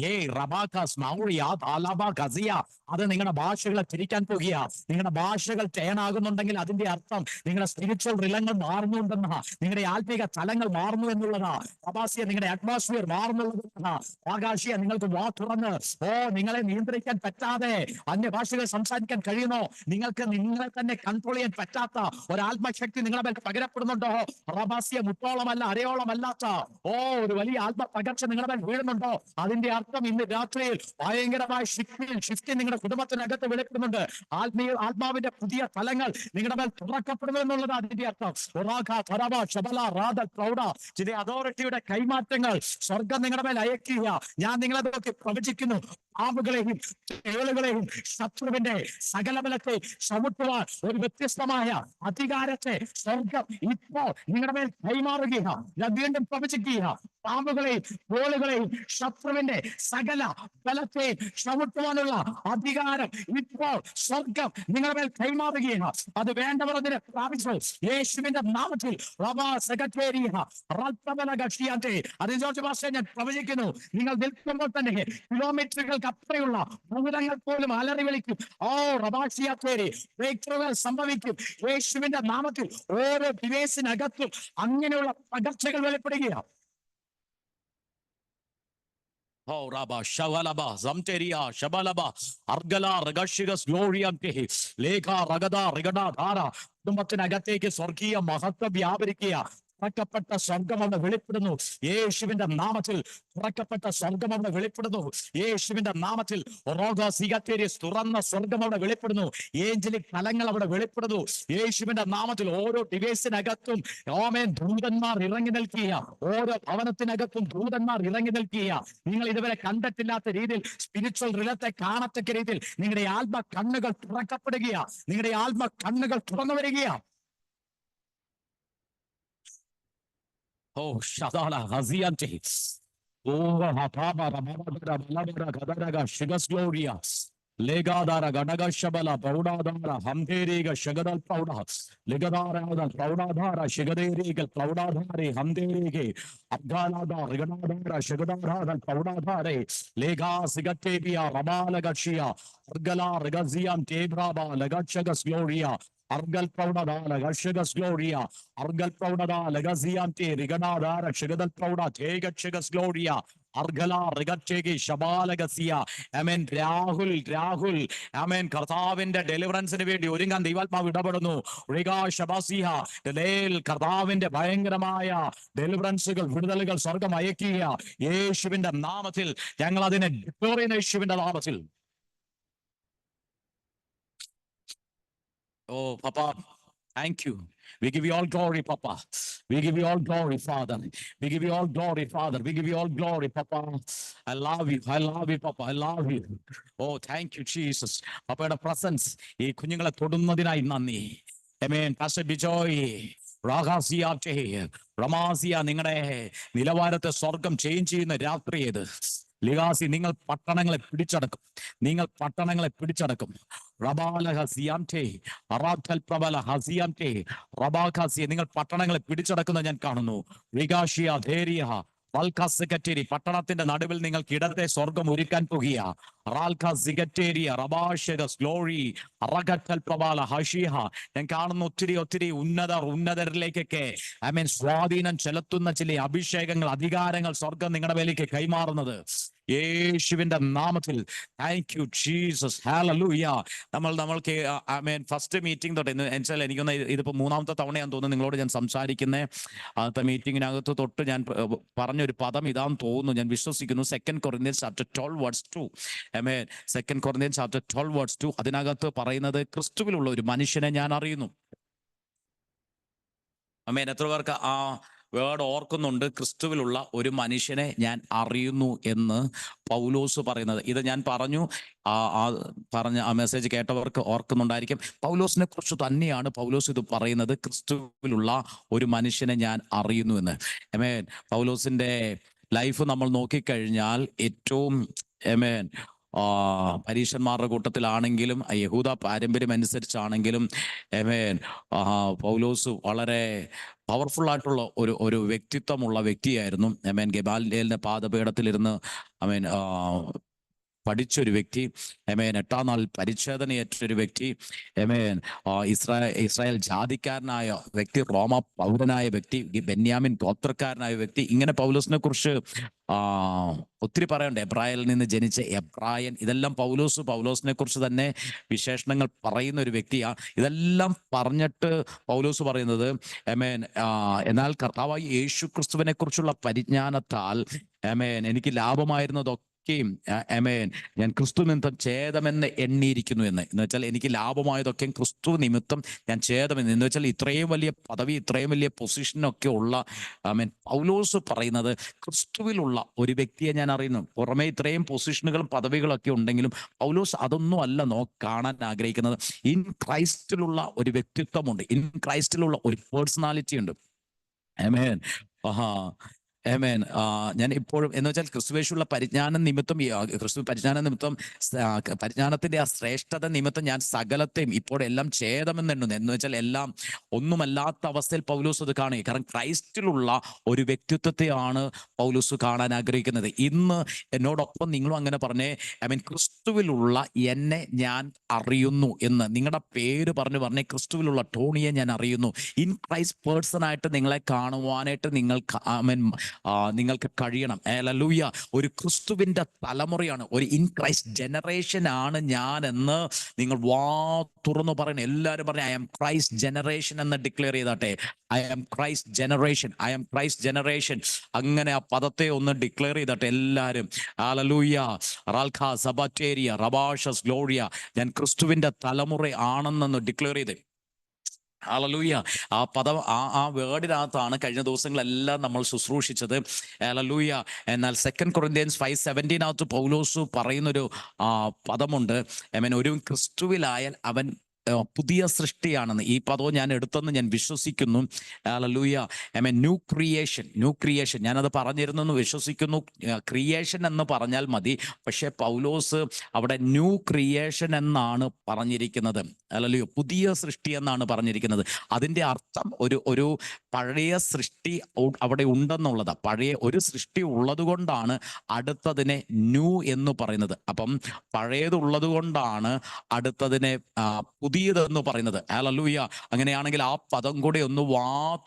അത് നിങ്ങളുടെ ഭാഷകളെ തിരിക്കാൻ പോകുക. നിങ്ങളുടെ ഭാഷകൾ ടേണാകുന്നുണ്ടെങ്കിൽ അതിന്റെ അർത്ഥം നിങ്ങളുടെ സ്പിരിച്വൽ റിലങ്ങൾ മാറുന്നുണ്ടെന്ന, നിങ്ങളുടെ ആത്മീക തലങ്ങൾ മാറുന്നു എന്നുള്ളതാ. നിങ്ങളുടെ അറ്റ്മോസ്ഫിയർ മാറുന്നുള്ളതാണ്. ആകാശിയ നിങ്ങൾക്ക് വാക്കുറന്ന് നിങ്ങളെ നിയന്ത്രിക്കാൻ പറ്റാതെ അന്യഭാഷകൾ സംസാരിക്കാൻ കഴിയുന്നോ? നിങ്ങൾക്ക് നിങ്ങളെ തന്നെ കൺട്രോൾ ചെയ്യാൻ പറ്റാത്ത ഒരാത്മശക്തി നിങ്ങളുടെ മേൽ പകരപ്പെടുന്നുണ്ടോ? റബാസിയ മുട്ടോളമല്ല അരയോളമല്ലാത്ത ഒരു വലിയ ആത്മ പകർച്ച നിങ്ങളുടെ മേൽ വീഴുന്നുണ്ടോ? അതിന്റെ അർത്ഥം ഇന്ന് രാത്രിയിൽ ഭയങ്കരമായ ഷിഫ്റ്റ് നിങ്ങളുടെ കുടുംബത്തിനകത്ത് വെളിപ്പെടുന്നുണ്ട്. ആത്മാവിന്റെ പുതിയ തലങ്ങൾ നിങ്ങളുടെ മേൽ തുറക്കപ്പെടുന്നു എന്നുള്ളത് അതിന്റെ അർത്ഥം. ചില അതോറിറ്റിയുടെ കൈമാറ്റങ്ങൾ സ്വർഗം നിങ്ങളുടെ മേൽ അയക്കുക. ഞാൻ നിങ്ങളെ നോക്കി പ്രവചിക്കുന്നു, പാമ്പുകളെയും തേളുകളെയും ശത്രുവിന്റെ സകലബലത്തെ ചവിട്ടുവാൻ ഒരു വ്യത്യസ്തമായ അധികാരത്തെ സ്വർഗം ഇപ്പോൾ നിങ്ങളുടെ മേൽ കൈമാറുക. ഞാൻ വീണ്ടും പ്രവചിക്കുക, പാമ്പുകളെയും തേളുകളെയും ശത്രുവിന്റെ സകല ബലത്തെയും ചവിട്ടുവാനുള്ള അധികാരം ഇപ്പോൾ സ്വർഗം നിങ്ങളുടെ മേൽ കൈമാറുകയാണ്. അത് വേണ്ടവർ അതിനെ പ്രാപിച്ചു യേശുവിന്റെ നാമത്തിൽ. അതിന് ജോർജ് പാസ്റ്റർ ഞാൻ പ്രവചിക്കുന്നു, നിങ്ങൾ നിൽക്കുമ്പോൾ തന്നെ കിലോമീറ്ററുകൾക്ക് അപ്പുറയുള്ള ഭൂതങ്ങൾ പോലും അലറി വിളിക്കും. സംഭവിക്കും യേശുവിന്റെ നാമത്തിൽ. ഓരോ ഡിവൈസിനകത്തും അങ്ങനെയുള്ള പകർച്ചകൾ വെളിപ്പെടുകയാണ്. Oh, Rabba, Shavalaba, Zamteria, Shabalaba, Argala, Ragashigas, Gloriante, Leka, Ragada, Rigada, Dara, കുടുംബത്തിനകത്തേക്ക് സ്വർഗീയ മഹത്വം വ്യാപരിക്കുക. തുറക്കപ്പെട്ട സ്വർഗം അവിടെ വെളിപ്പെടുന്നു യേശുവിന്റെ നാമത്തിൽ. തുറക്കപ്പെട്ട സ്വർഗം അവിടെ വെളിപ്പെടുന്നു യേശുവിന്റെ നാമത്തിൽ. റോഗോസിഗത്തേരിയസ്, തുറന്ന സ്വർഗം അവിടെ വെളിപ്പെടുന്നു. ഏഞ്ചലിക് തലങ്ങൾ അവിടെ വെളിപ്പെടുന്നു യേശുവിന്റെ നാമത്തിൽ. ഓരോ ഡിവൈസിനകത്തും ആമേൻ ദൂതന്മാർ ഇറങ്ങി നിൽക്കുക. ഓരോ ഭവനത്തിനകത്തും ദൂതന്മാർ ഇറങ്ങി നിൽക്കുക. നിങ്ങൾ ഇതുവരെ കണ്ടിട്ടില്ലാത്ത രീതിയിൽ സ്പിരിച്വൽ റിലത്തെ കാണത്തക്ക രീതിയിൽ നിങ്ങളുടെ ആത്മ കണ്ണുകൾ തുറക്കപ്പെടുകയാ. നിങ്ങളുടെ ആത്മ കണ്ണുകൾ തുറന്നു വരികയാ. Oh, Shadala, Haziante. Oh, Hataba, Ramada, Malabara, Gadaraga, Shigas Gloria. Legadara, Gadaga Shabala, Paudadara, Hamderiga, Shagadal Pauda, Legadara, Paudadara, Shigaderiga, Paudadari, Hamderige, Abgalada, Riganadara, Shagadara, Paudadare, Lega, Sigatebia, Ramala Gachia, Argala, Regazian, Tebraba, Legachagas Gloria. Argal Paudada, Legashagas Gloria, Argal Paudada, Legaziante, Riganada, Shigadal Pauda, Tega Chigas Gloria, Argala, Rigategi, Shabalagasia, Amen, Rahul, Amen, Kartavin, the deliverance in the video, Ring and the Ivalma Vidabano, Riga Shabasiha, the Lail, Kartavin, the Bayangramaya, deliverance, Vidaligal Sorgamayakia, Yeshivin the Namatil, Yangaladin, Victorian Yeshivin the Namatil. Oh, Papa, thank you. We give you all glory, Papa. We give you all glory, Father. We give you all glory, Father. We give you all glory, Papa. I love you. I love you, Papa. I love you. Oh, thank you, Jesus. Papa's presence. ഈ കുഞ്ഞുങ്ങളെ തൊടുന്നതിനായി നന്ദി. Amen. Pastor Bijoy, Ragasiate, Ramazia, നിങ്ങളുടെ നിലവാരത്തെ സ്വർഗം change ചെയ്യുന്ന രാത്രി ഇത്. ലിഗാസി, നിങ്ങൾ പട്ടണങ്ങളെ പിടിച്ചടക്കും. നിങ്ങൾ പട്ടണങ്ങളെ പിടിച്ചടക്കും. റബാല ഹസിയാംറ്റേ, അറാത്തൽ പ്രബല ഹസിയാംറ്റേ, റബാഖാസിയെ നിങ്ങൾ പട്ടണങ്ങളെ പിടിച്ചടക്കുന്നത് ഞാൻ കാണുന്നു. റിഗാഷിയ ധേരിയ സെക്രട്ടറി, പട്ടണത്തിന്റെ നടുവിൽ നിങ്ങൾക്ക് ഇടത്തെ സ്വർഗം ഒരുക്കാൻ പോകുക. ഞാൻ കാണുന്ന ഒത്തിരി ഉന്നതരിലേക്കൊക്കെ സ്വാധീനം ചെലുത്തുന്ന ചില അഭിഷേകങ്ങൾ, അധികാരങ്ങൾ സ്വർഗം നിങ്ങളുടെ മേലേക്ക് കൈമാറുന്നത് യേശുവിന്റെ നാമത്തിൽ. Thank you Jesus, hallelujah. നമ്മൾക്ക് ഫസ്റ്റ് മീറ്റിംഗ് തൊട്ട് എന്നുവെച്ചാൽ എനിക്കൊന്ന് ഇതിപ്പോ മൂന്നാമത്തെ തവണയാന്ന് തോന്നുന്നു നിങ്ങളോട് ഞാൻ സംസാരിക്കുന്നത്. ആദ്യത്തെ മീറ്റിങ്ങിനകത്ത് തൊട്ട് ഞാൻ പറഞ്ഞൊരു പദം ഇതാന്ന് തോന്നുന്നു, ഞാൻ വിശ്വസിക്കുന്നു. 2 Corinthians chapter 12 verse 2. Amen. 2 Corinthians chapter 12 verse 2. അതിനകത്ത് പറയുന്നത് ക്രിസ്തുവിലുള്ള ഒരു മനുഷ്യനെ ഞാൻ അറിയുന്നു. ആമേൻ. എത്ര പേർക്ക് ആ വേർഡ് ഓർക്കുന്നുണ്ട്? ക്രിസ്തുവിലുള്ള ഒരു മനുഷ്യനെ ഞാൻ അറിയുന്നു എന്ന് പൗലോസ് പറയുന്നത്. ഇത് ഞാൻ പറഞ്ഞ ആ മെസ്സേജ് കേട്ടവർക്ക് ഓർക്കുന്നുണ്ടായിരിക്കും. പൗലോസിനെ കുറിച്ച് തന്നെയാണ് പൗലോസ് ഇത് പറയുന്നത്, ക്രിസ്തുവിലുള്ള ഒരു മനുഷ്യനെ ഞാൻ അറിയുന്നു എന്ന്. ആമേൻ. പൗലോസിന്റെ ലൈഫ് നമ്മൾ നോക്കിക്കഴിഞ്ഞാൽ ഏറ്റവും പരീക്ഷന്മാരുടെ കൂട്ടത്തിലാണെങ്കിലും യഹൂദ പാരമ്പര്യം അനുസരിച്ചാണെങ്കിലും പൗലോസ് വളരെ പവർഫുൾ ആയിട്ടുള്ള ഒരു വ്യക്തിത്വമുള്ള വ്യക്തിയായിരുന്നു. ഗമാലിയേലിന്റെ പാദപീഠത്തിലിരുന്ന് പഠിച്ചൊരു വ്യക്തി. 8-ാം നാൾ പരിച്ഛേദനയേറ്റൊരു വ്യക്തി. ഇസ്രായേൽ ജാതിക്കാരനായ വ്യക്തി, റോമ പൗരനായ വ്യക്തി, ബെന്യാമിൻ ഗോത്രക്കാരനായ വ്യക്തി. ഇങ്ങനെ പൗലോസിനെ കുറിച്ച് ഒത്തിരി പറയണ്ട്. എബ്രായയിൽ നിന്ന് ജനിച്ച എബ്രായൻ, ഇതെല്ലാം പൗലോസിനെ കുറിച്ച് തന്നെ വിശേഷണങ്ങൾ പറയുന്ന ഒരു വ്യക്തിയാണ്. ഇതെല്ലാം പറഞ്ഞിട്ട് പൗലോസ് പറയുന്നത് എന്നാൽ കർത്താവായ യേശു ക്രിസ്തുവിനെ കുറിച്ചുള്ള പരിജ്ഞാനത്താൽ എനിക്ക് ലാഭമായിരുന്നതൊക്കെ ഞാൻ ക്രിസ്തു നിമിത്തം ഛേദമെന്ന് എണ്ണിയിരിക്കുന്നു എന്ന് വെച്ചാൽ എനിക്ക് ലാഭമായതൊക്കെ ക്രിസ്തു നിമിത്തം ഞാൻ ഛേദമെന്ന് വെച്ചാൽ ഇത്രയും വലിയ പദവി, ഇത്രയും വലിയ പൊസിഷനൊക്കെ ഉള്ള പൗലോസ് പറയുന്നത് ക്രിസ്തുവിലുള്ള ഒരു വ്യക്തിയെ ഞാൻ അറിയുന്നു. പുറമെ ഇത്രയും പൊസിഷനുകളും പദവികളൊക്കെ ഉണ്ടെങ്കിലും പൗലോസ് അതൊന്നും അല്ല കാണാൻ ആഗ്രഹിക്കുന്നത്. ഇൻ ക്രൈസ്റ്റിലുള്ള ഒരു വ്യക്തിത്വമുണ്ട്, ഇൻ ക്രൈസ്റ്റിലുള്ള ഒരു പേഴ്സണാലിറ്റി ഉണ്ട്. ആമേൻ. ഞാൻ ഇപ്പോഴും എന്ന് വെച്ചാൽ ക്രിസ്തുവേശുള്ള പരിജ്ഞാനം നിമിത്തം, പരിജ്ഞാനത്തിന്റെ ആ ശ്രേഷ്ഠത നിമിത്തം ഞാൻ സകലത്തെയും ഇപ്പോഴെല്ലാം ഛേദമെന്നെണ്ണുന്നു. എന്ന് വെച്ചാൽ എല്ലാം ഒന്നുമല്ലാത്ത അവസ്ഥയിൽ പൗലോസ് അത് കാണുക. കാരണം ക്രൈസ്റ്റിലുള്ള ഒരു വ്യക്തിത്വത്തെയാണ് പൗലോസ് കാണാൻ ആഗ്രഹിക്കുന്നത്. ഇന്ന് എന്നോടൊപ്പം നിങ്ങളും അങ്ങനെ പറഞ്ഞേ, ക്രിസ്തുവിലുള്ള എന്നെ ഞാൻ അറിയുന്നു എന്ന്. നിങ്ങളുടെ പേര് പറഞ്ഞേ ക്രിസ്തുവിലുള്ള ടോണിയെ ഞാൻ അറിയുന്നു. ഇൻ ക്രൈസ്റ്റ് പേഴ്സൺ ആയിട്ട് നിങ്ങളെ കാണുവാനായിട്ട് നിങ്ങൾക്ക് നിങ്ങൾക്ക് കഴിയണം. ഹല്ലേലൂയ. ഒരു ക്രിസ്തുവിൻ്റെ തലമുറയാണ്, ഒരു ഇൻ ക്രൈസ്റ്റ് ജനറേഷൻ ആണ് ഞാൻ എന്ന് നിങ്ങൾ തുറന്നു പറയണം. എല്ലാവരും പറഞ്ഞ ഐ ആം ക്രൈസ്റ്റ് ജനറേഷൻ എന്ന് ഡിക്ലെയർ ചെയ്താട്ടെ. I am Christ generation, I am Christ generation. അങ്ങനെ ആ പദത്തെ ഒന്ന് ഡിക്ലെയർ ചെയ്താട്ടെ എല്ലാവരും. ഹല്ലേലൂയ. റാൽഖ സബറ്റേരിയ റബാഷസ് ഗ്ലോറിയ. ഞാൻ ക്രിസ്തുവിൻ്റെ തലമുറ ആണെന്നൊന്ന് ഡിക്ലെയർ ചെയ്ത്. ഹല്ലേലൂയ. ആ പദം ആ വേർഡിനകത്താണ് കഴിഞ്ഞ ദിവസങ്ങളെല്ലാം നമ്മൾ ശുശ്രൂഷിച്ചത്. ഹല്ലേലൂയ. എന്നാൽ 2 Corinthians 5:17 പൗലോസ് പറയുന്നൊരു പദമുണ്ട്. ഒരു ക്രിസ്തുവിലായാൽ അവൻ പുതിയ സൃഷ്ടിയാണെന്ന്. ഈ പദവും ഞാൻ എടുത്തെന്ന് ഞാൻ വിശ്വസിക്കുന്നു. ഹല്ലേലൂയ. ന്യൂ ക്രിയേഷൻ ഞാനത് പറഞ്ഞിരുന്നെന്ന് വിശ്വസിക്കുന്നു. ക്രിയേഷൻ എന്ന് പറഞ്ഞാൽ മതി, പക്ഷേ പൗലോസ് അവിടെ ന്യൂ ക്രിയേഷൻ എന്നാണ് പറഞ്ഞിരിക്കുന്നത്. ഹല്ലേലൂയ. പുതിയ സൃഷ്ടി എന്നാണ് പറഞ്ഞിരിക്കുന്നത്. അതിൻ്റെ അർത്ഥം ഒരു പഴയ സൃഷ്ടി അവിടെ ഉണ്ടെന്നുള്ളതാണ്. പഴയ ഒരു സൃഷ്ടി ഉള്ളത് കൊണ്ടാണ് അടുത്തതിനെ ന്യൂ എന്ന് പറയുന്നത്. അപ്പം പഴയതുള്ളത് കൊണ്ടാണ് അടുത്തതിനെ പുതിയതെന്ന് പറയുന്നത്. ഹല്ലേലൂയ. അങ്ങനെയാണെങ്കിൽ ആ പദം കൂടെ ഒന്ന്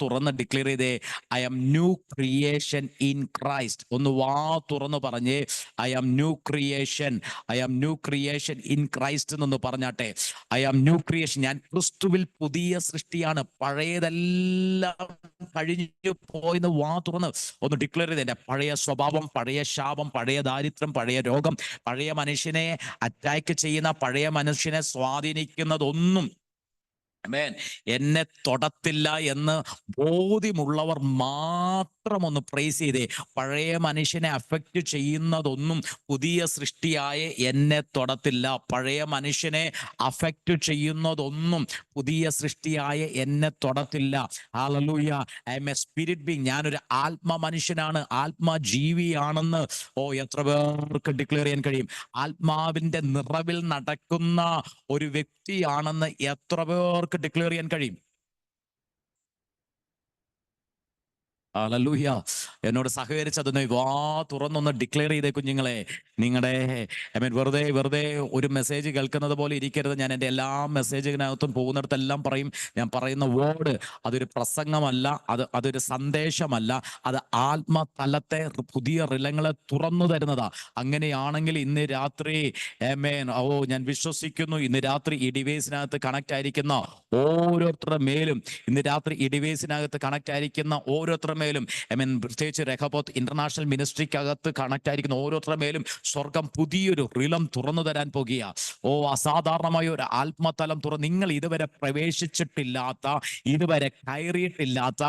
തുറന്ന് ഡിക്ലെയർ ചെയ്തേ. I am new creation in Christ. ഒന്ന് തുറന്ന് പറഞ്ഞേ. I am new creation, I am new creation in Christ എന്നൊന്ന് പറഞ്ഞാട്ടെ. I am new creation. ഞാൻ ക്രിസ്തുവിൽ പുതിയ സൃഷ്ടിയാണ്, പഴയതെല്ലാം കഴിഞ്ഞു പോയിന്ന് തുറന്ന് ഒന്ന് ഡിക്ലെയർ ചെയ്ത്. എൻ്റെ പഴയ സ്വഭാവം, പഴയ ശാപം, പഴയ ദാരിദ്ര്യം, പഴയ രോഗം, പഴയ മനുഷ്യനെ അറ്റാക്ക് ചെയ്യുന്ന, പഴയ മനുഷ്യനെ സ്വാധീനിക്കുന്നതൊന്നും എന്നെ തൊടത്തില്ല എന്ന് ബോധ്യമുള്ളവർ മാത്രം ഒന്ന് പ്രൈസ് ചെയ്തേ. പഴയ മനുഷ്യനെ അഫക്റ്റ് ചെയ്യുന്നതൊന്നും പുതിയ സൃഷ്ടിയായ എന്നെ തൊടത്തില്ല. പഴയ മനുഷ്യനെ അഫക്റ്റ് ചെയ്യുന്നതൊന്നും പുതിയ സൃഷ്ടിയായ എന്നെ തൊടത്തില്ല. ഹല്ലേലൂയ. I am a spirit being. ഞാനൊരു ആത്മ മനുഷ്യനാണ്, ആത്മജീവിയാണെന്ന് എത്ര പേർക്ക് ഡിക്ലെയർ ചെയ്യാൻ കഴിയും? ആത്മാവിന്റെ നിറവിൽ നടക്കുന്ന ഒരു വ്യക്തിയാണെന്ന് എത്ര പേർക്ക് ഡിക്ലെയർ ചെയ്യാൻ കഴിയും? ഹല്ലേലൂയ. എന്നോട് സഹകരിച്ചതൊന്ന് തുറന്നൊന്ന് ഡിക്ലെയർ ചെയ്തേ കുഞ്ഞുങ്ങളെ. നിങ്ങളുടെ വെറുതെ ഒരു മെസ്സേജ് കേൾക്കുന്നത് പോലെ ഇരിക്കരുത്. ഞാൻ എൻ്റെ എല്ലാ മെസ്സേജിനകത്തും പോകുന്നിടത്തെല്ലാം പറയും, ഞാൻ പറയുന്ന വേർഡ് അതൊരു പ്രസംഗമല്ല, അതൊരു സന്ദേശമല്ല, അത് ആത്മതലത്തെ പുതിയ റിലങ്ങളെ തുറന്നു തരുന്നതാ. അങ്ങനെയാണെങ്കിൽ ഇന്ന് രാത്രി ഞാൻ വിശ്വസിക്കുന്നു, ഇന്ന് രാത്രി ഈ ഡിവൈസിനകത്ത് കണക്ട് ആയിരിക്കുന്ന ഓരോരുത്തരുടെ മേലും, ഇന്ന് രാത്രി ഈ ഡിവൈസിനകത്ത് കണക്ട് ആയിരിക്കുന്ന ഓരോരുത്തരുടെ മേലും, പ്രത്യേകിച്ച് രഹബോത്ത് ഇന്റർനാഷണൽ മിനിസ്ട്രിക്കകത്ത് കണക്ട് ആയിരിക്കുന്ന ഓരോരുത്തരുടെ മേലും സ്വർഗം പുതിയൊരു റിലം തുറന്നു തരാൻ പോകുക. അസാധാരണമായ ഒരു ആത്മതലം നിങ്ങൾ ഇതുവരെ പ്രവേശിച്ചിട്ടില്ലാത്ത, ഇതുവരെ കയറിയിട്ടില്ലാത്ത,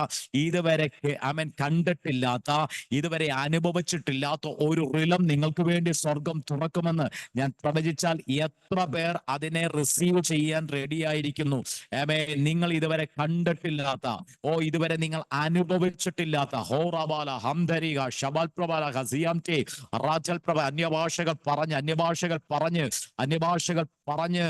ഇതുവരെ കണ്ടിട്ടില്ലാത്ത, ഇതുവരെ അനുഭവിച്ചിട്ടില്ലാത്ത ഒരു റിലം നിങ്ങൾക്ക് വേണ്ടി സ്വർഗം തുറക്കുമെന്ന് ഞാൻ പ്രവചിച്ചാൽ എത്ര പേർ അതിനെ റിസീവ് ചെയ്യാൻ റെഡിയായിരിക്കുന്നു? നിങ്ങൾ ഇതുവരെ കണ്ടിട്ടില്ലാത്ത, ഇതുവരെ നിങ്ങൾ അനുഭവിച്ചിട്ടില്ലാത്ത അന്യഭാഷകൾ പറഞ്ഞ്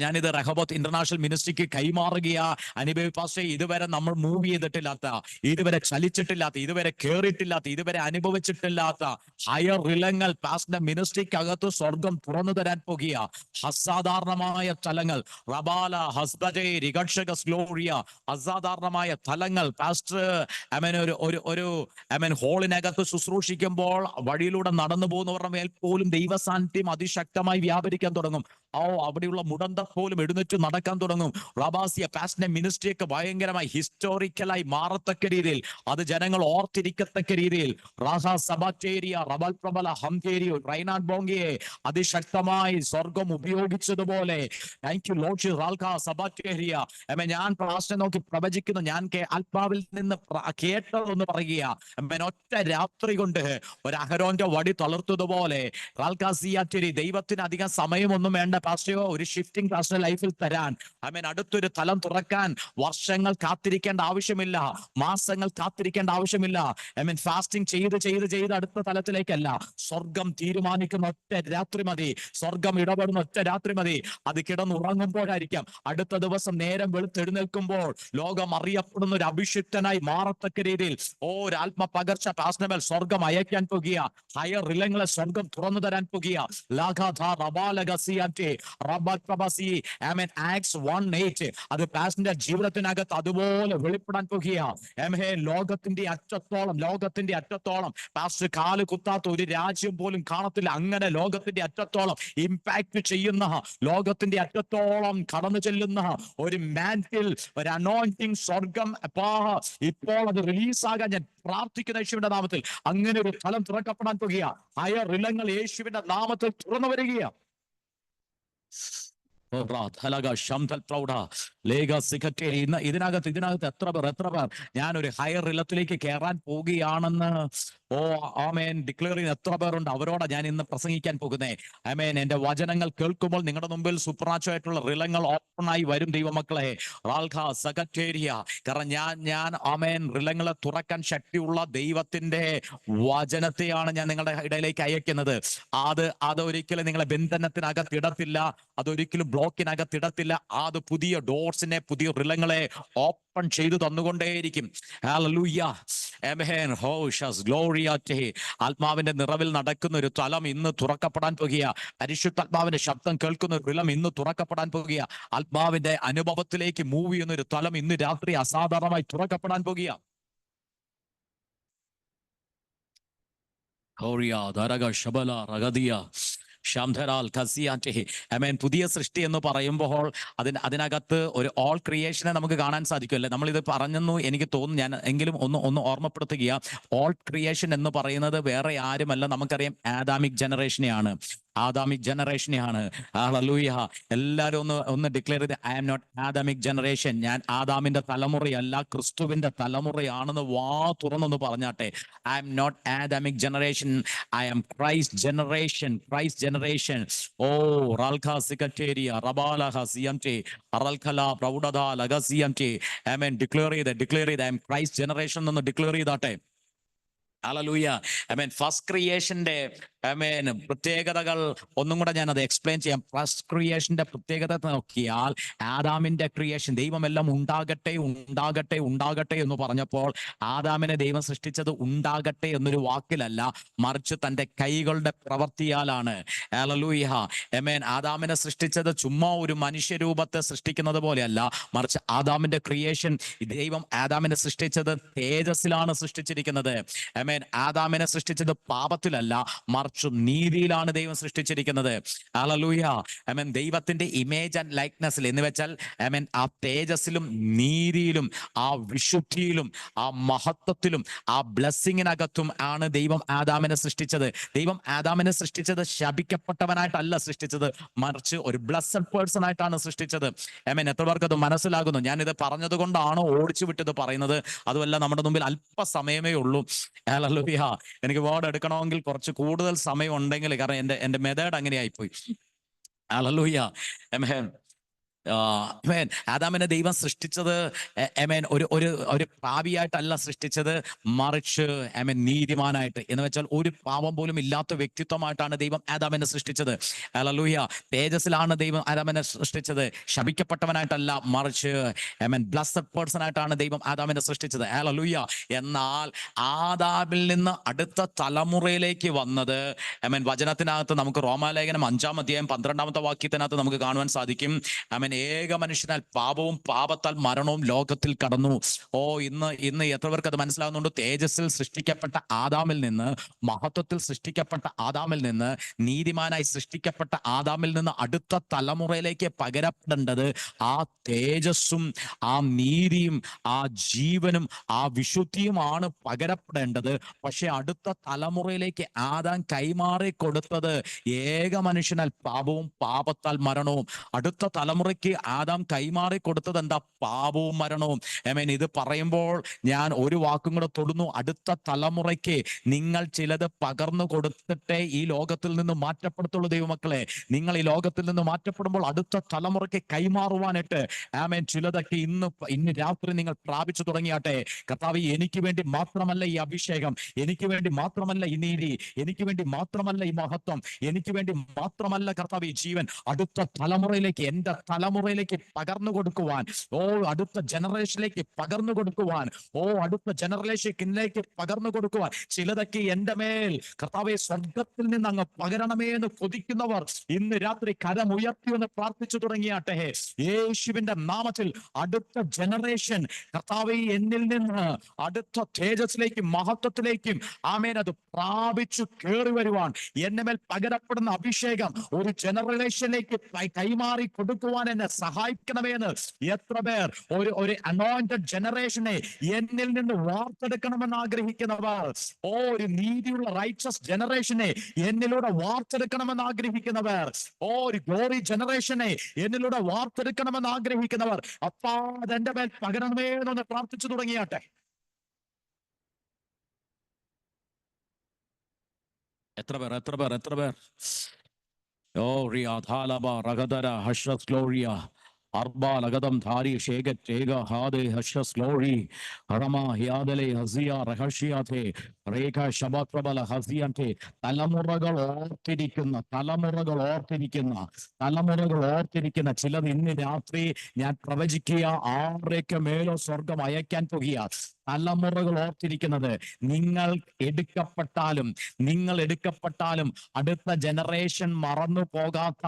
ഞാനിത് റഹബോത്ത് ഇന്റർനാഷണൽ മിനിസ്ട്രിക്ക് കൈമാറുകയാ. അനുഭവി പാസ്റ്റേ, ഇതുവരെ നമ്മൾ മൂവ് ചെയ്തിട്ടില്ലാത്ത, ഇതുവരെ ചലിച്ചിട്ടില്ലാത്ത, ഇതുവരെ കേറിയിട്ടില്ലാത്ത, ഇതുവരെ അനുഭവിച്ചിട്ടില്ലാത്ത ഹയർ റിലങ്ങൾ പാസ്റ്റർ മിനിസ്ട്രിക്കകത്ത് സ്വർഗം തുറന്നു തരാൻ പോകുക. അസാധാരണമായ തലങ്ങൾ, റബാല ഹസ്ബജേ റിഗക്ഷക സ്ലോറിയ, അസാധാരണമായ തലങ്ങൾ പാസ്റ്റർ ഒരു ഹോളിനകത്ത് ശുശ്രൂഷിക്കുമ്പോൾ വഴിയിലൂടെ നടന്നു പോകുന്നവരുടെ മേൽ പോലും ദൈവസാന്നിധ്യം അതിശക്തമായി വ്യാപരിക്കാൻ തുടങ്ങും. അവിടെയുള്ള മുടന്ത പോലും എഴുന്നേറ്റ് നടക്കാൻ തുടങ്ങും. റബാസിയ പാസ്റ്റർ മിനിസ്ട്രിയൊക്കെ ഭയങ്കരമായി ഹിസ്റ്റോറിക്കലായി മാറത്തക്ക രീതിയിൽ, അത് ജനങ്ങൾ ഓർത്തിരിക്കത്തക്ക രീതിയിൽ റൈനാഡ് ബോംഗിയെ അതിശക്തമായി സ്വർഗം ഉപയോഗിച്ചതുപോലെ ഞാൻ പാസ്റ്ററെ നോക്കി പ്രവചിക്കുന്നു. ഞാൻ ആത്മാവിൽ നിന്ന് കേട്ടതെന്ന് പറയുക. ഒറ്റ രാത്രി കൊണ്ട് ഒരു അഹരോന്റെ വടി തളർത്തതുപോലെ ദൈവത്തിന് അധികം സമയമൊന്നും വേണ്ട പാസ്റ്ററോ, ഒരു ഷിഫ്റ്റിംഗ് പാസ്റ്റർ ലൈഫിൽ തരാൻ. അടുത്തൊരു തലം തുറക്കാൻ വർഷങ്ങൾ കാത്തിരിക്കേണ്ട ആവശ്യമില്ല, മാസങ്ങൾ കാത്തിരിക്കേണ്ട ആവശ്യമില്ല. ഫാസ്റ്റിംഗ് ചെയ്ത് അടുത്ത തലത്തിലേക്കല്ല. സ്വർഗം തീരുമാനിക്കുന്ന ഒറ്റ രാത്രി മതി, സ്വർഗം ഇടപെടുന്ന ഒറ്റ രാത്രി മതി. അത് കിടന്നുറങ്ങുമ്പോഴായിരിക്കാം. അടുത്ത ദിവസം നേരം വെളുത്തെഴുന്നേൽക്കുമ്പോൾ ലോകം അറിയപ്പെടുന്ന ഒരു അഭിഷിക്തനായി മാറത്തക്ക രീതിയിൽ ഒരു ആത്മ പകർച്ച പാസ്റ്റർമേൽ സ്വർഗം അയക്കാൻ പോകുക. ഹയർ റിലങ്ങളെ സ്വർഗം തുറന്നു തരാൻ പോകുക. ആമേൻ ആക്സ് 1:8 അത് പാസ്റ്ററിന്റെ ജീവിതത്തിനകത്ത് അതുപോലെ വെളിപ്പെടാൻ പോകുക. ലോകത്തിന്റെ അറ്റത്തോളം പാസ്റ്റർ കാല് കുത്താത്ത ഒരു രാജ്യം പോലും കാണത്തില്ല. അങ്ങനെ ലോകത്തിന്റെ അറ്റത്തോളം ഇമ്പാക്ട് ചെയ്യുന്ന, ലോകത്തിന്റെ അറ്റത്തോളം കടന്നു ചെല്ലുന്ന ഒരു മാന്റിൽ, ഒരു അനോയിന്റിങ് സ്വർഗം ഇപ്പോൾ അത് റിലീസാകാൻ ഞാൻ പ്രാർത്ഥിക്കുന്ന യേശുവിന്റെ നാമത്തിൽ. അങ്ങനെ ഒരു ഫലം തുറക്കപ്പെടാൻ പോകുക. ഹയർ ഇലങ്ങൾ യേശുവിന്റെ നാമത്തിൽ തുറന്നു വരികയാണ്. ഇതിനകത്ത് എത്ര പേർ ഞാനൊരു ഹയർ ഇലത്തിലേക്ക് കയറാൻ പോവുകയാണെന്ന് ആമേൻ ഡിക്ലെയർ ചെയ്യുന്ന എത്ര പേരുണ്ട്? അവരോടാ ഞാൻ ഇന്ന് പ്രസംഗിക്കാൻ പോകുന്നേ. ആമേൻ എന്റെ വചനങ്ങൾ കേൾക്കുമ്പോൾ നിങ്ങളുടെ മുമ്പിൽ സൂപ്പർനാച്ചുറായിട്ടുള്ള റിലങ്ങൾ ഓപ്പണായി വരും ദൈവമക്കളെ. കാരണം ഞാൻ ആമേൻ റിലങ്ങളെ തുറക്കാൻ ശക്തിയുള്ള ദൈവത്തിന്റെ വചനത്തെയാണ് ഞാൻ നിങ്ങളുടെ ഇടയിലേക്ക് അയക്കുന്നത്. അത് ഒരിക്കലും നിങ്ങളെ ബന്ധനത്തിനകത്ത് ഇടത്തില്ല, അതൊരിക്കലും ബ്ലോക്കിനകത്ത് ഇടത്തില്ല. അത് പുതിയ ഡോർസിനെ, പുതിയ റിലങ്ങളെ ഓപ്പൺ ചെയ്തു തന്നുകൊണ്ടേയിരിക്കും. ഹല്ലേലൂയ, ആമേൻ, ഹോഷസ് ഗ്ലോറിയാറ്റേ. ആത്മാവിന്റെ നിറവിൽ നടക്കുന്ന ഒരു തലം ഇന്ന് തുറക്കപ്പെടാൻ പോകുക. പരിശുദ്ധാത്മാവിന്റെ ശബ്ദം കേൾക്കുന്ന ഒരു തലം ഇന്ന് തുറക്കപ്പെടാൻ പോകുക. ആത്മാവിന്റെ അനുഭവത്തിലേക്ക് മൂവ് ചെയ്യുന്ന ഒരു തലം ഇന്ന് രാത്രി അസാധാരണമായി തുറക്കപ്പെടാൻ പോകുക. പുതിയ സൃഷ്ടി എന്ന് പറയുമ്പോൾ അതിനകത്ത് ഒരു ഓൾ ക്രിയേഷനെ നമുക്ക് കാണാൻ സാധിക്കുമല്ലേ? നമ്മളിത് പറഞ്ഞെന്നു എനിക്ക് തോന്നുന്നു. ഞാൻ എങ്കിലും ഒന്ന് ഓർമ്മപ്പെടുത്തുക. ഓൾ ക്രിയേഷൻ എന്ന് പറയുന്നത് വേറെ ആരുമല്ല, നമുക്കറിയാം ആദാമിക് ജനറേഷനെയാണ്. ഹല്ലേലൂയ. എല്ലാവരും ഒന്ന് ഡിക്ലെയർ ചെയ്ത്, I am not Adamic generation. ഞാൻ ആദാമിന്റെ തലമുറയല്ല, ക്രിസ്തുവിന്റെ തലമുറയാണെന്ന് വാ തുറന്നൊന്ന് പറഞ്ഞാട്ടെ. I am not Adamic generation, I am Christ generation. Oh റൽഖ സികറ്റേരിയ റബാലഹ സിയംടെ അറൽഖല പ്രൗഢത ലഗസിയംടെ. ആമേൻ. ഡിക്ലെയർ ചെയ്ത് ഐ ആം ക്രൈസ്റ്റ് ജനറേഷൻ എന്ന് ഡിക്ലെയർ ചെയ്താട്ടെ. ഹല്ലേലൂയ. ആമേൻ. ഫസ്റ്റ് ക്രിയേഷന്റെ ആമേൻ പ്രത്യേകതകൾ ഒന്നും കൂടെ ഞാൻ അത് എക്സ്പ്ലെയിൻ ചെയ്യാം. ഫസ്റ്റ് ക്രിയേഷന്റെ പ്രത്യേകത നോക്കിയാൽ, ആദാമിന്റെ ക്രിയേഷൻ, ദൈവമെല്ലാം ഉണ്ടാകട്ടെ എന്ന് പറഞ്ഞപ്പോൾ ആദാമിനെ ദൈവം സൃഷ്ടിച്ചത് ഉണ്ടാകട്ടെ എന്നൊരു വാക്കിലല്ല, മറിച്ച് തന്റെ കൈകളുടെ പ്രവൃത്തിയാലാണ്. ഹല്ലേലൂയ. ആമേൻ. ആദാമിനെ സൃഷ്ടിച്ചത് ചുമ്മാ ഒരു മനുഷ്യരൂപത്തെ സൃഷ്ടിക്കുന്നത് പോലെയല്ല, മറിച്ച് ആദാമിന്റെ ക്രിയേഷൻ, ദൈവം ആദാമിനെ സൃഷ്ടിച്ചത് തേജസ്സിലാണ് സൃഷ്ടിച്ചിരിക്കുന്നത്. ആമേൻ. ആദാമിനെ സൃഷ്ടിച്ചത് പാപത്തിലല്ല, മറിച്ച് നീതിയിലാണ് ദൈവം സൃഷ്ടിച്ചിരിക്കുന്നത്. ഹല്ലേലൂയ. ആമേൻ. ദൈവത്തിന്റെ ഇമേജ് ആൻഡ് ലൈക്നെസ്സിൽ എന്ന് വെച്ചാൽ ആമേൻ ആ തേജസ്സിലും നീതിയിലും ആ വിശുദ്ധിയിലും ആ മഹത്വത്തിലും ആ ബ്ലെസ്സിങ്ങിനകത്തും ആണ് ദൈവം ആദാമിനെ സൃഷ്ടിച്ചത്. ദൈവം ആദാമിനെ സൃഷ്ടിച്ചത് ശപിക്കപ്പെട്ടവനായിട്ടല്ല സൃഷ്ടിച്ചത്, മറിച്ച് ഒരു ബ്ലെസ്സഡ് പേഴ്സൺ ആയിട്ടാണ് സൃഷ്ടിച്ചത്. ആമേൻ. എത്ര പേർക്ക് അത് മനസ്സിലാകുന്നു? ഞാനിത് പറഞ്ഞത് കൊണ്ടാണോ ഓടിച്ചു വിട്ടത് പറയുന്നത്? അതുമല്ല, നമ്മുടെ മുമ്പിൽ അല്പസമയമേ ഉള്ളൂ. ഹല്ലേലൂയ. എനിക്ക് വേർഡ് എടുക്കണമെങ്കിൽ കുറച്ച് കൂടുതൽ സമയം ഉണ്ടെങ്കിൽ, കാരണം എന്റെ മെത്തേഡ് അങ്ങനെയായിപ്പോയി. ഹല്ലേലൂയ. ആമേൻ. ആദാമിനെ ദൈവം സൃഷ്ടിച്ചത് ഒരു പാപിയായിട്ടല്ല സൃഷ്ടിച്ചത്, മറിച്ച് നീതിമാനായിട്ട്, എന്ന് വെച്ചാൽ ഒരു പാപം പോലും ഇല്ലാത്ത വ്യക്തിത്വമായിട്ടാണ് ദൈവം ആദാമിനെ സൃഷ്ടിച്ചത്. ഹല്ലേലൂയ. തേജസ്സിലാണ് ദൈവം ആദാമിനെ സൃഷ്ടിച്ചത്, ശപിക്കപ്പെട്ടവനായിട്ടല്ല, മറിച്ച് ബ്ലെസ്സഡ് പേഴ്സൺ ആയിട്ടാണ് ദൈവം ആദാമിനെ സൃഷ്ടിച്ചത്. ഹല്ലേലൂയ. എന്നാൽ ആദാമിൽ നിന്ന് അടുത്ത തലമുറയിലേക്ക് വന്നത് വചനത്തിനകത്ത് നമുക്ക് റോമാലേഖനം 5-ാം അധ്യായം 12-ാമത്തെ വാക്യത്തിനകത്ത് നമുക്ക് കാണുവാൻ സാധിക്കും. ഏക മനുഷ്യനാൽ പാപവും പാപത്താൽ മരണവും ലോകത്തിൽ കടന്നു. ഇന്ന് എത്ര പേർക്ക് അത് മനസ്സിലാവുന്നുണ്ട്? തേജസ്സിൽ സൃഷ്ടിക്കപ്പെട്ട ആദാമിൽ നിന്ന്, മഹത്വത്തിൽ സൃഷ്ടിക്കപ്പെട്ട ആദാമിൽ നിന്ന്, നീതിമാനായി സൃഷ്ടിക്കപ്പെട്ട ആദാമിൽ നിന്ന് അടുത്ത തലമുറയിലേക്ക് പകരപ്പെടേണ്ടത് ആ തേജസ്സും ആ നീതിയും ആ ജീവനും ആ വിശുദ്ധിയുമാണ് പകരപ്പെടേണ്ടത്. പക്ഷെ അടുത്ത തലമുറയിലേക്ക് ആദാം കൈമാറി കൊടുത്തത് ഏക മനുഷ്യനാൽ പാപവും പാപത്താൽ മരണവും. അടുത്ത തലമുറയ്ക്ക് ആദാം കൈമാറി കൊടുത്തത് എന്താ? പാപവും മരണവും. ആമേൻ. ഇത് പറയുമ്പോൾ ഞാൻ ഒരു വാക്കും കൂടെ തൊടുന്നു. അടുത്ത തലമുറയ്ക്ക് നിങ്ങൾ ചിലത് പകർന്നു കൊടുത്തിട്ടേ ഈ ലോകത്തിൽ നിന്ന് മാറ്റപ്പെടുത്തുള്ളൂ ദൈവമക്കളെ. നിങ്ങൾ ഈ ലോകത്തിൽ നിന്ന് മാറ്റപ്പെടുമ്പോൾ അടുത്ത തലമുറയ്ക്ക് കൈമാറുവാനായിട്ട് ആമേൻ ചിലതൊക്കെ ഇന്ന് രാത്രി നിങ്ങൾ പ്രാപിച്ചു തുടങ്ങിയാട്ടെ. കർത്താവേ, എനിക്ക് വേണ്ടി മാത്രമല്ല ഈ അഭിഷേകം, എനിക്ക് വേണ്ടി മാത്രമല്ല ഈ നീതി, എനിക്ക് വേണ്ടി മാത്രമല്ല ഈ മഹത്വം, എനിക്ക് വേണ്ടി മാത്രമല്ല കർത്താവേ ഈ ജീവൻ, അടുത്ത തലമുറയിലേക്ക്, എന്റെ തലമുറ തലമുറയിലേക്ക് പകർന്നു കൊടുക്കുവാൻ, അടുത്ത ജനറേഷനിലേക്ക് പകർന്നു കൊടുക്കുവാൻ, അടുത്ത ജനറേഷനിലേക്ക് പകർന്നു കൊടുക്കുവാൻ ചിലതൊക്കെ എന്റെ മേൽ കർത്താവെ സ്വർഗത്തിൽ നിന്ന് അങ്ങ് പകരണമേ എന്ന് കൊതിക്കുന്നവർ ഇന്ന് രാത്രി കരമുയർത്തി എന്ന് പ്രാർത്ഥിച്ചു തുടങ്ങിയാട്ടെ. യേശുവിന്റെ നാമത്തിൽ അടുത്ത ജനറേഷൻ കർത്താവെ എന്നിൽ നിന്ന് അടുത്ത തേജസ്സിലേക്കും മഹത്വത്തിലേക്കും ആമേൻ അത് പ്രാപിച്ചു കയറി വരുവാൻ, എന്നെ മേൽ പകരപ്പെടുന്ന അഭിഷേകം ഒരു ജനറേഷനിലേക്ക് കൈമാറി കൊടുക്കുവാൻ എന്നെ സഹായിക്കണമെന്ന് എത്ര പേർ ഒരു അനോയിന്റഡ് ജനറേഷനെ എന്നിൽ നിന്ന് വാർത്തെടുക്കണമെന്ന് ആഗ്രഹിക്കുന്നവർ, ഒരു നീതിയുള്ള റൈച്ചസ് ജനറേഷനെ എന്നിലൂടെ വാർത്തെടുക്കണമെന്ന് ആഗ്രഹിക്കുന്നവർ, ഒരു ഗ്ലോറി ജനറേഷനെ എന്നിലൂടെ വാർത്തെടുക്കണമെന്ന് ആഗ്രഹിക്കുന്നവർ, അപ്പാ അതെന്റെ മേൽ പകരണമേ എന്നൊന്ന് പ്രാർത്ഥിച്ചു തുടങ്ങിയാട്ടെ. എത്ര പേർ ഓ റിയ ധാലബ റഗദര ഹഷസ് ഗ്ലോറിയ അർബാ ലഗദം ധാരി ഷേഗ ചേഗ ഹാദെ ഹഷസ് ഗ്ലോറി ഹറമ ഹിയാദലെ ഹസിയ റഹഷിയാതെ റേഖ ശബത്രബല ഹസിയന്റെ തലമുറകൾ ഓർത്തിരിക്കുന്ന ചിലത് ഇന്ന് രാത്രി ഞാൻ പ്രവചിക്കുക, ആറേക്ക് മേലോ സ്വർഗം അയക്കാൻ പോകുക. തലമുറകൾ ഓർത്തിരിക്കുന്നത്, നിങ്ങൾ എടുക്കപ്പെട്ടാലും അടുത്ത ജനറേഷൻ മറന്നു പോകാത്ത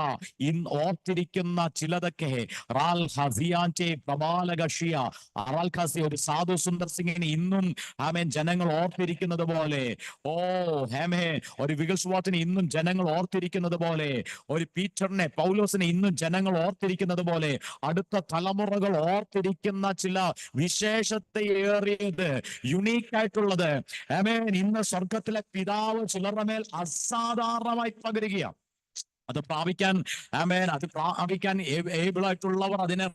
ഓർത്തിരിക്കുന്ന ചിലതൊക്കെ റാൽ ഹസിയാന്റെ പ്രബാലകഷിയ റാൽ ഖാസി ഒരു സാധു സുന്ദർ സിംഗിനെ ഇന്നും ആമേൻ ജനങ്ങൾ ഓർത്തിരിക്കുന്നത് പോലെ, ഒരു വികസ്വാത്തിനെ ഇന്നും ജനങ്ങൾ ഓർത്തിരിക്കുന്നത് പോലെ, ഒരു പീറ്ററിനെ പൗലോസിനെ ഇന്നും ജനങ്ങൾ ഓർത്തിരിക്കുന്നത് പോലെ, അടുത്ത തലമുറകൾ ഓർത്തിരിക്കുന്ന ചില വിശേഷതയേറിയത് യുണീക്ക് ആയിട്ടുള്ളത് ആമേൻ ഇന്ന് സ്വർഗത്തിലെ പിതാവ് ചിലരുടെ മേൽ അസാധാരണമായി പകരുകയാണ്. അത് പ്രാപിക്കാൻ ഏബിൾ ആയിട്ടുള്ളവർ അതിനെ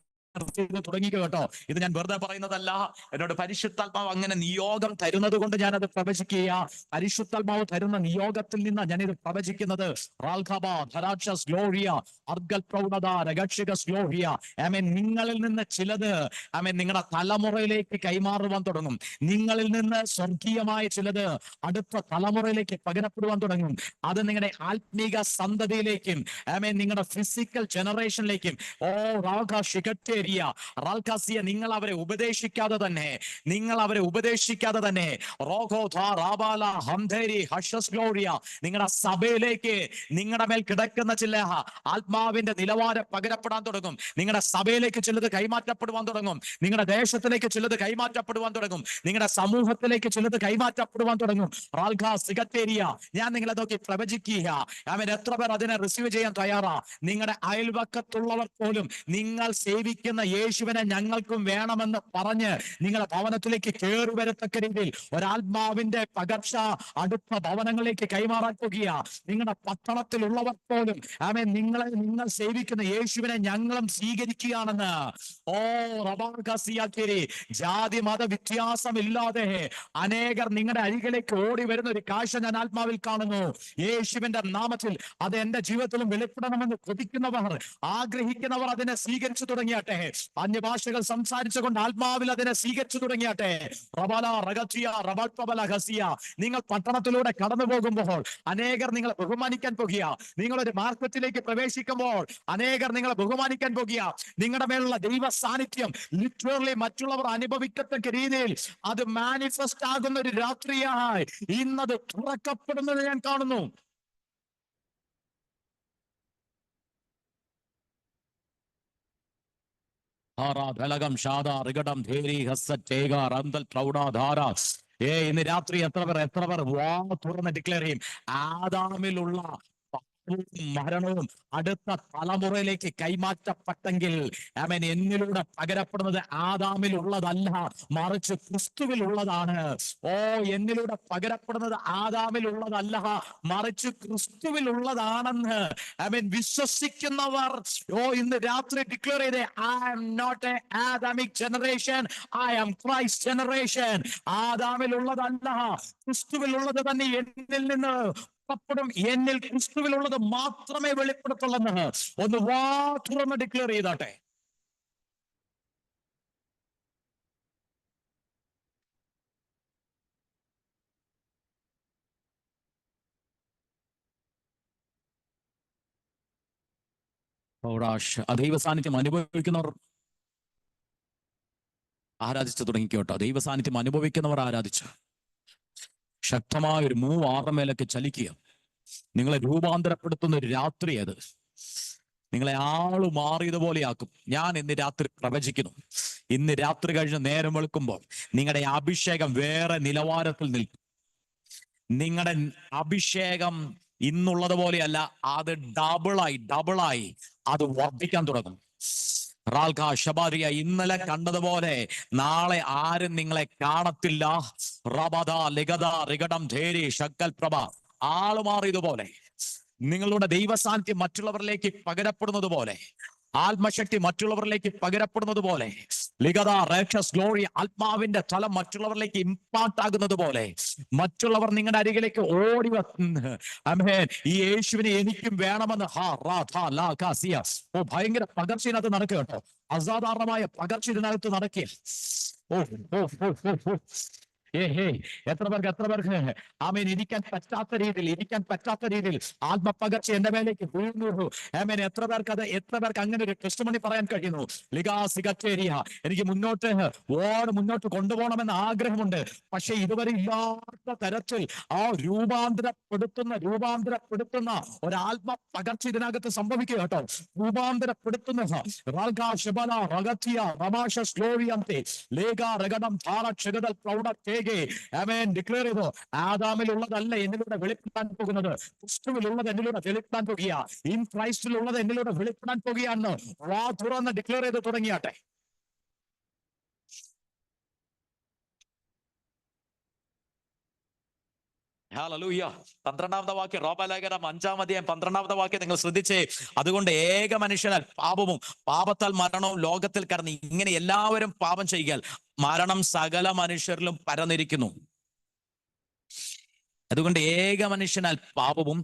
തുടങ്ങിക്കോ കേട്ടോ. ഇത് ഞാൻ വെറുതെ പറയുന്നതല്ല, എന്നോട് പരിശുദ്ധാത്മാവ് അങ്ങനെ നിയോഗം തരുന്നത് കൊണ്ട് ഞാനത് പ്രവചിക്കുക. പരിശുദ്ധാത്മാവ് തരുന്ന നിയോഗത്തിൽ നിന്ന് ഞാനിത് പ്രവചിക്കുന്നത്. നിങ്ങളിൽ നിന്ന് ചിലത് നിങ്ങളുടെ തലമുറയിലേക്ക് കൈമാറുവാൻ തുടങ്ങും. നിങ്ങളിൽ നിന്ന് സ്വർഗീയമായ ചിലത് അടുത്ത തലമുറയിലേക്ക് പകരപ്പെടുവാൻ തുടങ്ങും. അത് നിങ്ങളുടെ ആത്മീക സന്തതിയിലേക്കും നിങ്ങളുടെ ഫിസിക്കൽ ജനറേഷനിലേക്കും നിങ്ങൾ അവരെ ഉപദേശിക്കാതെ തന്നെ നിങ്ങളുടെ സഭയിലേക്ക് നിങ്ങളുടെ മേൽ കിടക്കുന്ന ചില ആത്മാവിന്റെ നിലവാരം പകരപ്പെടാൻ തുടങ്ങും. നിങ്ങളുടെ സഭയിലേക്ക് ചിലത് കൈമാറ്റപ്പെടുവാൻ തുടങ്ങും. നിങ്ങളുടെ ദേശത്തിലേക്ക് ചിലത് കൈമാറ്റപ്പെടുവാൻ തുടങ്ങും. നിങ്ങളുടെ സമൂഹത്തിലേക്ക് ചിലത് കൈമാറ്റപ്പെടുവാൻ തുടങ്ങും. ഞാൻ നിങ്ങളെ നോക്കി പ്രവചിക്കുക. എത്ര പേർ അതിനെ റിസീവ് ചെയ്യാൻ തയ്യാറാ? നിങ്ങളുടെ അയൽവക്കത്തുള്ളവർ പോലും നിങ്ങൾ സേവിക്കുന്ന യേശുവിനെ ഞങ്ങൾക്കും വേണമെന്ന് പറഞ്ഞ് നിങ്ങളുടെ ഭവനത്തിലേക്ക് കയറി വരത്തക്ക രീതിയിൽ ഒരാത്മാവിന്റെ പകർച്ച അടുത്ത ഭവനങ്ങളിലേക്ക് കൈമാറാൻ പോകുക. നിങ്ങളുടെ പട്ടണത്തിലുള്ളവർ പോലും നിങ്ങൾ സേവിക്കുന്ന യേശുവിനെ ഞങ്ങളും സ്വീകരിക്കുകയാണെന്ന് ജാതി മത വ്യത്യാസമില്ലാതെ അനേകർ നിങ്ങളുടെ അരികിലേക്ക് ഓടി വരുന്ന ഒരു കാഴ്ച ഞാൻ ആത്മാവിൽ കാണുന്നു. യേശുവിന്റെ നാമത്തിൽ അത് എന്റെ ജീവിതത്തിലും വെളിപ്പെടണമെന്ന് കൊതിക്കുന്നവർ, ആഗ്രഹിക്കുന്നവർ അതിനെ സ്വീകരിച്ചു തുടങ്ങിയാട്ടെ. അന്യഭാഷകൾ സംസാരിച്ചുകൊണ്ട് ആത്മാവിൽ അതിനെ സ്വീകരിച്ചു തുടങ്ങിയാട്ടെ. നിങ്ങൾ പട്ടണത്തിലൂടെ കടന്നു പോകുമ്പോൾ അനേകർ നിങ്ങളെ ബഹുമാനിക്കാൻ പോകുക. നിങ്ങളൊരു മാർക്കറ്റിലേക്ക് പ്രവേശിക്കുമ്പോൾ അനേകർ നിങ്ങളെ ബഹുമാനിക്കാൻ പോകുക. നിങ്ങളുടെ മേലുള്ള ദൈവ സാന്നിധ്യം ലിറ്ററലി മറ്റുള്ളവർ അനുഭവിക്കത്തക്ക രീതിയിൽ അത് മാനിഫെസ്റ്റ് ആകുന്ന ഒരു രാത്രിയായി ഇന്നത് തുറക്കപ്പെടുന്നത് ഞാൻ കാണുന്നു. ഇന്ന് രാത്രി എത്ര പേർ വാ തുറന്ന് ഡിക്ലെയർ ചെയ്യും? ആദാമിലുള്ള മരണവും അടുത്ത തലമുറയിലേക്ക് കൈമാറ്റപ്പെട്ടെങ്കിൽ എന്നിലൂടെ പകരപ്പെടുന്നത് ആദാമിലുള്ളതല്ല, മറിച്ച് ക്രിസ്തുവിലുള്ളതാണ്. എന്നിലൂടെ പകരപ്പെടുന്നത് ആദാമിലുള്ളതല്ല, മറിച്ച് ക്രിസ്തുവിലുള്ളതാണെന്ന് വിശ്വസിക്കുന്നവർ ഇന്ന് രാത്രി ഡിക്ലെയർ ചെയ്തേ, I am not a Adamic generation, I am Christ generation. ആദാമിലുള്ളതല്ല, ക്രിസ്തുവിലുള്ളത് തന്നെ എന്നിൽ നിന്ന് എന്നിൽ ക്രിസ്തുവിലുള്ളത് മാത്രമേ വെളിപ്പെടുത്തുള്ളെന്ന് ഒന്ന് വാ തുറന്ന് ഡിക്ലെയർ ചെയ്താട്ടെ. ദൈവ സാന്നിധ്യം അനുഭവിക്കുന്നവർ ആരാധിച്ചു തുടങ്ങിക്കോട്ടോ. ദൈവ സാന്നിധ്യം അനുഭവിക്കുന്നവർ ആരാധിച്ചു. ശക്തമായ ഒരു മൂവ് ആറമേലൊക്കെ ചലിക്കുക. നിങ്ങളെ രൂപാന്തരപ്പെടുത്തുന്ന ഒരു രാത്രി അത്. നിങ്ങളെ ആള് മാറിയതുപോലെയാക്കും. ഞാൻ ഇന്ന് രാത്രി പ്രവചിക്കുന്നു, ഇന്ന് രാത്രി കഴിഞ്ഞ് നേരം വെളുക്കുമ്പോൾ നിങ്ങളുടെ അഭിഷേകം വേറെ നിലവാരത്തിൽ നിൽക്കും. നിങ്ങളുടെ അഭിഷേകം ഇന്നുള്ളത് പോലെയല്ല, അത് ഡബിളായി അത് വർദ്ധിക്കാൻ തുടങ്ങും. ഷബാരിയ, ഇന്നലെ കണ്ടതുപോലെ നാളെ ആരും നിങ്ങളെ കാണത്തില്ല. റബദ ലിഗദ റിഗഡം ധേരി ശക്കൽ പ്രഭ. ആള് മാറിയതുപോലെ നിങ്ങളുടെ ദൈവസാന്നിധ്യം മറ്റുള്ളവരിലേക്ക് പകരപ്പെടുന്നത് പോലെ, ആത്മശക്തി മറ്റുള്ളവരിലേക്ക് പകരപ്പെടുന്നത് പോലെ, ലിഗദ റേക്ഷസ് ഗ്ലോറി, ആത്മാവിന്റെ തലം മറ്റുള്ളവരിലേക്ക് ഇമ്പാക്ട് ആകുന്നത് പോലെ, മറ്റുള്ളവർ നിങ്ങളുടെ അരികിലേക്ക് ഓടി വന്ന് ഈ യേശുവിനെ എനിക്കും വേണമെന്ന് ഭയങ്കര പകർച്ച ഇതിനകത്ത് നടക്കുക കേട്ടോ. അസാധാരണമായ പകർച്ച ഇതിനകത്ത് നടക്കുക. എത്ര പേർക്ക് ആമേൻ ഇരിക്കാൻ പറ്റാത്ത രീതിയിൽ ആത്മപകർച്ച എന്റെ മേലേക്ക് വീഴുന്നു. ആമേൻ എത്ര പേർക്ക് അങ്ങനെ ഒരു ടെസ്റ്റിമണി പറയാൻ കഴിയുന്നു? എനിക്ക് മുന്നോട്ട് കൊണ്ടുപോകണമെന്ന് ആഗ്രഹമുണ്ട്. പക്ഷെ ഇതുവരെ ഇല്ലാത്ത തരത്തിൽ ആ രൂപാന്തരപ്പെടുത്തുന്ന ഒരാത്മ പകർച്ച ഇതിനകത്ത് സംഭവിക്കുക കേട്ടോ. രൂപാന്തരപ്പെടുത്തുന്ന ഡിക്ലെയർ ചെയ്തു, ആദാമിലുള്ളതല്ല എന്നിലൂടെ വെളിപ്പെടാൻ പോകുന്നത്, ക്രിസ്തുവിലുള്ളത് എന്നിലൂടെ വെളിപ്പെടാൻ പോകുക, ഇൻ ക്രൈസ്റ്റിലുള്ളത് എന്നിലൂടെ വെളിപ്പെടാൻ പോകുകയാണെന്ന് വാ തുറന്ന് ഡിക്ലെയർ ചെയ്ത് തുടങ്ങിയാട്ടെ. ഹല്ലേലൂയ. 12ാമത്തെ വാക്യം, റോമാലേഖനം 5-ാം അധ്യായം 12ാമത്തെ വാക്യം നിങ്ങൾ ശ്രദ്ധിച്ചേ. അതുകൊണ്ട് ഏക മനുഷ്യനാൽ പാപവും പാപത്താൽ മരണവും ലോകത്തിൽ കടന്ന് ഇങ്ങനെ എല്ലാവരും പാപം ചെയ്യുക, മരണം സകല മനുഷ്യരിലും പരന്നിരിക്കുന്നു. അതുകൊണ്ട് ഏക മനുഷ്യനാൽ പാപവും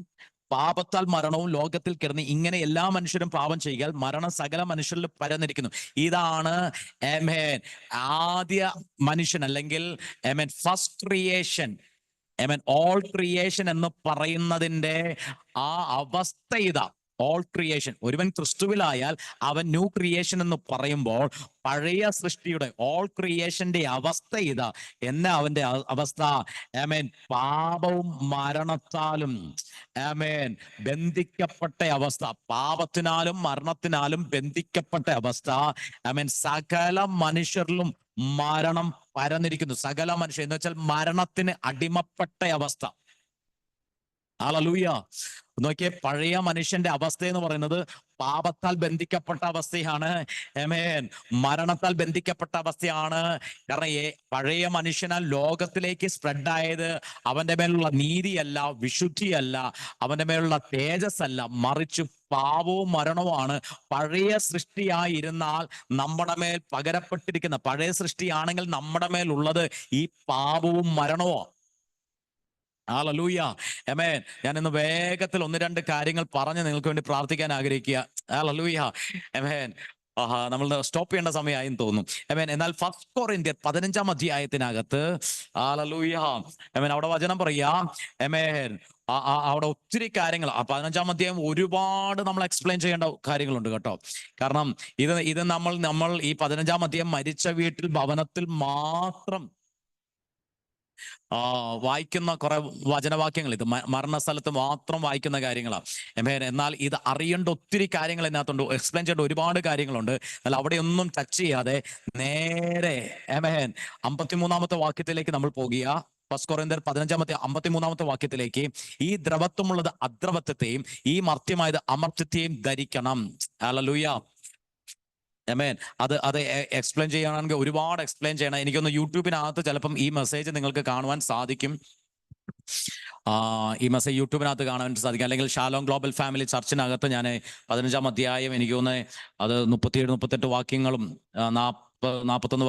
പാപത്താൽ മരണവും ലോകത്തിൽ കിടന്ന് ഇങ്ങനെ എല്ലാ മനുഷ്യരും പാപം ചെയ്യുക, മരണം സകല മനുഷ്യരിലും പരന്നിരിക്കുന്നു. ഇതാണ് ആദ്യ മനുഷ്യൻ, അല്ലെങ്കിൽ ഫസ്റ്റ് ക്രിയേഷൻ, ഓൾ ക്രിയേഷൻ എന്ന് പറയുന്നതിന്റെ ആ അവസ്ഥ ഇതാ. ഓൾ ക്രിയേഷൻ, ഒരുവൻ ക്രിസ്തുവിലായാൽ അവൻ ന്യൂ ക്രിയേഷൻ എന്ന് പറയുമ്പോൾ പഴയ സൃഷ്ടിയുടെ ഓൾ ക്രിയേഷന്റെ അവസ്ഥ ഇതാ. എന്നാ അവന്റെ അവസ്ഥ? പാപവും മരണത്താലും ബന്ധിക്കപ്പെട്ട അവസ്ഥ, പാപത്തിനാലും മരണത്തിനാലും ബന്ധിക്കപ്പെട്ട അവസ്ഥ. സകല മനുഷ്യരിലും മരണം പരന്നിരിക്കുന്നു. സകല മനുഷ്യർ എന്ന് വെച്ചാൽ മരണത്തിന് അടിമപ്പെട്ട അവസ്ഥ. ഹല്ലേലൂയ. നോക്കിയേ, പഴയ മനുഷ്യന്റെ അവസ്ഥ എന്ന് പറയുന്നത് പാപത്താൽ ബന്ധിക്കപ്പെട്ട അവസ്ഥയാണ്. മരണത്താൽ ബന്ധിക്കപ്പെട്ട അവസ്ഥയാണ്. കാരണം പഴയ മനുഷ്യനാൽ ലോകത്തിലേക്ക് സ്പ്രെഡായത് അവന്റെ മേലുള്ള നീതിയല്ല, വിശുദ്ധിയല്ല, അവന്റെ മേലുള്ള തേജസ്സല്ല, മറിച്ച് പാപവും മരണവുമാണ്. പഴയ സൃഷ്ടിയായിരുന്നാൽ നമ്മുടെ മേൽ പകരപ്പെട്ടിരിക്കുന്ന, പഴയ സൃഷ്ടിയാണെങ്കിൽ നമ്മുടെ മേലുള്ളത് ഈ പാപവും മരണവും. ഹല്ലേലൂയ. ആമേൻ. ഞാൻ ഇന്ന് വേഗത്തിൽ 1-2 കാര്യങ്ങൾ പറഞ്ഞ് നിങ്ങൾക്ക് വേണ്ടി പ്രാർത്ഥിക്കാൻ ആഗ്രഹിക്കുക. ഹല്ലേലൂയ. ആമേൻ. നമ്മൾ സ്റ്റോപ്പ് ചെയ്യേണ്ട സമയമായെന്ന് തോന്നുന്നു. എന്നാൽ 1 കൊരിന്ത്യർ 15-ാം അധ്യായത്തിനകത്ത് ഹല്ലേലൂയ, അവിടെ വചനം പറയാ. അവിടെ ഒത്തിരി കാര്യങ്ങൾ, 15-ാം അധ്യായം ഒരുപാട് നമ്മൾ എക്സ്പ്ലെയിൻ ചെയ്യേണ്ട കാര്യങ്ങളുണ്ട് കേട്ടോ. കാരണം ഇത് നമ്മൾ ഈ 15-ാം അധ്യായം മരിച്ച വീട്ടിൽ ഭവനത്തിൽ മാത്രം വായിക്കുന്ന കുറെ വചനവാക്യങ്ങൾ, ഇത് മരണസ്ഥലത്ത് മാത്രം വായിക്കുന്ന കാര്യങ്ങളാണ്. എന്നാൽ ഇത് അറിയേണ്ട ഒത്തിരി കാര്യങ്ങൾ ഇതിനകത്തുണ്ട്, എക്സ്പ്ലെയിൻ ചെയ്യേണ്ട ഒരുപാട് കാര്യങ്ങളുണ്ട്. എന്നാൽ അവിടെയൊന്നും ടച്ച് ചെയ്യാതെ നേരെ 53-ാമത്തെ വാക്യത്തിലേക്ക് നമ്മൾ പോകുക. 1 കൊരിന്ത്യർ 15-ാം അധ്യായം 53-ാമത്തെ വാക്യത്തിലേക്ക്. ഈ ദ്രവത്വമുള്ളത് അദ്രവത്വത്തെയും ഈ മർത്യമായത് അമർത്യത്തെയും ധരിക്കണം. ഹല്ലേലൂയ. അത് എക്സ്പ്ലെയിൻ ചെയ്യുകയാണെങ്കിൽ ഒരുപാട് എക്സ്പ്ലെയിൻ ചെയ്യണം. എനിക്കൊന്ന് യൂട്യൂബിനകത്ത് ചിലപ്പം ഈ മെസ്സേജ് നിങ്ങൾക്ക് കാണുവാൻ സാധിക്കും. ഈ മെസ്സേജ് യൂട്യൂബിനകത്ത് കാണാൻ സാധിക്കും. അല്ലെങ്കിൽ ഷാലോം ഗ്ലോബൽ ഫാമിലി ചർച്ചിനകത്ത് ഞാൻ 15-ാം അധ്യായം, എനിക്ക് തോന്നുന്നത് അത് 37-38 വാക്യങ്ങളും 41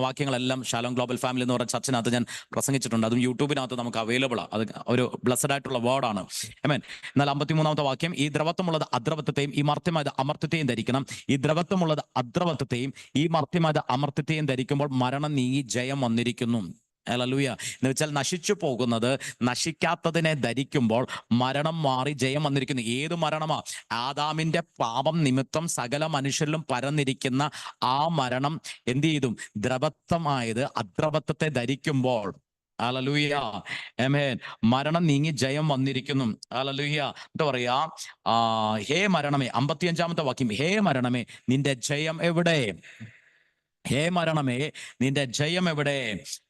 വാക്യങ്ങളെല്ലാം ഷാലോം ഗ്ലോബൽ ഫാമിലി എന്ന് പറയുന്ന ചർച്ചിനകത്ത് ഞാൻ പ്രസംഗിച്ചിട്ടുണ്ട്. അതും യൂട്യൂബിനകത്ത് നമുക്ക് അവൈലബിൾ ആണ്. അത് ഒരു ബ്ലസ്ഡ് ആയിട്ടുള്ള വേർഡാണ്. എന്നാൽ 53-ാമത്തെ വാക്യം, ഈ ദ്രവത്വമുള്ളത് അദ്രവത്വത്തെയും ഈ മർത്യമായത് അമർത്യത്തെയും ധരിക്കണം. ഈ ദ്രവത്വമുള്ളത് അദ്രവത്വത്തെയും ഈ മർത്യമായത് അമർത്യത്തെയും ധരിക്കുമ്പോൾ മരണം നീങ്ങി ജയം വന്നിരിക്കുന്നു. ഹല്ലേലൂയ. എന്ന് വെച്ചാൽ നശിച്ചു പോകുന്നത് നശിക്കാത്തതിനെ ധരിക്കുമ്പോൾ മരണം മാറി ജയം വന്നിരിക്കുന്നു. ഏത് മരണമാ? ആദാമിന്റെ പാപം നിമിത്തം സകല മനുഷ്യരിലും പരന്നിരിക്കുന്ന ആ മരണം എന്ത് ചെയ്തു? ദ്രവത്വമായത് അദ്രവത്വത്തെ ധരിക്കുമ്പോൾ, ഹല്ലേലൂയ, ആമേൻ, മരണം നീങ്ങി ജയം വന്നിരിക്കുന്നു. ഹല്ലേലൂയ. എന്താ പറയാ? ഹേ മരണമേ, 55-ാമത്തെ വാക്യം, ഹേ മരണമേ നിന്റെ ജയം എവിടെ? ഹേ മരണമേ നിന്റെ ജയം എവിടെ?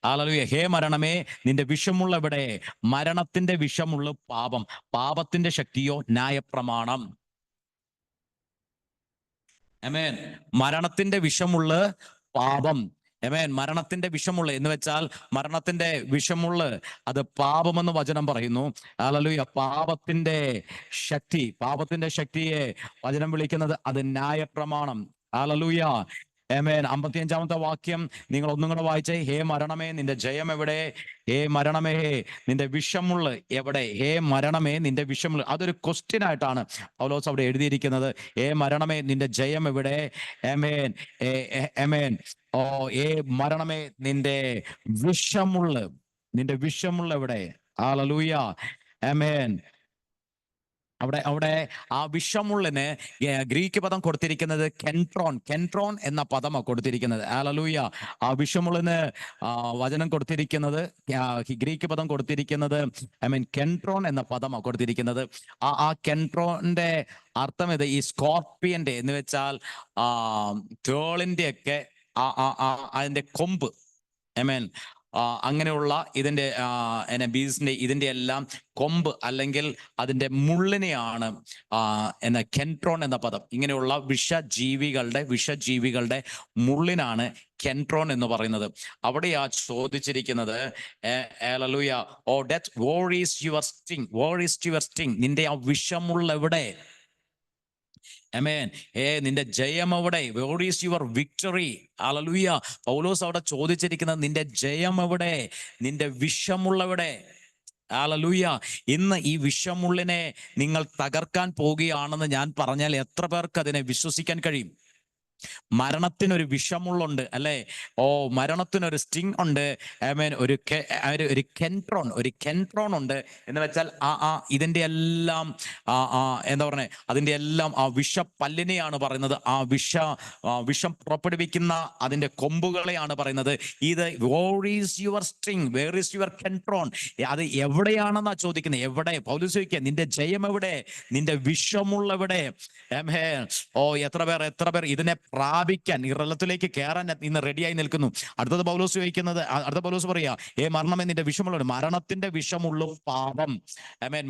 ഹല്ലേലൂയ. ഹേ മരണമേ നിന്റെ വിഷമുള്ള എവിടെ? മരണത്തിന്റെ വിഷമുള്ള പാപം, പാപത്തിന്റെ ശക്തിയോ ന്യായപ്രമാണം. ആമേൻ. മരണത്തിന്റെ വിഷമുള്ള പാപം, ആമേൻ, മരണത്തിന്റെ വിഷമുള്ള എന്ന് വെച്ചാൽ മരണത്തിന്റെ വിഷമുള്ള അത് പാപമെന്ന് വചനം പറയുന്നു. ഹല്ലേലൂയ. പാപത്തിന്റെ ശക്തി, പാപത്തിന്റെ ശക്തിയെ വചനം വിളിക്കുന്നത് അത് ന്യായപ്രമാണം. ഹല്ലേലൂയ. ആമേൻ. 55-ാമത്തെ വാക്യം നിങ്ങൾ ഒന്നും കൂടെ വായിച്ചേ. ഹേ മരണമേ നിന്റെ ജയം എവിടെ? ഹേ മരണമേ നിന്റെ വിഷമുള്ള എവിടെ? ഹേ മരണമേ നിന്റെ വിഷമുള്ള. അതൊരു ക്വസ്റ്റ്യൻ ആയിട്ടാണ് പൗലോസ് അവിടെ എഴുതിയിരിക്കുന്നത്. ഹേ മരണമേ നിന്റെ ജയം എവിടെ? ആമേൻ, ആമേൻ. ഓ, ഹേ മരണമേ നിന്റെ വിഷമുള്ള എവിടെ? ഹല്ലേലൂയ. ആമേൻ. അവിടെ ആ വിഷമുള്ളിന് ഗ്രീക്ക് പദം കൊടുത്തിരിക്കുന്നത് കെൻട്രോൺ എന്ന പദമാണ് കൊടുത്തിരിക്കുന്നത്. ഹല്ലേലൂയ. ആ വിഷമുള്ളിന് വചനം കൊടുത്തിരിക്കുന്നത്, ഗ്രീക്ക് പദം കൊടുത്തിരിക്കുന്നത്, കെൻട്രോൺ എന്ന പദമാണ് കൊടുത്തിരിക്കുന്നത്. ആ കെൻട്രോന്റെ അർത്ഥം ഇത്, ഈ സ്കോർപ്പിയന്റെ എന്ന് വെച്ചാൽ തേളിന്റെ ഒക്കെ അതിന്റെ കൊമ്പ്, ആമേൻ, അങ്ങനെയുള്ള ഇതിന്റെ ബീസിന്റെ ഇതിന്റെ എല്ലാം കൊമ്പ് അല്ലെങ്കിൽ അതിന്റെ മുള്ളിനെയാണ് കെൻട്രോൺ എന്ന പദം. ഇങ്ങനെയുള്ള വിഷജീവികളുടെ മുള്ളിനാണ് കെൻട്രോൺ എന്ന് പറയുന്നത്. അവിടെയാ ചോദിച്ചിരിക്കുന്നത്, ഹല്ലേലൂയ, O death where is your sting, നിന്റെ ആ വിഷമുള്ള എവിടെ? ആമേൻ. നിന്റെ ജയം എവിടെ? Where is your victory? ഹല്ലേലൂയ. പൗലോസ് അവിടെ ചോദിച്ചിരിക്കുന്നത് നിന്റെ ജയം എവിടെ? നിന്റെ വിഷമുള്ളവിടെ? ഹല്ലേലൂയ. ഇന്ന് ഈ വിഷമുള്ളിനെ നിങ്ങൾ തകർക്കാൻ പോവുകയാണെന്ന് ഞാൻ പറഞ്ഞാൽ എത്ര പേർക്ക് അതിനെ വിശ്വസിക്കാൻ കഴിയും? മരണത്തിനൊരു വിഷമുള്ളുണ്ട്, അല്ലെ? ഓ, മരണത്തിനൊരു സ്റ്റിങ് ഉണ്ട്. ആമേൻ. ഒരു കെൻട്രോൺ ഉണ്ട്. എന്ന് വെച്ചാൽ ഇതിന്റെ എല്ലാം എന്താ പറഞ്ഞേ, അതിന്റെ എല്ലാം ആ വിഷപ്പല്ലിനെയാണ് പറയുന്നത്. ആ വിഷം പുറപ്പെടുവിക്കുന്ന അതിന്റെ കൊമ്പുകളെയാണ് പറയുന്നത്. ഇത് where is your sting, where is your കെൻട്രോൺ, അത് എവിടെയാണെന്നാ ചോദിക്കുന്നത്. എവിടെ? പൗലോസ് ചോദിക്കുക, നിന്റെ ജയം എവിടെ? നിന്റെ വിഷമുള്ള എവിടെ? ആമേൻ. ഓ, എത്ര പേർ ഇതിനെ പ്രാപിക്കാൻ, ഈ റലത്തിലേക്ക് കയറാൻ ഇന്ന് റെഡിയായി നിൽക്കുന്നു. അടുത്ത പൗലോസ് പറയാ, മരണമേ നിന്റെ വിഷമുള്ള, മരണത്തിന്റെ വിഷമുള്ള പാപം. ആമേൻ.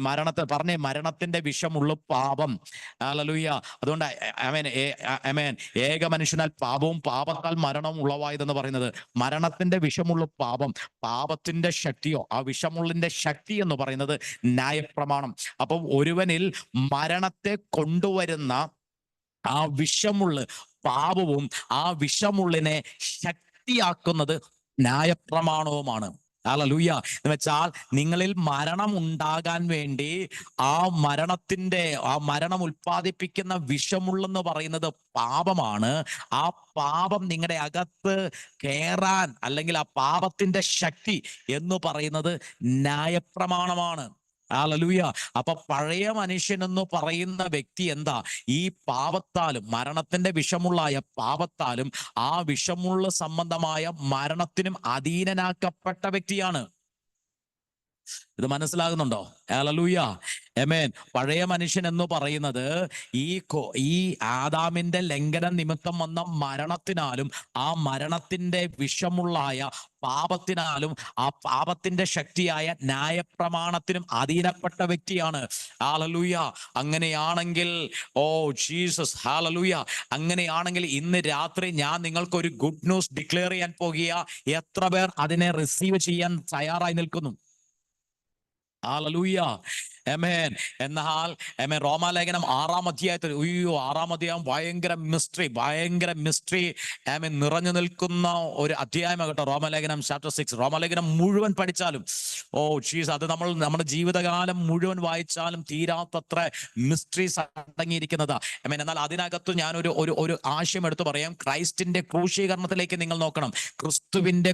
മരണത്തിന്റെ വിഷമുള്ള പാപം. ഹല്ലേലൂയ. അതുകൊണ്ട് ആമേൻ, ഏക മനുഷ്യനാൽ പാപവും പാപത്താൽ മരണവും ഉളവായതെന്ന് പറയുന്നത് മരണത്തിന്റെ വിഷമുള്ള പാപം, പാപത്തിന്റെ ശക്തിയോ ആ വിഷമുള്ളിന്റെ ശക്തി എന്ന് പറയുന്നത് ന്യായപ്രമാണം. അപ്പം ഒരുവനിൽ മരണത്തെ കൊണ്ടുവരുന്ന ആ വിഷമുള്ള പാപവും ആ വിഷമുള്ളിനെ ശക്തിയാക്കുന്നത് ന്യായപ്രമാണവുമാണ്. ഹല്ലേലൂയ. എന്ന് വെച്ചാൽ നിങ്ങളിൽ മരണം ഉണ്ടാകാൻ വേണ്ടി ആ മരണം ഉൽപ്പാദിപ്പിക്കുന്ന വിഷമുള്ളെന്ന് പറയുന്നത് പാപമാണ്. ആ പാപം നിങ്ങളുടെ അകത്ത് കയറാൻ, അല്ലെങ്കിൽ ആ പാപത്തിന്റെ ശക്തി എന്ന് പറയുന്നത് ന്യായപ്രമാണമാണ്. ഹല്ലേലൂയ. അപ്പൊ പഴയ മനുഷ്യൻ എന്ന് പറയുന്ന വ്യക്തി എന്താ? ഈ പാപത്താലും, മരണത്തിന്റെ വിഷമുള്ളായ പാപത്താലും ആ വിഷമുള്ള സംബന്ധമായ മരണത്തിനും അധീനനാക്കപ്പെട്ട വ്യക്തിയാണ്. ഇത് മനസ്സിലാകുന്നുണ്ടോ? ഹല്ലേലൂയ. ആമേൻ. പഴയ മനുഷ്യൻ എന്ന് പറയുന്നത് ഈ ആദാമിന്റെ ലംഘനം നിമിത്തം വന്ന മരണത്തിനാലും ആ മരണത്തിന്റെ വിഷമുള്ളായ പാപത്തിനാലും ആ പാപത്തിന്റെ ശക്തിയായ ന്യായപ്രമാണത്തിനും അധീനപ്പെട്ട വ്യക്തിയാണ്. ഹല്ലേലൂയ. അങ്ങനെയാണെങ്കിൽ, ഓ ജീസസ്, ഹല്ലേലൂയ, അങ്ങനെയാണെങ്കിൽ ഇന്ന് രാത്രി ഞാൻ നിങ്ങൾക്ക് ഒരു ഗുഡ് ന്യൂസ് ഡിക്ലെയർ ചെയ്യാൻ പോകുക. എത്ര പേർ അതിനെ റിസീവ് ചെയ്യാൻ തയ്യാറായി നിൽക്കുന്നു? ഹല്ലേലൂയ. ആമേൻ. എന്നാൽ ആമേൻ റോമാലേഖനം 6-ാം അധ്യായത്തിൽ ആറാം അധ്യായം ഭയങ്കര മിസ്റ്ററി ആമേൻ നിറഞ്ഞു നിൽക്കുന്ന ഒരു അധ്യായമാണ് കേട്ടോ റോമാലേഖനം ചാപ്റ്റർ 6. റോമാലേഖനം മുഴുവൻ പഠിച്ചാലും അത് നമ്മുടെ ജീവിതകാലം മുഴുവൻ വായിച്ചാലും തീരാത്തത്ര മിസ്റ്ററീസ് അടങ്ങിയിരിക്കുന്നത്. ആമേൻ. എന്നാൽ അതിനകത്ത് ഞാൻ ഒരു ആശയം എടുത്തു പറയാം. ക്രൈസ്റ്റിന്റെ ക്രൂശീകരണത്തിലേക്ക് നിങ്ങൾ നോക്കണം. ക്രിസ്തുവിന്റെ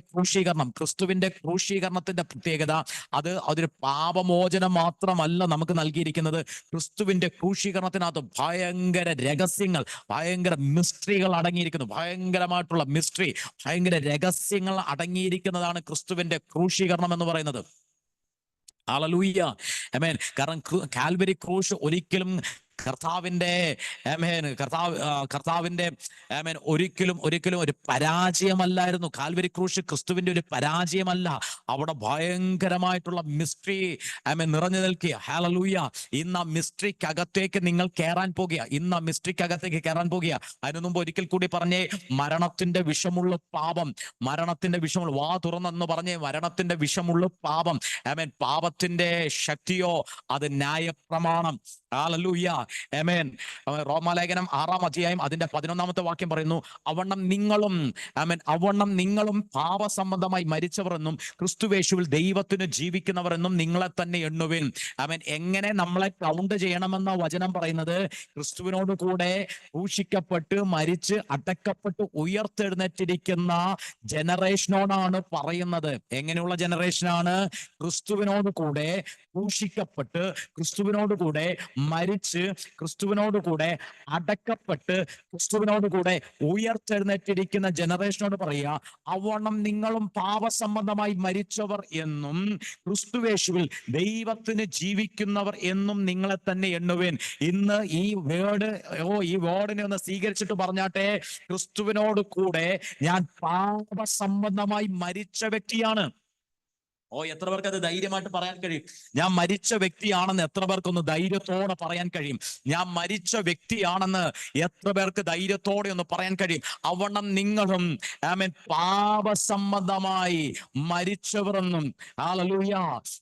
ക്രൂശീകരണത്തിന്റെ പ്രത്യേകത അതൊരു പാപമോചനം മാത്രമല്ല നമുക്ക് നൽകിയിരിക്കുന്നത്. ക്രിസ്തുവിന്റെ ക്രൂശീകരണത്തിനകത്ത് ഭയങ്കര രഹസ്യങ്ങൾ, ഭയങ്കര മിസ്റ്ററികൾ അടങ്ങിയിരിക്കുന്നു. ഭയങ്കരമായിട്ടുള്ള മിസ്റ്ററി, ഭയങ്കര രഹസ്യങ്ങൾ അടങ്ങിയിരിക്കുന്നതാണ് ക്രിസ്തുവിന്റെ ക്രൂശീകരണം എന്ന് പറയുന്നത്. ഹല്ലേലൂയ. ആമേൻ. കാരണം കാൽവരി ക്രൂശ് ഒരിക്കലും കർത്താവിന്റെ ഒരിക്കലും ഒരു പരാജയമല്ലായിരുന്നു. കാൽവരി ക്രൂശ് ക്രിസ്തുവിന്റെ ഒരു പരാജയമല്ല. അവിടെ ഭയങ്കരമായിട്ടുള്ള മിസ്റ്ററി നിറഞ്ഞു നിൽക്കുക. ഹല്ലേലൂയ. ഇന്ന് ആ മിസ്റ്ററിക്കകത്തേക്ക് നിങ്ങൾ കയറാൻ പോകുക. അതിനു മുമ്പ് ഒരിക്കൽ കൂടി പറഞ്ഞേ, മരണത്തിന്റെ വിഷമുള്ള പാപം, വാ തുറന്നെന്ന് പറഞ്ഞേ, മരണത്തിന്റെ വിഷമുള്ള പാപം. ആമേൻ. പാപത്തിന്റെ ശക്തിയോ അത് ന്യായപ്രമാണം. ഹല്ലേലൂയ. ആമേൻ. റോമാലേഖനം 6-ാം അധ്യായം അതിന്റെ 11-ാമത്തെ വാക്യം പറയുന്നു, അവണ്ണം നിങ്ങളും പാപസംബന്ധമായി മരിച്ചവർ എന്നും ക്രിസ്തുവേശുവിൽ ദൈവത്തിന് ജീവിക്കുന്നവർ എന്നും നിങ്ങളെ തന്നെ എണ്ണുവിൻ. ആമേൻ. എങ്ങനെ നമ്മളെ കൗണ്ട് ചെയ്യണമെന്ന വചനം പറയുന്നത്, ക്രിസ്തുവിനോട് കൂടെ ക്രൂശിക്കപ്പെട്ട് മരിച്ച് അടക്കപ്പെട്ട് ഉയർത്തെഴുന്നേറ്റിരിക്കുന്ന ജനറേഷനോടാണ് പറയുന്നത്. എങ്ങനെയുള്ള ജനറേഷനാണ്? ക്രിസ്തുവിനോട് കൂടെ ക്രൂശിക്കപ്പെട്ട്, ക്രിസ്തുവിനോട് കൂടെ മരിച്ച്, ക്രിസ്തുവിനോട് കൂടെ അടക്കപ്പെട്ട്, ക്രിസ്തുവിനോട് കൂടെ ഉയർത്തെഴുന്നേറ്റിരിക്കുന്ന ജനറേഷനോട് പറയുക, അവണ്ണം നിങ്ങളും പാപസംബന്ധമായി മരിച്ചവർ എന്നും ക്രിസ്തുവേശുവിൽ ദൈവത്തിന് ജീവിക്കുന്നവർ എന്നും നിങ്ങളെ തന്നെ എണ്ണുവേൻ. ഇന്ന് ഈ വേർഡിനെ ഒന്ന് സ്വീകരിച്ചിട്ട് പറഞ്ഞാട്ടെ, ക്രിസ്തുവിനോട് കൂടെ ഞാൻ പാപസംബന്ധമായി മരിച്ച വ്യക്തിയാണ്. എത്ര പേർക്ക് അത് ധൈര്യമായിട്ട് പറയാൻ കഴിയും? ഞാൻ മരിച്ച വ്യക്തിയാണെന്ന് എത്ര പേർക്കൊന്ന് ധൈര്യത്തോടെ പറയാൻ കഴിയും? ഞാൻ മരിച്ച വ്യക്തിയാണെന്ന് എത്ര പേർക്ക് ധൈര്യത്തോടെ ഒന്ന് പറയാൻ കഴിയും? അവണ്ണം നിങ്ങളും ആമേൻ പാപസംബന്ധമായി മരിച്ചവരെന്നും, ഹല്ലേലൂയ,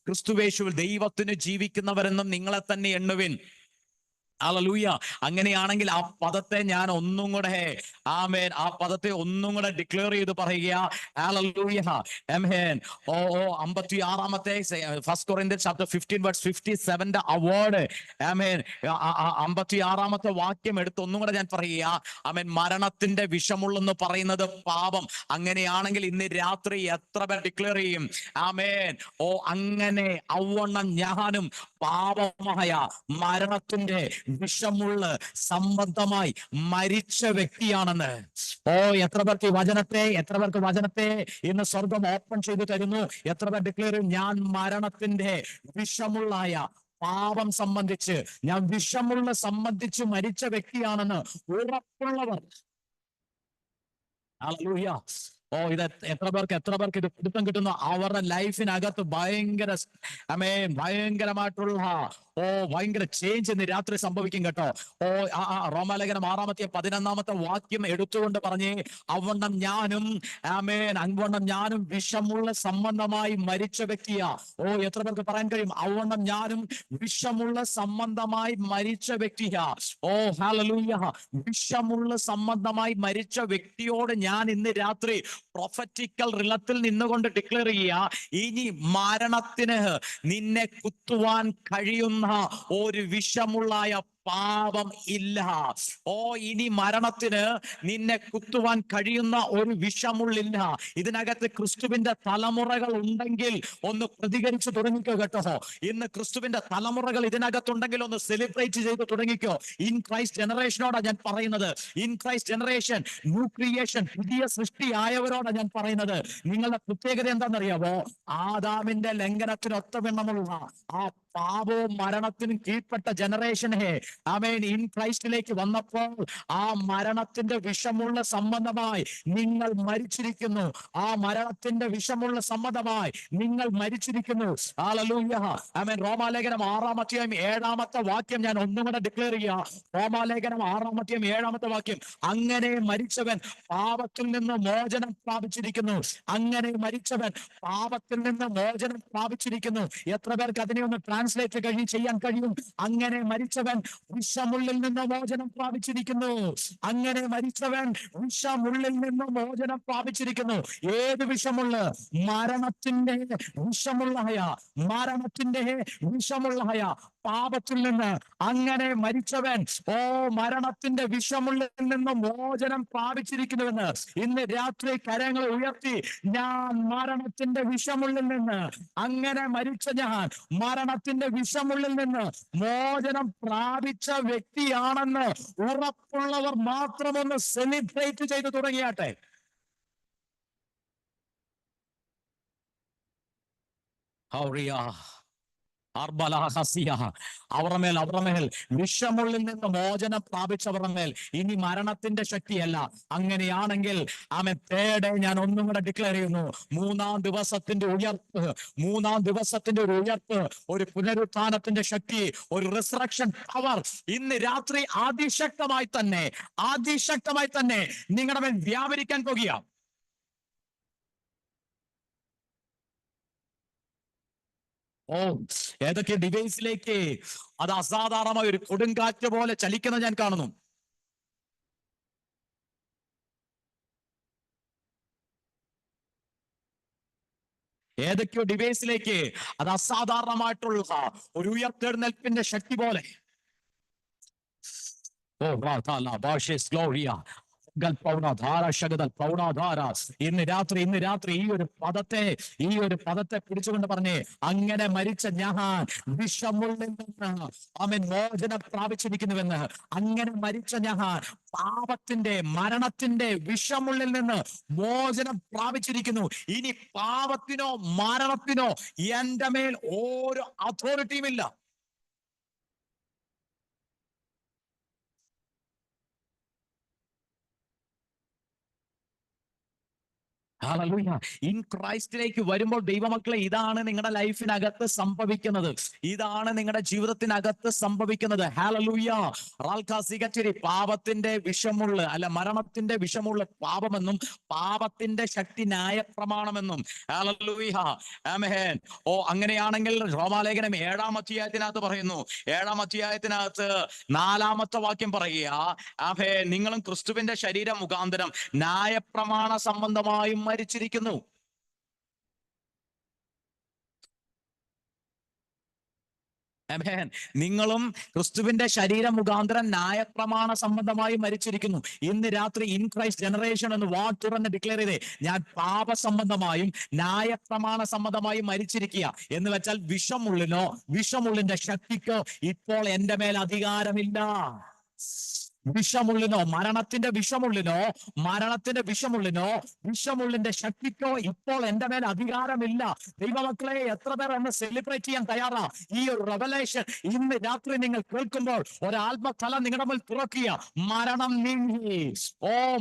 ക്രിസ്തുവേശുവിൽ ദൈവത്തിന് ജീവിക്കുന്നവരെന്നും നിങ്ങളെ തന്നെ എണ്ണുവിൻ. ഹല്ലേലൂയ. അങ്ങനെയാണെങ്കിൽ ആ പദത്തെ ഞാൻ ഒന്നും കൂടെ ഡിക്ലെയർ ചെയ്ത് പറയുക. ഹല്ലേലൂയ. ആമേൻ. 56-ാമത്തെ 1 Corinthians chapter 15 verse 57 അവേർഡ്. ആമേൻ. 56-ാമത്തെ വാക്യം എടുത്ത് ഒന്നും കൂടെ ഞാൻ പറയുക. ആമേൻ. മരണത്തിന്റെ വിഷമുള്ളെന്ന് പറയുന്നത് പാപം. അങ്ങനെയാണെങ്കിൽ ഇന്ന് രാത്രി എത്ര പേർ ഡിക്ലെയർ ചെയ്യും? ആമേൻ. അങ്ങനെ അവണ്ണം ഞാനും പാപമായ മരണത്തിന്റെ വിഷമുള്ള സംബന്ധമായി മരിച്ച വ്യക്തിയാണെന്ന്. എത്ര പേർക്ക് വചനത്തെ ഇന്ന് സ്വർഗം ഓപ്പൺ ചെയ്തു തരുന്നു? എത്ര പേർ ഡിക്ലെയർ ചെയ്യും, ഞാൻ മരണത്തിന്റെ വിഷമുള്ളായ പാപം സംബന്ധിച്ച്, ഞാൻ സംബന്ധിച്ച് മരിച്ച വ്യക്തിയാണെന്ന് ഉറപ്പുള്ളവർ? ഹല്ലേലൂയ. ഇത് എത്ര പേർക്ക് ഇത് പിടുത്തം കിട്ടുന്നു? അവരുടെ ലൈഫിനകത്ത് ഭയങ്കരമായിട്ടുള്ള ഭയങ്കര ചേഞ്ച് ഇന്ന് രാത്രി സംഭവിക്കും കേട്ടോ. റോമാലേഖനം 6-ാമത്തെ 11-ാമത്തെ വാക്യം എടുത്തുകൊണ്ട് പറഞ്ഞേ, അവണ്ണം ഞാനും വിഷമുള്ള സംബന്ധമായി മരിച്ച വ്യക്തിയാ. എത്ര പേർക്ക് പറയാൻ കഴിയും? അവണ്ണം ഞാനും വിഷമുള്ള സംബന്ധമായി മരിച്ച വ്യക്തിയാ. ഹല്ലേലൂയ. വിഷമുള്ള സംബന്ധമായി മരിച്ച വ്യക്തിയോട് ഞാൻ ഇന്ന് രാത്രി പ്രൊഫറ്റിക്കൽ റിലത്തിൽ നിന്നുകൊണ്ട് ഡിക്ലെയർ ചെയ്യുക, ഇനി മരണത്തിന് നിന്നെ കുത്തുവാൻ കഴിയുന്ന ഒരു വിഷമുള്ളായ പാപം ഇല്ല. ഇനി മരണത്തിന് നിന്നെ കുത്തുവാൻ കഴിയുന്ന ഒരു വിഷമുള്ളില്ല. ഇതിനകത്ത് ക്രിസ്തുവിന്റെ തലമുറകൾ ഉണ്ടെങ്കിൽ ഒന്ന് പ്രതികരിച്ചു തുടങ്ങിക്കോ കേട്ടോ. ഇന്ന് ക്രിസ്തുവിന്റെ തലമുറകൾ ഇതിനകത്തുണ്ടെങ്കിൽ ഒന്ന് സെലിബ്രേറ്റ് ചെയ്ത് തുടങ്ങിക്കോ. ഇൻ ക്രൈസ്റ്റ് ജനറേഷനോടാ ഞാൻ പറയുന്നത്. In Christ generation, new creation, പുതിയ സൃഷ്ടിയായവരോടാ ഞാൻ പറയുന്നത്. നിങ്ങളുടെ പ്രത്യേകത എന്താണെന്നറിയാവോ? ആദാമിന്റെ ലംഘനത്തിന് ഒത്തവണ്ണമുള്ള ആ പാപവും മരണത്തിനും കീഴ്പ്പെട്ട ജനറേഷനെ ആമേൻ ഇൻ ക്രൈസ്റ്റിലേക്ക് വന്നപ്പോൾ ആ മരണത്തിന്റെ വിഷമുള്ള സംബന്ധമായി നിങ്ങൾ മരിച്ചിരിക്കുന്നു. ആ മരണത്തിന്റെ വിഷമുള്ള സംബന്ധമായി നിങ്ങൾ മരിച്ചിരിക്കുന്നു. ഹല്ലേലൂയ. ആമേൻ. റോമാലേഖനം 6-ാം അധ്യായം 7-ാമത്തെ വാക്യം ഞാൻ ഒന്നും കൂടെ ഡിക്ലെയർ ചെയ്യാം. റോമാലേഖനം 6-ാം അധ്യായം 7-ാമത്തെ വാക്യം, അങ്ങനെ മരിച്ചവൻ പാപത്തിൽ നിന്ന് മോചനം പ്രാപിച്ചിരിക്കുന്നു. അങ്ങനെ മരിച്ചവൻ പാപത്തിൽ നിന്ന് മോചനം പ്രാപിച്ചിരിക്കുന്നു. എത്ര പേർക്ക് അതിനെ ഒന്ന് ട്രാൻസ്ലേറ്റ് ചെയ്യാൻ കഴിയും. അങ്ങനെ മരിച്ചവൻ വിഷമുള്ളിൽ നിന്ന് മോചനം പ്രാപിച്ചിരിക്കുന്നു. അങ്ങനെ മരിച്ചവൻ വിഷമുള്ളിൽ നിന്ന് മോചനം പ്രാപിച്ചിരിക്കുന്നു. ഏത് വിഷമുള്ള? മരണത്തിന്റെ വിഷമുള്ളഹയ, മരണത്തിന്റെ വിഷമുള്ളഹയ, പാപത്തിൽ നിന്ന്. അങ്ങനെ മരിച്ചവൻ മരണത്തിന്റെ വിഷമുള്ളിൽ നിന്ന് മോചനം പ്രാപിച്ചിരിക്കുന്നുവെന്ന് ഇന്ന് രാത്രി കരങ്ങൾ ഉയർത്തി ഞാൻ മരണത്തിന്റെ വിഷമുള്ളിൽ നിന്ന്, അങ്ങനെ മരിച്ച ഞാൻ മരണത്തിന്റെ വിഷമുള്ളിൽ നിന്ന് മോചനം പ്രാപിച്ച വ്യക്തിയാണെന്ന് ഉറപ്പുള്ളവർ മാത്രം ഒന്ന് സെലിബ്രേറ്റ് ചെയ്തു തുടങ്ങിയാട്ടെ. അവരുടെ മേൽ വിഷമുള്ളിൽ നിന്ന് മോചനം പ്രാപിച്ചവരുടെ മേൽ ഇനി മരണത്തിന്റെ ശക്തിയല്ല. അങ്ങനെയാണെങ്കിൽ തേടെ ഞാൻ ഒന്നും കൂടെ ഡിക്ലെയർ ചെയ്യുന്നു, മൂന്നാം ദിവസത്തിന്റെ ഒരു ഉയർപ്പ്, ഒരു പുനരുത്ഥാനത്തിന്റെ ശക്തി, ഒരു റിസറക്ഷൻ പവർ ഇന്ന് രാത്രി അതിശക്തമായി തന്നെ നിങ്ങളുടെ മേൽ വ്യാപരിക്കാൻ പോകുക. ഏതൊക്കെ ഡിവൈസിലേക്ക് അത് അസാധാരണമായ ഒരു കൊടുങ്കാറ്റ് പോലെ ചലിക്കുന്നത് ഞാൻ കാണുന്നു. ഏതൊക്കെയോ ഡിവൈസിലേക്ക് അത് അസാധാരണമായിട്ടുള്ള ഒരു ഉയർത്തെഴുന്നേൽപ്പിന്റെ ശക്തി പോലെ. ഇന്ന് രാത്രി ഈ ഒരു പദത്തെ പിടിച്ചുകൊണ്ട് പറഞ്ഞേ, അങ്ങനെ മരിച്ച ഞാൻ വിഷമുള്ളിൽ നിന്ന് മോചനം പ്രാപിച്ചിരിക്കുന്നുവെന്ന്. അങ്ങനെ മരിച്ച ഞാൻ പാപത്തിന്റെ മരണത്തിന്റെ വിഷമുള്ളിൽ നിന്ന് മോചനം പ്രാപിച്ചിരിക്കുന്നു. ഇനി പാപത്തിനോ മരണത്തിനോ എന്റെ മേൽ ഒരു അതോറിറ്റിയും ഇല്ല. ഇൻ ക്രൈസ്റ്റിലേക്ക് വരുമ്പോൾ ദൈവമക്കളെ, ഇതാണ് നിങ്ങളുടെ ലൈഫിനകത്ത് സംഭവിക്കുന്നത്. ഇതാണ് നിങ്ങളുടെ ജീവിതത്തിനകത്ത് സംഭവിക്കുന്നത്. ഹല്ലേലൂയ. പാപത്തിന്റെ വിഷമുള്ള മരണത്തിന്റെ വിഷമുള്ള പാപമെന്നും പാപത്തിന്റെ ശക്തി ന്യായപ്രമാണമെന്നും. ഹല്ലേലൂയ. ആമേൻ. അങ്ങനെയാണെങ്കിൽ റോമാലേഖനം 7-ാം അധ്യായത്തിനകത്ത് പറയുന്നു, 7-ാം അധ്യായത്തിനകത്ത് 4-ാമത്തെ വാക്യം പറയുക, നിങ്ങളും ക്രിസ്തുവിന്റെ ശരീരം മുഖാന്തരം ന്യായപ്രമാണ സംബന്ധമായും മരിച്ചിരിക്കുന്നു. നിങ്ങളും ക്രിസ്തുവിന്റെ ശരീരം മുഖാന്തരം ന്യായപ്രമാണ സംബന്ധമായി മരിച്ചിരിക്കുന്നു. ഇന്ന് രാത്രി ഇൻ ക്രൈസ്റ്റ് ജനറേഷൻ എന്ന് തുറന്ന് ഡിക്ലെയർ ചെയ്തേ, ഞാൻ പാപ സംബന്ധമായും ന്യായപ്രമാണ സംബന്ധമായും മരിച്ചിരിക്കുക. എന്ന് വെച്ചാൽ വിഷമുള്ളിന്റെ ശക്തിക്കോ ഇപ്പോൾ എന്റെ മേൽ അധികാരമില്ല. വിഷമുള്ളിനോ മരണത്തിന്റെ വിഷമുള്ളിന്റെ ശക്തിക്കോ ഇപ്പോൾ എന്റെ മേൽ അധികാരമില്ല. ദൈവമക്കളെ, എത്ര പേർ എന്നെ സെലിബ്രേറ്റ് ചെയ്യാൻ തയ്യാറാ? ഈ ഒരു റെവലേഷൻ ഇന്ന് രാത്രി നിങ്ങൾ കേൾക്കുമ്പോൾ ഒരാത്മതലം നിങ്ങളുടെ മേൽ തുറക്കുക. മരണം നീങ്ങി,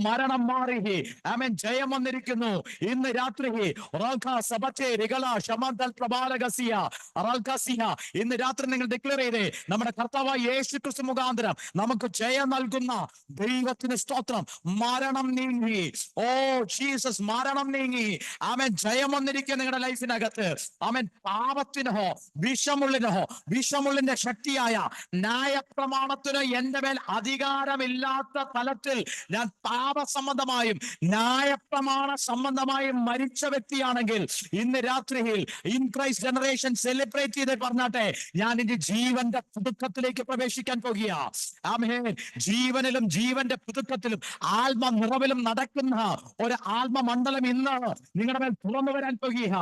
മരണം മാറി. ആമേൻ. ജയം വന്നിരിക്കുന്നു. ഇന്ന് രാത്രി ഇന്ന് രാത്രി നിങ്ങൾ ഡിക്ലെയർ ചെയ്തേ, നമ്മുടെ കർത്താവായ യേശു ക്രിസ്തു മുഖാന്തരം നമുക്ക് ജയം നൽകുന്ന ദൈവത്തിന് സ്തോത്രം. മരണം നീങ്ങി. ജീസസ്, മരണം നീങ്ങി. ആമേൻ. ജയം വന്നിരിക്കുക നിങ്ങളുടെ ലൈഫിനകത്ത്. ആമേൻ. പാപത്തിനോ വിഷമുള്ളിന്റെ ശക്തിയായ ന്യായപ്രമാണത്തിനോ എന്റെ മേൽ അധികാരമില്ലാത്ത തലത്തിൽ ഞാൻ പാപസംബന്ധമായും ന്യായപ്രമാണ സംബന്ധമായും മരിച്ച വ്യക്തിയാണെങ്കിൽ ഇന്ന് രാത്രിയിൽ ഇൻ ക്രൈസ്റ്റ് ജനറേഷൻ സെലിബ്രേറ്റ് ചെയ്ത് പറഞ്ഞാട്ടെ, ഞാൻ ഇനി ജീവന്റെ പുതുക്കത്തിലേക്ക് പ്രവേശിക്കാൻ പോകുക. ആമേൻ. ജീവനിലും ജീവന്റെ പുതുക്കത്തിലും ആത്മ നിറവിലും നടക്കുന്ന ഒരു ആത്മമണ്ഡലം ഇന്ന് നിങ്ങളുടെ മേൽ തുറന്നു വരാൻ പോകുക.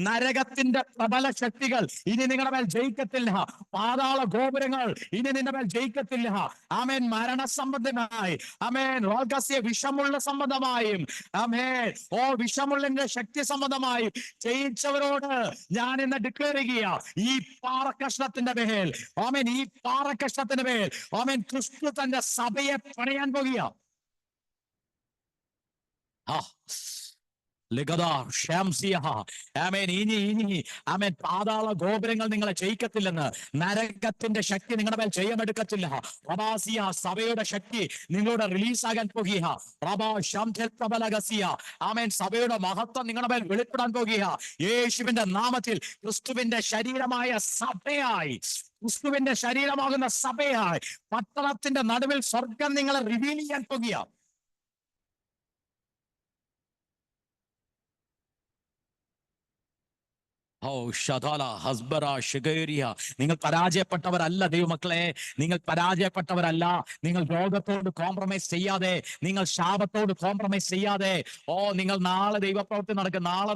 നരകത്തിന്റെ പ്രബല ശക്തികൾ ഇനി നിങ്ങളുടെ മേൽ ജയിക്കത്തില്ല. പാതാള ഗോപുരങ്ങൾ ഇനി നിന്റെ മേൽ ജയിക്കത്തില്ല. ആമേൻ. മരണ സംബന്ധമായി, ആമേൻ, വിഷമുള്ള സംബന്ധമായും, ആമേൻ, വിഷമുള്ളിന്റെ ശക്തി സംബന്ധമായും ജയിച്ചവരോട് ഞാൻ ഇന്ന് ഡിക്ലെയർ ചെയ്യുക, ഈ പാറക്കഷ്ണത്തിന്റെ മേൽ, ആമേൻ, ഈ പാറക്കഷ്ണത്തിന്റെ മേൽ, ആമേൻ, ക്രിസ്തു തന്റെ സഭയെ പണിയാൻ പോകുക. ഇനി ആമേൻ പാതാള ഗോപുരങ്ങൾ നിങ്ങളെ ജയിക്കത്തില്ലെന്ന്, നരകത്തിന്റെ ശക്തി നിങ്ങളുടെ മേൽ ജയമെടുക്കത്തില്ല. പ്രവാസിയ സഭയുടെ ശക്തി നിങ്ങളുടെ റിലീസാകാൻ പോകുക. ആമേൻ സഭയുടെ മഹത്വം നിങ്ങളുടെ മേൽ വെളിപ്പെടാൻ പോകുക. യേശുവിന്റെ നാമത്തിൽ ക്രിസ്തുവിന്റെ ശരീരമായ സഭയായി, ക്രിസ്തുവിന്റെ ശരീരമാകുന്ന സഭയായി പട്ടണത്തിന്റെ നടുവിൽ സ്വർഗം നിങ്ങളെ റിവീൽ ചെയ്യാൻ പോകുക. നിങ്ങൾ പരാജയപ്പെട്ടവരല്ല ദൈവമക്കളെ, നിങ്ങൾ പരാജയപ്പെട്ടവരല്ല. നിങ്ങൾ രോഗത്തോട് കോംപ്രമൈസ് ചെയ്യാതെ, നിങ്ങൾ ശാപത്തോട് കോംപ്രമൈസ് ചെയ്യാതെ, നിങ്ങൾ നാളെ ദൈവപ്രവൃത്തി നടക്കും, നാളെ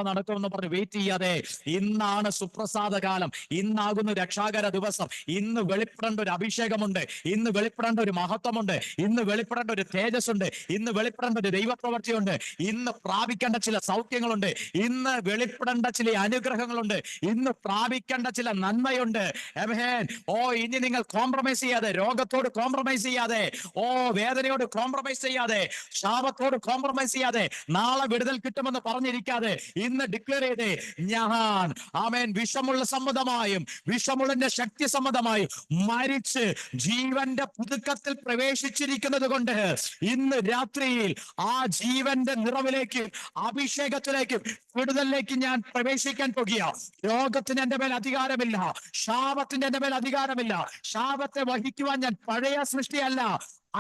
നടക്കും എന്ന് പറഞ്ഞ് വെയിറ്റ് ചെയ്യാതെ, ഇന്നാണ് സുപ്രസാദ കാലം, ഇന്നാകുന്നു രക്ഷാകര ദിവസം. ഇന്ന് വെളിപ്പെടേണ്ട ഒരു അഭിഷേകമുണ്ട്, ഇന്ന് വെളിപ്പെടേണ്ട ഒരു മഹത്വമുണ്ട്, ഇന്ന് വെളിപ്പെടേണ്ട ഒരു തേജസ്സുണ്ട്, ഇന്ന് വെളിപ്പെടേണ്ട ഒരു ദൈവപ്രവൃത്തിയുണ്ട്, ഇന്ന് പ്രാപിക്കേണ്ട ചില സൗഖ്യങ്ങളുണ്ട്, ഇന്ന് വെളിപ്പെടേണ്ട ചില അനുഗ്രഹങ്ങളുണ്ട്, ഇന്ന് പ്രാപിക്കേണ്ട ചില നന്മയുണ്ട്. ഇനി നിങ്ങൾ കോംപ്രമൈസ് ചെയ്യാതെ, രോഗത്തോട് കോംപ്രമൈസ് ചെയ്യാതെ, വേദനയോട് കോംപ്രമൈസ് ചെയ്യാതെ, ശാപത്തോട് കോംപ്രമൈസ് ചെയ്യാതെ, നാളെ വിടുതൽ കിട്ടുമെന്ന് പറഞ്ഞിരിക്കാതെ, ഇന്ന് ഡിക്ലെയർ ചെയ്തേ, ഞാൻ വിഷമുള്ള സമ്മതമായും വിഷമുള്ളന്റെ ശക്തി സമ്മതമായും മരിച്ച് ജീവന്റെ പുതുക്കത്തിൽ പ്രവേശിച്ചിരിക്കുന്നത് കൊണ്ട് ഇന്ന് രാത്രിയിൽ ആ ജീവന്റെ നിറവിലേക്കും അഭിഷേകത്തിലേക്കും വിടുതലിലേക്ക് ഞാൻ പ്രവേശിക്കാൻ പോകുക. രോഗത്തിന് എന്റെ മേൽ അധികാരമില്ല, ശാപത്തിന്റെ എന്റെ മേൽ അധികാരമില്ല. ശാപത്തെ വഹിക്കുവാൻ ഞാൻ പഴയ സൃഷ്ടിയല്ല.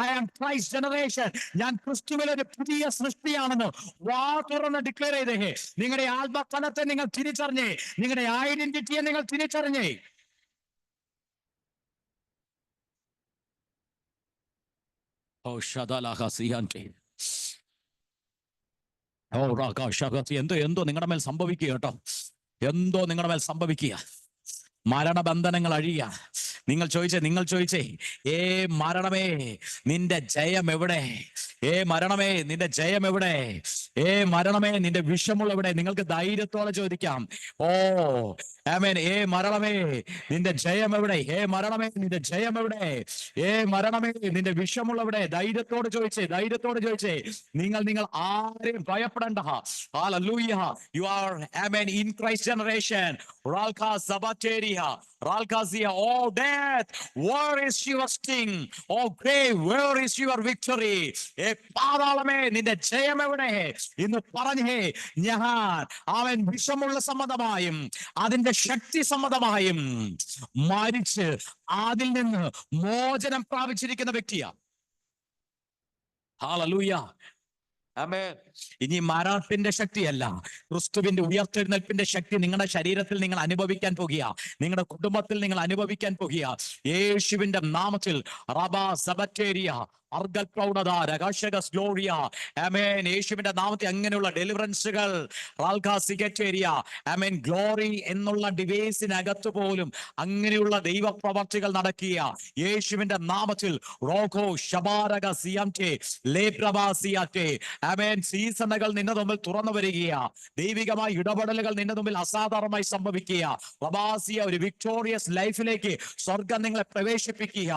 I am Christ generation. ഞാൻ ക്രിസ്തുവിൽ ഒരു പുതിയ സൃഷ്ടിയാണെന്ന് വാ തുറന്ന് ഡിക്ലെയർ ചെയ്തേ. നിങ്ങളുടെ ആത്മഫലത്തെ നിങ്ങൾ തിരിച്ചറിഞ്ഞേ, നിങ്ങളുടെ ഐഡന്റിറ്റിയെ നിങ്ങൾ തിരിച്ചറിഞ്ഞേ. എന്തോ നിങ്ങളുടെ മേൽ സംഭവിക്കുക കേട്ടോ, എന്തോ നിങ്ങളുടെ മേൽ സംഭവിക്കുക. മരണബന്ധനങ്ങൾ അഴിയുക. നിങ്ങൾ ചോദിച്ചേ മരണമേ നിന്റെ ജയം എവിടെ? മരണമേ നിന്റെ ജയം എവിടെ? മരണമേ നിന്റെ വിഷമുള്ള എവിടെ? നിങ്ങൾക്ക് ധൈര്യത്തോടെ ചോദിക്കാം. ആമേൻ. മരണമേ നിന്റെ ജയം എവിടെ? മരണമേ നിന്റെ ജയം എവിടെ? മരണമേ നിന്റെ വിഷമുള്ളവിടെ? ധൈര്യത്തോട് ചോദിച്ചേ. നിങ്ങൾ ആരെയും ഭയപ്പെടേണ്ട. Hallelujah. You are amen in Christ generation. Ralka Sabateria. Ralkazia. Oh death, where is your sting? Oh grave, where is your victory? പാതാളമേ നിന്റെ ജയം എവിടെ? ഇന്ന് പറഞ്ഞേ, ഞാൻ അവൻ വിഷമുള്ള സമ്മതമായും അതിന്റെ ശക്തി സമ്മതമായും മരിച്ച് അതിൽ നിന്ന് മോചനം പ്രാപിച്ചിരിക്കുന്ന വ്യക്തിയാ. ഹല്ലേലൂയ. ആമേൻ. ഇനി മരണത്തിന്റെ ശക്തിയല്ല, ക്രിസ്തുവിന്റെ ഉയർത്തെഴുന്നേൽപ്പിന്റെ ശക്തി നിങ്ങളുടെ ശരീരത്തിൽ നിങ്ങൾ അനുഭവിക്കാൻ പോകുക, നിങ്ങളുടെ കുടുംബത്തിൽ നിങ്ങൾ അനുഭവിക്കാൻ പോകുക. യേശുവിന്റെ നാമത്തിൽ റബാ സബറ്റേരിയ യേശുവിന്റെ നാമത്തിൽ അങ്ങനെയുള്ള ഡെലിവറൻസുകൾ, ഗ്ലോറി എന്നുള്ള ഡിവൈസിനകത്ത് പോലും അങ്ങനെയുള്ള ദൈവപ്രവർത്തികൾ നടക്കുക. യേശുവിന്റെ നാമത്തിൽ റോഗോ ശബാരക സിയംറ്റേ ലേബ്രബാസിയാറ്റേ. സീസണുകൾ നിന്റെ മുമ്പിൽ തുറന്നു വരികയാ. ദൈവികമായ ഇടപെടലുകൾ നിന്റെ മുമ്പിൽ അസാധാരണമായി സംഭവിക്കുക. റബാസിയ ഒരു വിക്ടോറിയസ് ലൈഫിലേക്ക് സ്വർഗം നിങ്ങളെ പ്രവേശിപ്പിക്കുക.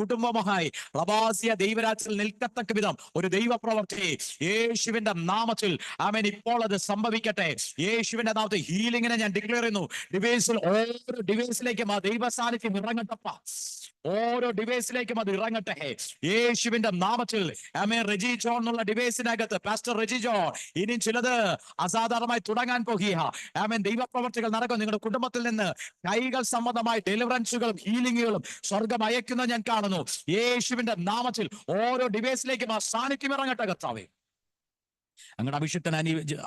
കുടുംബമായി റബാസിയ ദൈവരാജ്യത്തിൽ നിൽക്കത്തക്ക വിധം ഒരു ദൈവപ്രവർത്തി യേശുവിന്റെ നാമത്തിൽ ആമേൻ ഇപ്പോൾ അത് സംഭവിക്കട്ടെ. യേശുവിന്റെ നാമത്തിൽ ഹീലിംഗിനെ ഞാൻ ഡിക്ലെയർ ചെയ്യുന്നു. ഡിവൈസിൽ ഓരോ ഡിവൈസിലേക്കും ആ ദൈവ സാന്നിധ്യം ഇറങ്ങട്ടപ്പ, ഓരോ ഡിവൈസിലേക്കും അത് ഇറങ്ങട്ടെ യേശുവിന്റെ നാമത്തിൽ. ആമേൻ. റെജി ജോൺ എന്നുള്ള ഡിവൈസിനകത്ത് പാസ്റ്റർ റെജി ജോൺ ഇനി ചിലത് അസാധാരണമായി തുടങ്ങാൻ പോകുക. ആമേൻ. ദൈവപ്രവർത്തികൾ നടക്കും. നിങ്ങളുടെ കുടുംബത്തിൽ നിന്ന് കൈകൾ സംബന്ധമായ ഡെലിവറൻസുകളും ഹീലിംഗുകളും സ്വർഗം അയക്കുന്നത് ഞാൻ കാണുന്നു. യേശുവിന്റെ നാമത്തിൽ ഓരോ ഡിവൈസിലേക്കും ആ സാന്നിധ്യം ഇറങ്ങട്ടെ കർത്താവേ. അങ്ങയുടെ അഭിഷേകത്തിന്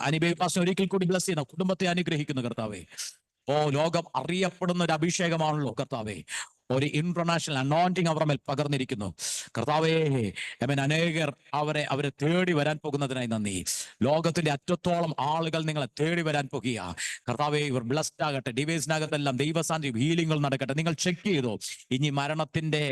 അനുഭവിപ്പാസ് ഒരിക്കൽ കൂടി ബ്ലസ് ചെയ്യുന്ന കുടുംബത്തെ അനുഗ്രഹിക്കുന്നു കർത്താവേ. ലോകം അറിയപ്പെടുന്ന ഒരു അഭിഷേകമാണല്ലോ കർത്താവേ. ഒരു ഇന്റർനാഷണൽ അനോയിന്റിങ് അവരുടെ മേൽ പകർന്നിരിക്കുന്നു കർത്താവേ. അനേകർ അവരെ തേടി വരാൻ പോകുന്നതിനായി നന്ദി. ലോകത്തിന്റെ അറ്റത്തോളം ആളുകൾ നിങ്ങളെ തേടി വരാൻ പോകുക കർത്താവേ. ഇവർ ബ്ലസ്ഡ് ആകട്ടെ. ഡിവൈസിനകത്തെല്ലാം ദൈവസാന്നിധ്യം ഹീലിംഗുകൾ നടക്കട്ടെ. നിങ്ങൾ ചെക്ക് ചെയ്തോ, ഇനി മരണത്തിന്റെ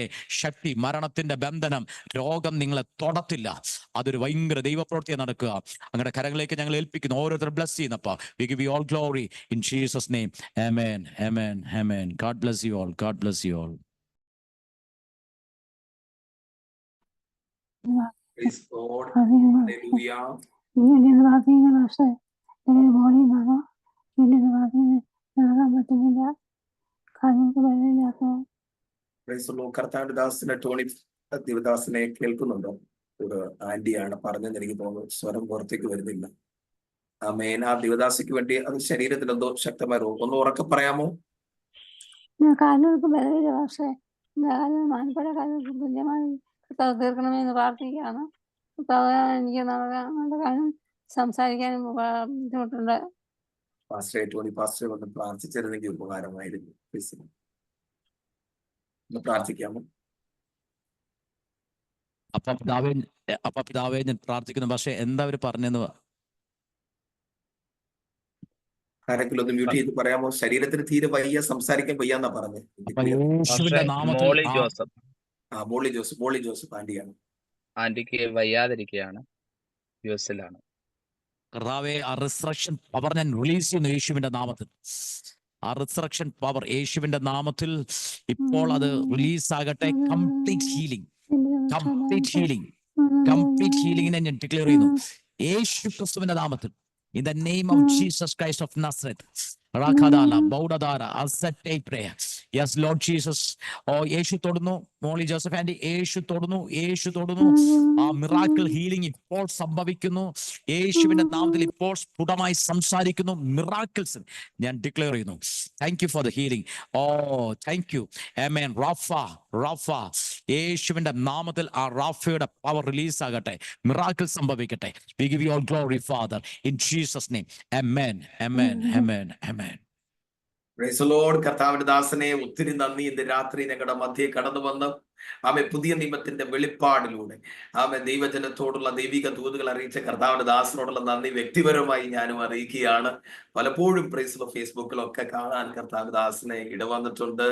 ശക്തി, മരണത്തിന്റെ ബന്ധനം, രോഗം നിങ്ങളെ തൊടത്തില്ല. അതൊരു ഭയങ്കര ദൈവപ്രവൃത്തിയെ നടക്കുക. അങ്ങയുടെ കരങ്ങളിലേക്ക് ഞങ്ങൾ ഏൽപ്പിക്കുന്നു. ഓരോരുത്തർ bless ചെയ്യുന്നപ്പ. We give you all glory in Jesus' name. Amen. Amen. Amen. God bless you all. God bless you all. Praise God. Hallelujah. വീട്ടിൽ പ്രാർത്ഥിക്കുന്ന പക്ഷേ മോളിൽ നിന്നാണോ വീട്ടിൽ പ്രാർത്ഥിക്കുന്നത് നടക്കാൻ പറ്റുന്നില്ല, കാലുകൾക്ക് ബലമില്ലാത്ത. കർത്താവിന്റെ ദാസിനെ ടോണി ദിവദാസിനെ കേൾക്കുന്നുണ്ടോ? ഒരു ആന്റിയാണ് പറഞ്ഞെന്ന് എനിക്ക് തോന്നുന്നു, സ്വരം പുറത്തേക്ക് വരുന്നില്ല. ആമേൻ. ആ ദിവദാസിക്ക് വേണ്ടി അത് ശരീരത്തിൽ എന്തോ ശക്തമായ രോഗം, ഒന്ന് ഉറക്കെ പറയാമോ? കാലുകൾക്ക് ബലമില്ല, പക്ഷേ മാനപ്പഴ കാലുകൾക്ക് തുല്യമായി കർത്താവ് തീർക്കണമെന്ന് പ്രാർത്ഥിക്കുകയാണ്. കർത്താവ് എനിക്ക് നടക്കാനും സംസാരിക്കാനും ബുദ്ധിമുട്ടുണ്ട്. ടോണി പാസ്റ്റർ ഒന്ന് പ്രാർത്ഥിച്ചിരുന്നെങ്കിൽ ഉപകാരമായിരുന്നു. ഒന്ന് പ്രാർത്ഥിക്കാമോ? അപ്പ പിതാവേ ഞാൻ പ്രാർത്ഥിക്കുന്നു, പക്ഷെ എന്താ അവര് പറഞ്ഞെന്ന് ആരെങ്കിലും ഒന്ന് മ്യൂട്ട് ചെയ്ത് പറയാമോ? ശരീരത്തിന് തീരെ വയ്യ, സംസാരിക്കാൻ വയ്യാന്നാ പറഞ്ഞത്. മോളി ജോസഫ് ആന്റിയാണ്. ആന്റിക്ക് വയ്യാതിരിക്കുകയാണ്, യുഎസിലാണ്. കർത്താവേ, ആ റിസറക്ഷൻ പവർ ഞാൻ റിലീസ് ചെയ്യുന്നു യേശുവിന്റെ നാമത്തിൽ. ആ റിസറക്ഷൻ പവർ യേശുവിന്റെ നാമത്തിൽ ഇപ്പോൾ അത് റിലീസ് ആകട്ടെ. Complete healing, complete healing, complete ഹീലിംഗിനെ ഞാൻ ഡിക്ലെയർ ചെയ്യുന്നു യേശു ക്രിസ്തുവിന്റെ നാമത്തിൽ. In the name of Jesus Christ of Nazareth. Rakadala, Baudadara, Asate prayer. Yes, Lord Jesus. Oh, Yeshu Todunu, Molly Joseph and Yeshu Todunu, Yeshu Todunu. Miracle healing ഇപ്പോൾ സംഭവിക്കുന്നു. യേശുവിന്റെ നാമത്തിൽ ഇപ്പോൾ സ്ഫുടമായി സംസാരിക്കുന്നു. മിറാക്കിൾസ് ഞാൻ ഡിക്ലെയർ ചെയ്യുന്നു. Thank you for the healing. Oh thank you. ആമേൻ. റാഫ യേശുവിന്റെ നാമത്തിൽ ആ റാഫയുടെ പവർ റിലീസ് ആകട്ടെ. മിറാക്കിൾ സംഭവിക്കട്ടെ. We give you all glory, Father, in Jesus' name. Amen. Amen. Amen. Amen. Praise the Lord. കർത്താവിന്റെ ദാസനെ ഒത്തിരി നന്ദി. ഇന്ന് രാത്രി ഞങ്ങളുടെ മധ്യേ കടന്നു വന്ന് ആമേ പുതിയ നിയമത്തിന്റെ വെളിപ്പാടിലൂടെ ആമേ ദൈവജനത്തോടുള്ള ദൈവിക ദൂതുകൾ അറിയിച്ച കർത്താവിന്റെ ദാസനോടുള്ള നന്ദി വ്യക്തിപരമായി ഞാനും അറിയിക്കുകയാണ്. പലപ്പോഴും പ്രൈസിലോ ഫേസ്ബുക്കിലൊക്കെ കാണാൻ കർത്താവ് ദാസിനെ ഇടവന്നിട്ടുണ്ട്.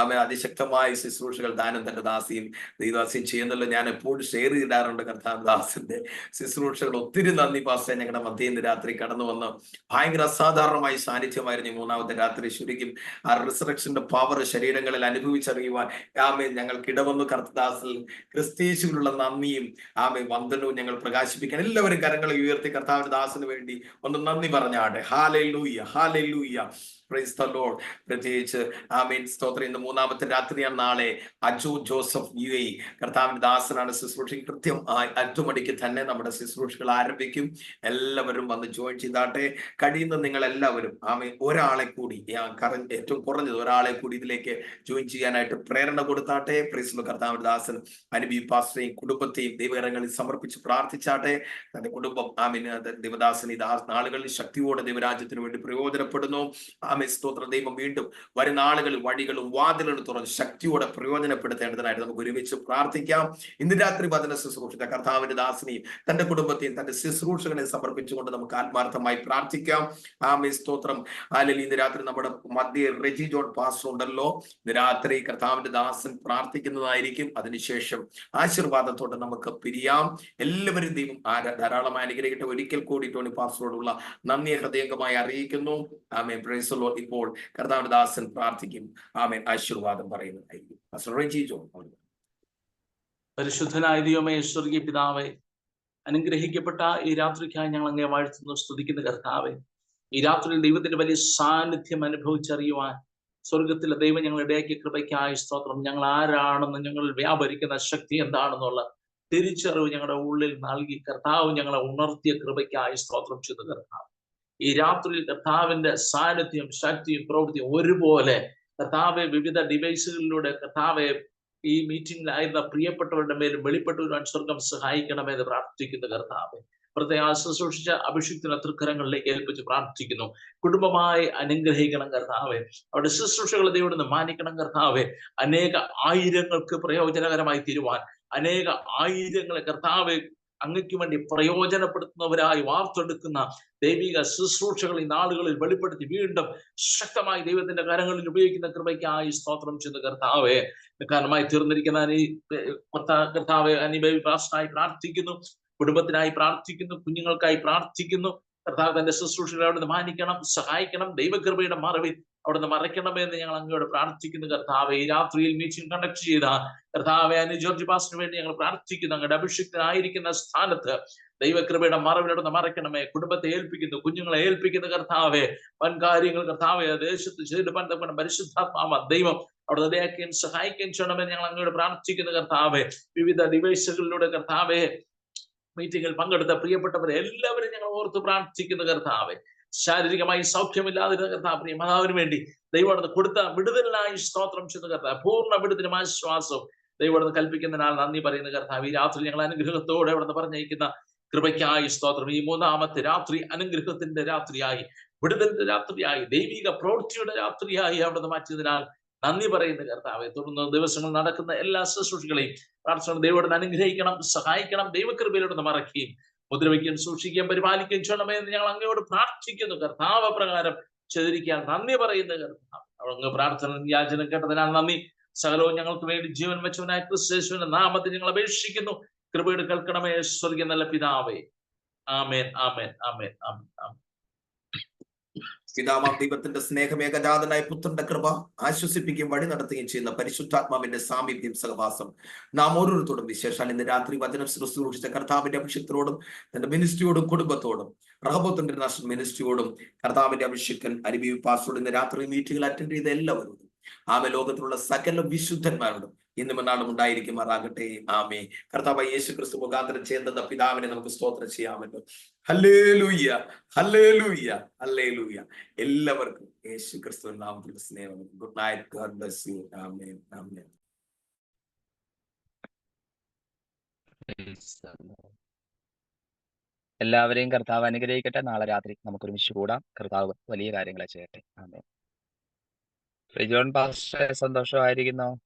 ആമേ അതിശക്തമായ ശുശ്രൂഷകൾ താനും തന്റെ ദാസിയും ദൈവദാസിയും ചെയ്യുന്നല്ലോ. ഞാൻ എപ്പോഴും ഷെയർ ചെയ്തിടാറുണ്ട് കർത്താവ് ദാസിന്റെ ശുശ്രൂഷകൾ. ഒത്തിരി നന്ദി പാസ്റ്റർ. ഞങ്ങളുടെ മധ്യേ ഇന്ന് രാത്രി കടന്നു വന്ന് ഭയങ്കര അസാധാരണമായ സാന്നിധ്യമായിരുന്നു. മൂന്നാമത്തെ രാത്രി ശരിക്കും ആ റിസറക്ഷന്റെ പവർ ശരീരങ്ങളിൽ അനുഭവിച്ചറിയുവാൻ ആമേ ഞങ്ങൾക്ക് ഇടവന്നു. കർത്താദാസിൽ ക്രിസ്തീശുവിലുള്ള നന്ദിയും ആമേ വന്ദനവും ഞങ്ങൾ പ്രകാശിപ്പിക്കാൻ എല്ലാവരും കരങ്ങളെ ഉയർത്തി കർത്താവിന്റെ ദാസിന് വേണ്ടി ഒന്ന് നന്ദി പറഞ്ഞാട്ടെ. Hallelujah, hallelujah. Praise the Lord. പ്രത്യേകിച്ച് ആമേൻ സ്തോത്രം. ഇന്ന് മൂന്നാമത്തെ രാത്രിയാണ്. നാളെ അജു ജോസഫ് UAE കർത്താവിന്റെ ദാസനാണ് ശുശ്രൂഷ. കൃത്യം 8 മണിക്ക് തന്നെ നമ്മുടെ ശുശ്രൂഷകൾ ആരംഭിക്കും. എല്ലാവരും വന്ന് ജോയിൻ ചെയ്താട്ടെ. കഴിയുന്ന നിങ്ങൾ എല്ലാവരും ആമേൻ ഒരാളെ കൂടി, ഏറ്റവും കുറഞ്ഞത് ഒരാളെ കൂടി ഇതിലേക്ക് ജോയിൻ ചെയ്യാനായിട്ട് പ്രേരണ കൊടുത്താട്ടെ. പ്രൈസ് ദ കർത്താവിന്റെ ദാസൻ അനുബി പാസ്റ്ററേയും കുടുംബത്തെയും ദൈവകരങ്ങളിൽ സമർപ്പിച്ച് പ്രാർത്ഥിച്ചാട്ടെ. തന്റെ കുടുംബം ആമേൻ ദൈവദാസൻ ഈ നാളുകളിൽ ശക്തിയോടെ ദൈവരാജ്യത്തിന് വേണ്ടി പ്രയോജനപ്പെടുന്നു. സ്തോത്രം. ദൈവം വീണ്ടും വരുന്ന ആളുകളിൽ വഴികളും വാതിലുകളും തുറന്ന് ശക്തിയോടെ പ്രയോജനപ്പെടുത്തേണ്ടതിനായിട്ട് നമുക്ക് ഒരുമിച്ച് പ്രാർത്ഥിക്കാം. ഇന്ന് രാത്രി വചന ശുശ്രൂഷിച്ച കർത്താവിന്റെ ദാസനെയും തന്റെ കുടുംബത്തെയും തന്റെ ശുശ്രൂഷകളെ സമർപ്പിച്ചുകൊണ്ട് നമുക്ക് ആത്മാർത്ഥമായി പ്രാർത്ഥിക്കാം. സ്തോത്രം. അല്ലെങ്കിൽ ഇന്ന് രാത്രി നമ്മുടെ മധ്യ റെജി ജോൺ പാസ്റ്റർ ഉണ്ടല്ലോ. ഇന്ന് രാത്രി കർത്താവിന്റെ ദാസൻ പ്രാർത്ഥിക്കുന്നതായിരിക്കും. അതിനുശേഷം ആശീർവാദത്തോടെ നമുക്ക് പിരിയാം. എല്ലാവരും ദൈവം ധാരാളമായി അനുഗ്രഹിക്കട്ടെ. ഒരിക്കൽ കൂടി ടോണി പാസ്റ്ററോടുള്ള നന്ദി ഹൃദയംഗമായി അറിയിക്കുന്നു. ആമേൻ. Praise the Lord. ഇപ്പോൾ കർത്താവിന്റെ ദാസൻ പ്രാർത്ഥിക്കും. ആമേൻ. ആശീർവാദം പറയുന്നതായിരിക്കും. പരിശുദ്ധനായ ദൈവമേ, സ്വർഗീയ പിതാവേ, അനുഗ്രഹിക്കപ്പെട്ട ഈ രാത്രിക്കായി ഞങ്ങൾ അങ്ങേ വാഴ്ത്തുന്നു, സ്തുതിക്കുന്ന കർത്താവേ. ഈ രാത്രിയിൽ ദൈവത്തിന്റെ വലിയ സാന്നിധ്യം അനുഭവിച്ചറിയുവാൻ സ്വർഗത്തിലെ ദൈവം ഞങ്ങൾ ഇടയാക്കിയ കൃപയ്ക്കായി സ്തോത്രം. ഞങ്ങൾ ആരാണെന്ന്, ഞങ്ങൾ വ്യാപരിക്കുന്ന ശക്തി എന്താണെന്നുള്ള തിരിച്ചറിവ് ഞങ്ങളുടെ ഉള്ളിൽ നൽകി കർത്താവ് ഞങ്ങളെ ഉണർത്തിയ കൃപയ്ക്കായി സ്തോത്രം ചെയ്തു കർത്താവ്. ഈ രാത്രിയിൽ കർത്താവിന്റെ സാന്നിധ്യം, ശക്തിയും പ്രവൃത്തിയും ഒരുപോലെ കർത്താവെ വിവിധ ഡിവൈസുകളിലൂടെ കർത്താവെ ഈ മീറ്റിംഗിലായിരുന്ന പ്രിയപ്പെട്ടവരുടെ മേലും വെളിപ്പെട്ടു വരുവാൻ സ്വർഗം സഹായിക്കണമെന്ന് പ്രാർത്ഥിക്കുന്നു കർത്താവെ. പ്രത്യേക ശുശ്രൂഷിച്ച അഭിഷിക്തന തൃക്കരങ്ങളിലേക്ക് ഏൽപ്പിച്ച് പ്രാർത്ഥിക്കുന്നു. കുടുംബമായി അനുഗ്രഹിക്കണം കർത്താവെ. അവരുടെ ശുശ്രൂഷകളെ ദൈവം മാനിക്കണം കർത്താവെ. അനേക ആയിരങ്ങൾക്ക് പ്രയോജനകരമായി തീരുവാൻ, അനേക ആയിരങ്ങളെ കർത്താവെ അങ്ങയ്ക്ക് വേണ്ടി പ്രയോജനപ്പെടുത്തുന്നവരായി വാർത്തെടുക്കുന്ന ദൈവിക ശുശ്രൂഷകൾ ഈ നാളുകളിൽ വെളിപ്പെടുത്തി വീണ്ടും ശക്തമായി ദൈവത്തിന്റെ കരങ്ങളിൽ ഉപയോഗിക്കുന്ന കൃപയ്ക്കായി സ്തോത്രം ചെയ്ത് കർത്താവെ. കാരണമായി തീർന്നിരിക്കുന്ന ഈ കർത്താവെ അനിബേബി പാസ്റ്ററായി പ്രാർത്ഥിക്കുന്നു, കുടുംബത്തിനായി പ്രാർത്ഥിക്കുന്നു, കുഞ്ഞുങ്ങൾക്കായി പ്രാർത്ഥിക്കുന്നു. കർത്താവ് തന്റെ ശുശ്രൂഷകളെ അവിടുന്ന് മാനിക്കണം, സഹായിക്കണം. ദൈവകൃപയുടെ മറവിൽ അവിടുന്ന് മറയ്ക്കണമെന്ന് ഞങ്ങൾ അങ്ങയോട് പ്രാർത്ഥിക്കുന്നു കർത്താവെ. ഈ രാത്രിയിൽ മീറ്റിംഗ് കണ്ടക്ട് ചെയ്ത കർത്താവെ അനു ജോർജ് പാസ്റ്ററിന് വേണ്ടി ഞങ്ങൾ പ്രാർത്ഥിക്കുന്നു. അങ്ങയുടെ അഭിഷിക്തനായിരിക്കുന്ന സ്ഥാനത്ത് ദൈവകൃപയുടെ മറവിലിടുന്ന മറയ്ക്കണമേ. കുടുംബത്തെ ഏൽപ്പിക്കുന്നു, കുഞ്ഞുങ്ങളെ ഏൽപ്പിക്കുന്ന കർത്താവെ, വൻ കാര്യങ്ങൾ കർത്താവെ ദേശത്ത് ചെയ്ത് ബന്ധപ്പെടണം. പരിശുദ്ധാത്മാവ ദൈവം അവിടെ ഇടയാക്കുകയും സഹായിക്കുകയും ചെയ്യണമെന്ന് ഞങ്ങൾ അങ്ങോട്ട് പ്രാർത്ഥിക്കുന്നു കർത്താവെ. വിവിധ ഡിവൈസുകളിലൂടെ കർത്താവെ മീറ്റിംഗിൽ പങ്കെടുത്ത പ്രിയപ്പെട്ടവരെ എല്ലാവരും ഞങ്ങൾ ഓർത്ത് പ്രാർത്ഥിക്കുന്ന കർത്താവെ. ശാരീരികമായി സൗഖ്യമില്ലാതിരുന്ന കർത്താവ് പ്രിയ മാതാവിന് വേണ്ടി ദൈവം കൊടുത്ത വിടുതലിനായി സ്തോത്രം ചെയ്യുന്ന കർത്താവ്. പൂർണ്ണ വിടുതലും ആശ്വാസവും ദൈവം കൽപ്പിക്കുന്നതിനാൽ നന്ദി പറയുന്ന കർത്താവ്. ഈ രാത്രി ഞങ്ങൾ അനുഗ്രഹത്തോടെ അവിടെ പറഞ്ഞയക്കുന്ന കൃപയ്ക്കായി സ്തോത്രം. ഈ മൂന്നാമത്തെ രാത്രി അനുഗ്രഹത്തിന്റെ രാത്രിയായി, വിടുതലിന്റെ രാത്രിയായി, ദൈവിക പ്രവൃത്തിയുടെ രാത്രിയായി അവിടെ മാറ്റിയതിനാൽ നന്ദി പറയുന്ന കർത്താവെ. തുടർന്ന് ദിവസങ്ങൾ നടക്കുന്ന എല്ലാ ശുശ്രൂഷകളെയും പ്രാർത്ഥന ദൈവത്തോട് അനുഗ്രഹിക്കണം, സഹായിക്കണം. ദൈവകൃപയിലൂടെ മറക്കുകയും മുദ്രവയ്ക്കുകയും സൂക്ഷിക്കുകയും പരിപാലിക്കുകയും ചെയ്യണമേ എന്ന് ഞങ്ങൾ അങ്ങയോട് പ്രാർത്ഥിക്കുന്നു കർത്താവ്. പ്രകാരം ചെയ്തിരിക്കാൻ നന്ദി പറയുന്ന കർത്താവ്. അങ്ങ് പ്രാർത്ഥന യാചന കേട്ടതിനാൽ നന്ദി. സകലവും ഞങ്ങൾക്ക് വേണ്ടി ജീവൻ വെച്ചവനായ ക്രിസ്തുവിന്റെ നാമത്തിൽ ഞങ്ങൾ അപേക്ഷിക്കുന്നു. കൃപയുടെ കേൾക്കണമേ സ്വർഗീയ നല്ല പിതാവേ. ആമേൻ, ആമേൻ, ആമേൻ, ആമേൻ, ആമേൻ. പിതാവാം ദൈവത്തിന്റെ സ്നേഹം, ഏകജാതനായ പുത്രന്റെ കൃപ, ആശ്വസിപ്പിക്കുകയും വഴി നടത്തുകയും ചെയ്യുന്ന പരിശുദ്ധാത്മാവിന്റെ സാമീപ്യം, സഹവാസം നാം ഓരോരുത്തോടും, വിശേഷാൽ ഇന്ന് രാത്രി വചനം ശുശ്രൂഷിച്ച കർത്താവിന്റെ അഭിഷേകത്തോടും തന്റെ മിനിസ്ട്രിയോടും കുടുംബത്തോടും റഹബോത്ത് ഇന്റർനാഷണൽ മിനിസ്ട്രിയോടും കർത്താവിന്റെ അഭിഷേകൻ അരിബി പാസ്റ്ററോട് ഇന്ന് രാത്രി മീറ്റിംഗിൽ അറ്റൻഡ് ചെയ്ത എല്ലാവരോടും ലോകത്തിലുള്ള സകല വിശുദ്ധന്മാരോടും ഇന്നും എന്നാളും ഉണ്ടായിരിക്കുമാറാകട്ടെ. ആമേ. കർത്താവ് യേശു ക്രിസ്തു മുഖാന്തരം ചെയ്യുന്ന പിതാവിനെ നമുക്ക് സ്തോത്രം ചെയ്യാമല്ലോ. ഹല്ലേലൂയ, ഹല്ലേലൂയ, ഹല്ലേലൂയ. എല്ലാവർക്കും യേശു ക്രിസ്തു നാമത്തിൽ സ്നേഹം. Good night. God bless you. ആമേൻ, ആമേൻ. എല്ലാവരെയും കർത്താവ് അനുഗ്രഹിക്കട്ടെ. നാളെ രാത്രി നമുക്ക് ഒരുമിച്ച് കൂടാം. കർത്താവ് വലിയ കാര്യങ്ങളെ ചെയ്യട്ടെ. ആമേൻ. റിജോൺ പാസ്റ്റർ സന്തോഷമായിരിക്കുന്നോ?